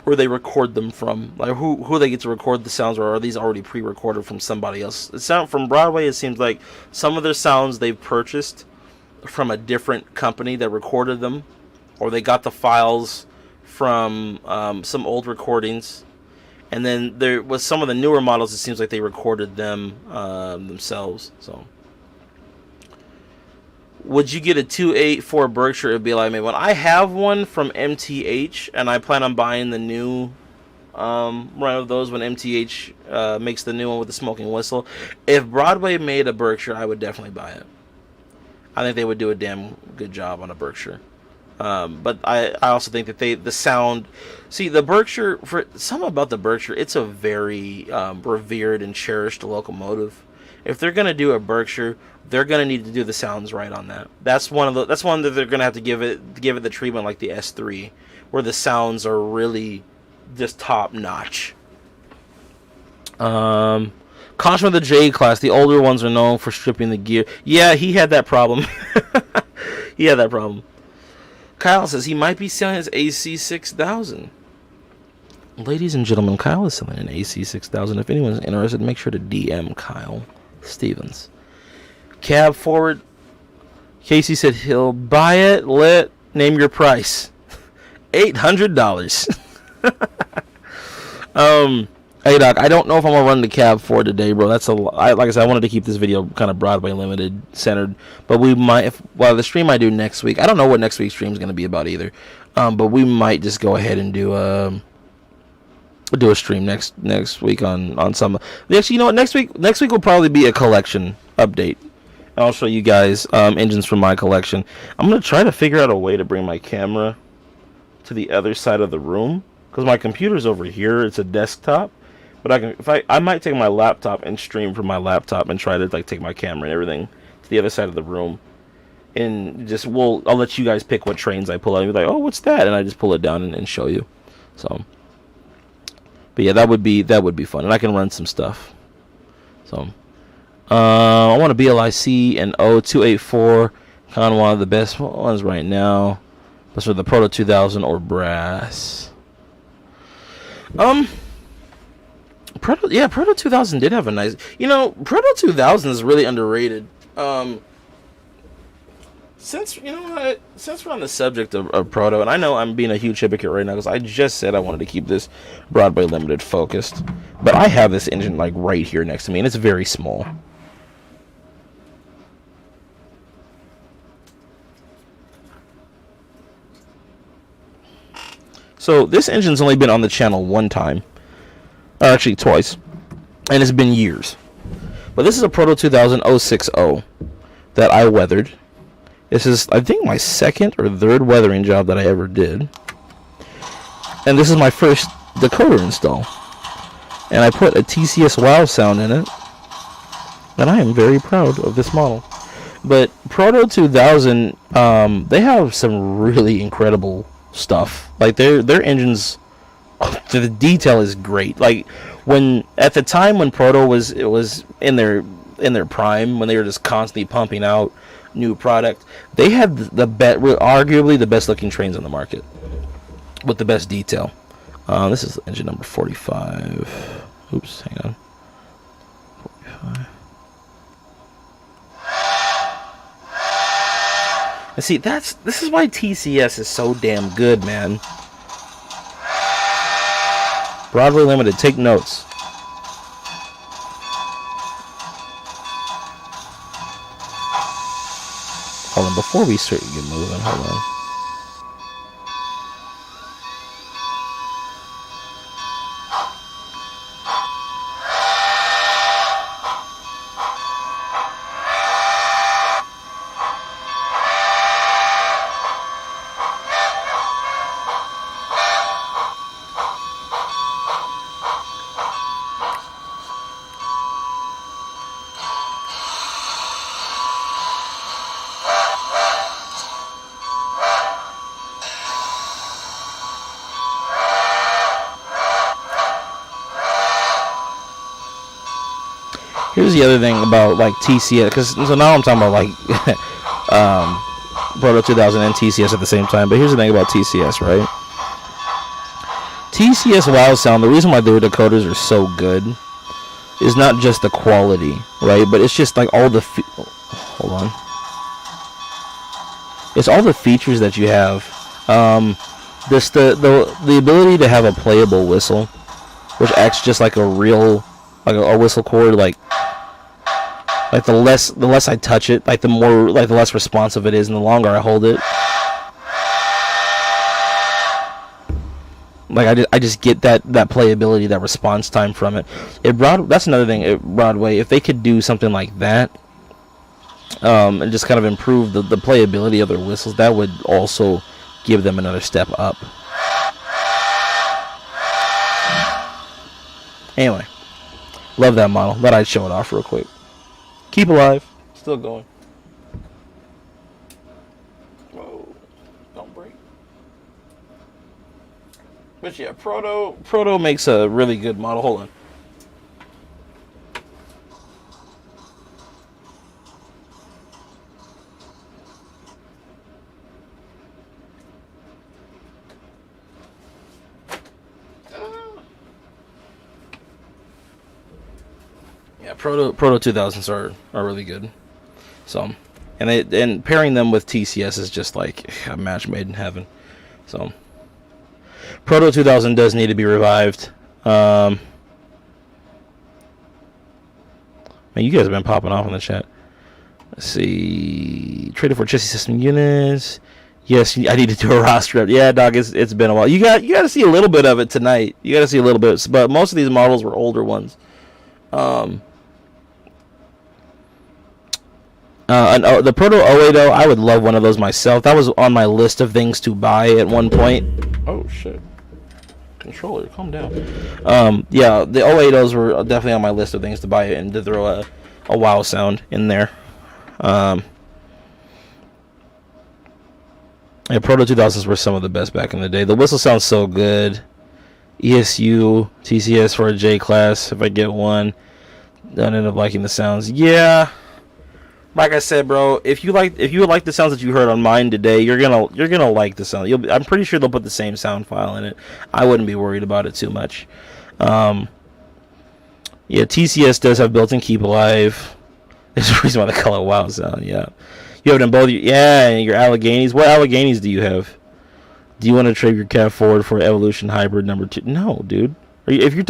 record them from, like who they get to record the sounds, or are these already pre-recorded from somebody else? It sound from Broadway. It seems like some of their sounds they've purchased from a different company that recorded them, or they got the files from some old recordings, and then there was some of the newer models. It seems like they recorded them themselves. So. Would you get a 284 Berkshire? It would be like me. When I have one from MTH, and I plan on buying the new run of those when MTH makes the new one with the smoking whistle. If Broadway made a Berkshire, I would definitely buy it. I think they would do a damn good job on a Berkshire. But I also think that the sound... See, the Berkshire... For something about the Berkshire, it's a very revered and cherished locomotive. If they're going to do a Berkshire, they're going to need to do the sounds right on that. That's one that they're going to have to give it the treatment like the S3, where the sounds are really just top notch. Caution with the J class. The older ones are known for stripping the gear. Yeah, he had that problem. He had that problem. Kyle says he might be selling his AC6000. Ladies and gentlemen, Kyle is selling an AC6000. If anyone's interested, make sure to DM Kyle Stevens. Cab forward. Casey said he'll buy it. Name your price. $800. Hey Doc, I don't know if I'm gonna run the cab forward today, bro. That's like I said, I wanted to keep this video kind of Broadway limited, centered. But we might, the stream I do next week. I don't know what next week's stream is gonna be about either. But we might just go ahead and do a stream next week on some. Actually, you know what? Next week will probably be a collection update. I'll show you guys engines from my collection. I'm gonna try to figure out a way to bring my camera to the other side of the room because my computer's over here. It's a desktop, but I might take my laptop and stream from my laptop and try to like take my camera and everything to the other side of the room. And just I'll let you guys pick what trains I pull out. You're like, oh, what's that? And I just pull it down and show you. So. But yeah, that would be fun, and I can run some stuff. So, I want a BLIC and 0284, kind of one of the best ones right now. That's for the Proto 2000 or brass. Proto 2000 did have a nice. Proto 2000 is really underrated. Since we're on the subject of Proto, and I know I'm being a huge hypocrite right now because I just said I wanted to keep this Broadway Limited focused, but I have this engine like right here next to me, and it's very small. So this engine's only been on the channel one time, or actually twice, and it's been years. But this is a Proto 2000 060 that I weathered. This is, I think, my second or third weathering job that I ever did. And this is my first decoder install. And I put a TCS WOW sound in it. And I am very proud of this model. But Proto 2000, they have some really incredible stuff. Like, their engines, the detail is great. Like, at the time when Proto was in their prime, when they were just constantly pumping out new product, they had arguably the best looking trains on the market with the best detail. This is engine number 45. Oops, hang on. 45. And see, this is why TCS is so damn good, man. Broadway Limited, take notes. Hold on, before we start get moving, hold on. Here's the other thing about like TCS, because so now I'm talking about like Proto 2000 and TCS at the same time. But here's the thing about TCS, right? TCS Wow Sound. The reason why their decoders are so good is not just the quality, right? But it's just like all the hold on. It's all the features that you have. This the ability to have a playable whistle, which acts just like a real a whistle cord, like the less I touch it, like the less responsive it is, and the longer I hold it. Like I just get that playability, that response time from it. That's another thing at Broadway. If they could do something like that, and just kind of improve the playability of their whistles, that would also give them another step up. Anyway, love that model. Thought I'd show it off real quick. Keep alive. Still going. Whoa. Don't break. But yeah, Proto makes a really good model. Hold on. Yeah, Proto 2000s are really good. So, and pairing them with TCS is just like a match made in heaven. So, Proto 2000 does need to be revived. Man, you guys have been popping off in the chat. Let's see. Traded for chassis system units. Yes, I need to do a roster up. Yeah, dog, it's been a while. You got to see a little bit of it tonight. You got to see a little bit, but most of these models were older ones. The Proto 08, I would love one of those myself. That was on my list of things to buy at one point. Oh shit. Controller, calm down. Yeah, the 08s were definitely on my list of things to buy and to throw a wow sound in there. Yeah, Proto 2000s were some of the best back in the day. The whistle sounds so good. ESU, TCS for a J class if I get one. Don't end up liking the sounds. Yeah. Like I said, bro, if you like the sounds that you heard on mine today, you're gonna like the sound. I'm pretty sure they'll put the same sound file in it. I wouldn't be worried about it too much. Yeah, TCS does have built-in keep alive. There's a reason why they call it wow sound. Yeah, you have it in both. Yeah, your Alleghenies. What Alleghenies do you have? Do you want to trade your cat forward for Evolution Hybrid number 2? No, dude. If you're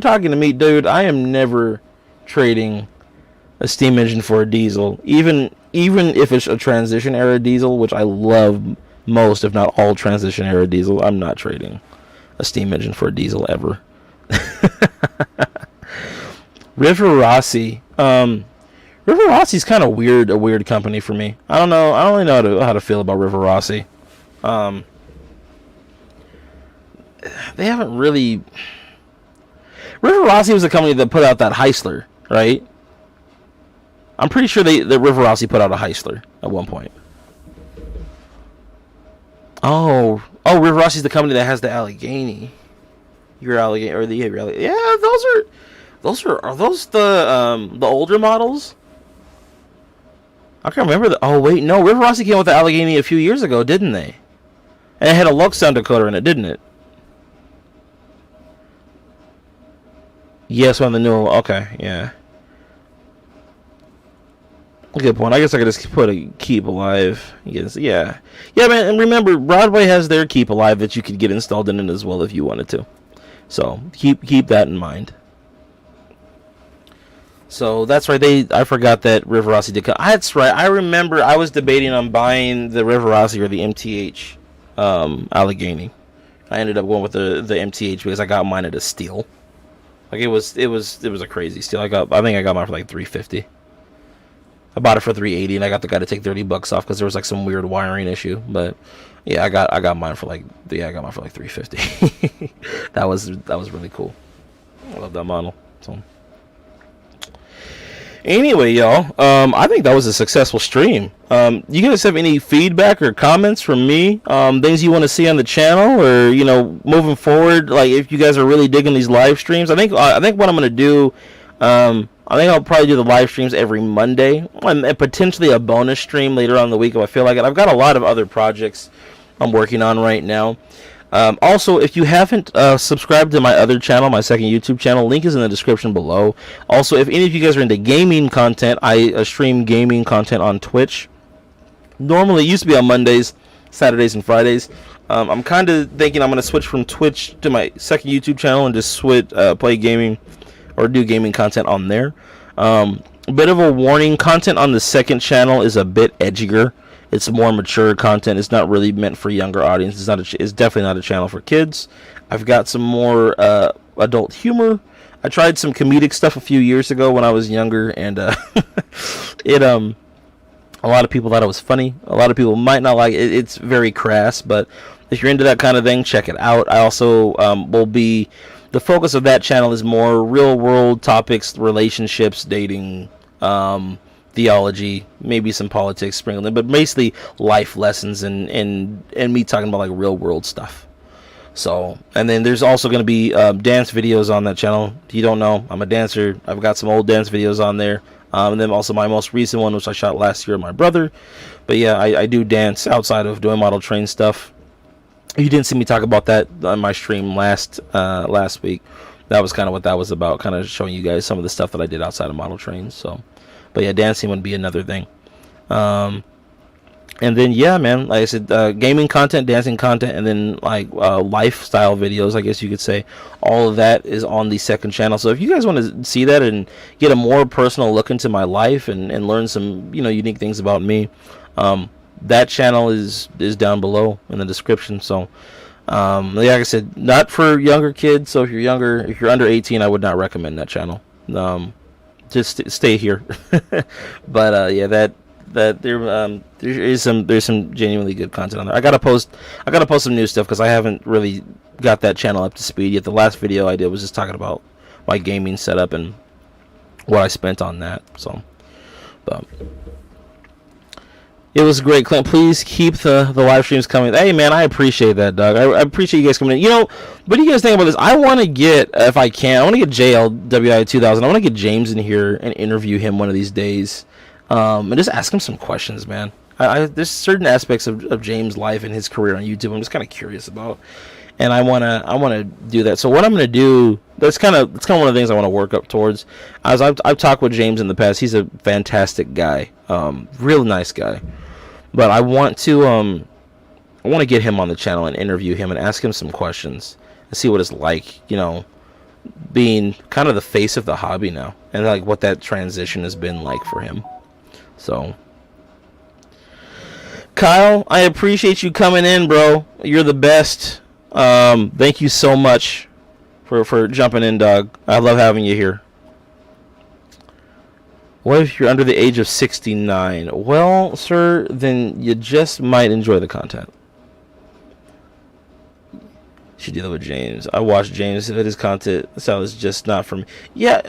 talking to me, dude, I am never trading a steam engine for a diesel, even if it's a transition era diesel, which I love most, if not all transition era diesel. I'm not trading a steam engine for a diesel ever. River Rossi. River Rossi's kind of weird, a weird company for me. I don't know. I don't really know how to feel about River Rossi. They haven't really. River Rossi was a company that put out that Heisler, right? I'm pretty sure that River Rossi put out a Heisler at one point. Oh, River Rossi's the company that has the Allegheny. Your Allegheny, or the Allegheny. Yeah, are those the older models? I can't remember oh wait, no, River Rossi came with the Allegheny a few years ago, didn't they? And it had a Lux sound decoder in it, didn't it? Yes, on the newer one. Okay, yeah. Good point. I guess I could just put a keep alive. Yes, yeah, man. And remember, Broadway has their keep alive that you could get installed in it as well if you wanted to. So keep that in mind. So that's right. I forgot that River Rossi did. That's right. I remember I was debating on buying the River Rossi or the MTH Allegheny. I ended up going with the MTH because I got mine at a steal. Like it was a crazy steal. I think I got mine for like $350. I bought it for $380, and I got the guy to take $30 off because there was like some weird wiring issue. But yeah, I got mine for like $350. that was really cool. I love that model. So anyway, y'all, I think that was a successful stream. You guys have any feedback or comments from me? Things you want to see on the channel, or moving forward? Like if you guys are really digging these live streams, I think what I'm gonna do. I think I'll probably do the live streams every Monday, and potentially a bonus stream later on in the week if I feel like it. I've got a lot of other projects I'm working on right now. Also, if you haven't subscribed to my other channel, my second YouTube channel, link is in the description below. Also, if any of you guys are into gaming content, I stream gaming content on Twitch. Normally, it used to be on Mondays, Saturdays, and Fridays. I'm kind of thinking I'm going to switch from Twitch to my second YouTube channel and just play gaming or do gaming content on there. A bit of a warning, content on the second channel is a bit edgier. It's more mature content. It's not really meant for younger audience. It's definitely not a channel for kids. I've got some more adult humor. I tried some comedic stuff a few years ago when I was younger, and a lot of people thought it was funny. A lot of people might not like it. It's very crass, but if you're into that kind of thing, check it out. I also the focus of that channel is more real world topics, relationships, dating, theology, maybe some politics sprinkled in, but basically life lessons and me talking about like real world stuff. So, and then there's also going to be dance videos on that channel. If you don't know, I'm a dancer. I've got some old dance videos on there. And then also my most recent one, which I shot last year with my brother. But yeah, I do dance outside of doing model train stuff. You didn't see me talk about that on my stream last week. That was kind of what that was about, kind of showing you guys some of the stuff that I did outside of model trains. So, but yeah, dancing would be another thing. And then yeah, man, like I said, gaming content, dancing content, and then like lifestyle videos, I guess you could say. All of that is on the second channel. So if you guys want to see that and get a more personal look into my life and learn some unique things about me, that channel is down below in the description. So like I said, not for younger kids. So if you're under 18, I would not recommend that channel. Just stay here. But yeah, there's some genuinely good content on there. I gotta post some new stuff because I haven't really got that channel up to speed yet. The last video I did was just talking about my gaming setup and what I spent on that. So, but it was great, Clint. Please keep the live streams coming. Hey, man, I appreciate that, Doug. I appreciate you guys coming in. What do you guys think about this? I want to get, if I can, I want to get JLWI 2000. I want to get James in here and interview him one of these days, and just ask him some questions, man. There's certain aspects of James' life and his career on YouTube I'm just kind of curious about, and I wanna do that. So what I'm gonna do, that's kind of one of the things I want to work up towards. As I've talked with James in the past, he's a fantastic guy, real nice guy. But I want to get him on the channel and interview him and ask him some questions and see what it's like, being kind of the face of the hobby now, and like what that transition has been like for him. So, Kyle, I appreciate you coming in, bro. You're the best. Thank you so much for jumping in, dog. I love having you here. What if you're under the age of 69? Well, sir, then you just might enjoy the content. Should deal with James. I watched James, but his content style is just not for me. Yeah,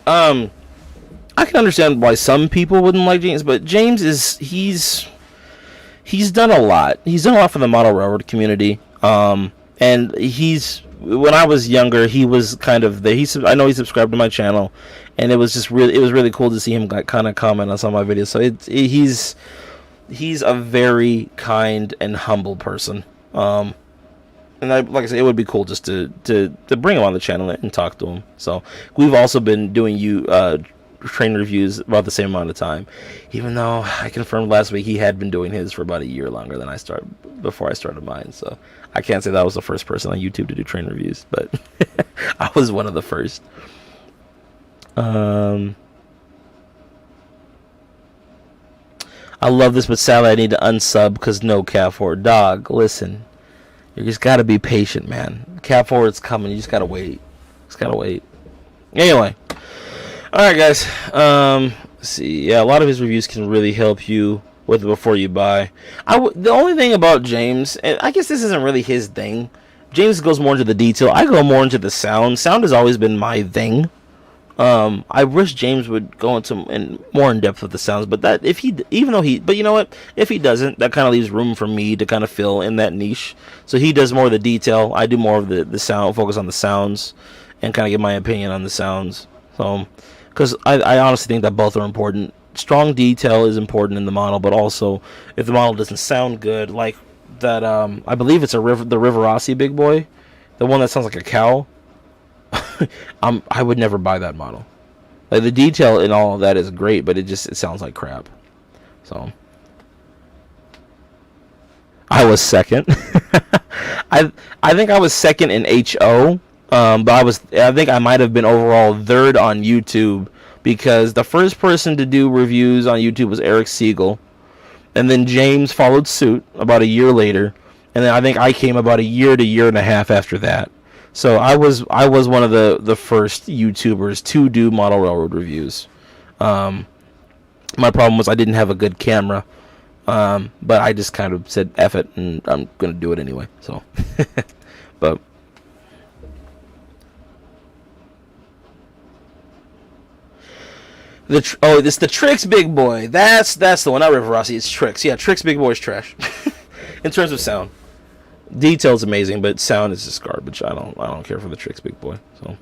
I can understand why some people wouldn't like James, but James he's done a lot. He's done a lot for the model railroad community. And when I was younger, he was kind of I know he subscribed to my channel, and it was really cool to see him kind of comment on some of my videos. So he's a very kind and humble person. And like I said, it would be cool just to bring him on the channel and talk to him. So we've also been doing train reviews about the same amount of time, even though I confirmed last week he had been doing his for about a year longer than before I started mine. So I can't say that I was the first person on YouTube to do train reviews, but I was one of the first. I love this, but sadly I need to unsub because no Cat 4. Dog, listen, you just gotta be patient, man. Cat 4 is coming. You just gotta wait. Anyway, all right, guys. Let's see. Yeah, a lot of his reviews can really help you with it before you buy. The only thing about James, and I guess this isn't really his thing. James goes more into the detail. I go more into the sound. Sound has always been my thing. I wish James would go more in depth with the sounds, but but you know what? If he doesn't, that kind of leaves room for me to kind of fill in that niche. So he does more of the detail. I do more of the sound, focus on the sounds, and kind of give my opinion on the sounds. So, because I honestly think that both are important. Strong detail is important in the model, but also if the model doesn't sound good, like that, I believe it's the Riverossi big boy, the one that sounds like a cow. I would never buy that model. Like, the detail in all of that is great, but it sounds like crap. So I was second. I think I was second in HO, but I think I might have been overall third on YouTube, because the first person to do reviews on YouTube was Eric Siegel, and then James followed suit about a year later, and then I think I came about a year to year and a half after that. So I was one of the first YouTubers to do model railroad reviews. My problem was I didn't have a good camera, but I just kind of said F it, and I'm gonna do it anyway. So, but this the Trix Big Boy. That's the one. Not Riverossi. It's Trix. Yeah, Trix Big Boy's trash in terms of sound. Detail's amazing, but sound is just garbage. I don't care for the Trix Big Boy. So,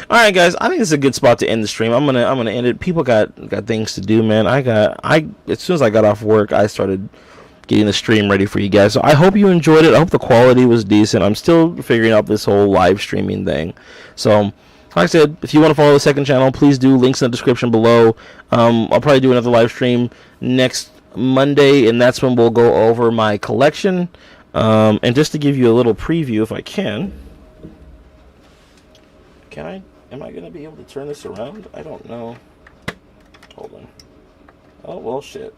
all right, guys, I think this is a good spot to end the stream. I'm gonna end it. People got things to do, man. As soon as I got off work, I started getting the stream ready for you guys. So I hope you enjoyed it. I hope the quality was decent. I'm still figuring out this whole live streaming thing. So, like I said, if you want to follow the second channel, please do. Links in the description below. I'll probably do another live stream next Monday, and that's when we'll go over my collection. And just to give you a little preview, if I can am I going to be able to turn this around? I don't know. Hold on. Oh, well, shit.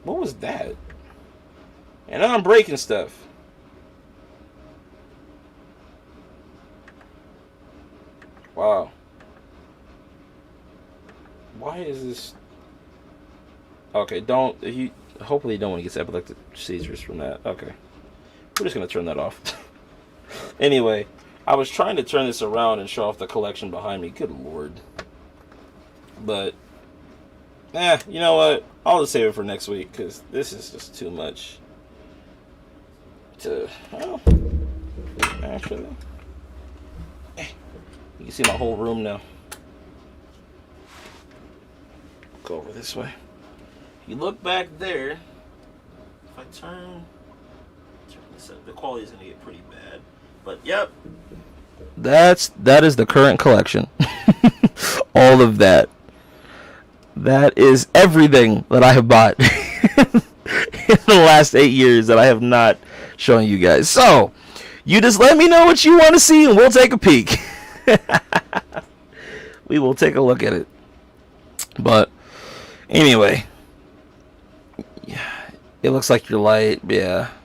What was that? And now I'm breaking stuff. Wow. Why is this? Okay, hopefully you don't want to get epileptic seizures from that. Okay. We're just going to turn that off. Anyway, I was trying to turn this around and show off the collection behind me. Good lord. But, you know what? I'll just save it for next week, because this is just too much to, well, actually, you can see my whole room now. Go over this way. You look back there. If I turn this up, the quality is going to get pretty bad. But yep, that is the current collection. All of that. That is everything that I have bought in the last 8 years that I have not shown you guys. So you just let me know what you want to see, and we'll take a peek. We will take a look at it. But anyway, yeah, it looks like your light.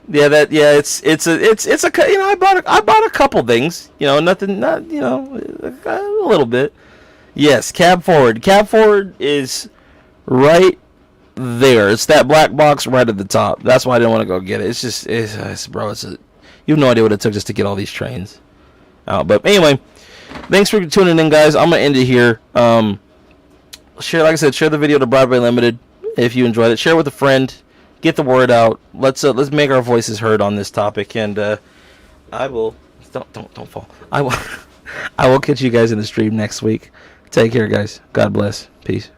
It's a, you know, I bought a couple things, you know, not a little bit. Yes, cab forward is right there. It's that black box right at the top. That's why I didn't want to go get it. It's just you have no idea what it took just to get all these trains out. But anyway, thanks for tuning in, guys. I'm gonna end it here. Share, like I said, share the video to Broadway Limited if you enjoyed it. Share with a friend. Get the word out. Let's make our voices heard on this topic. And I will don't fall. I will catch you guys in the stream next week. Take care, guys. God bless. Peace.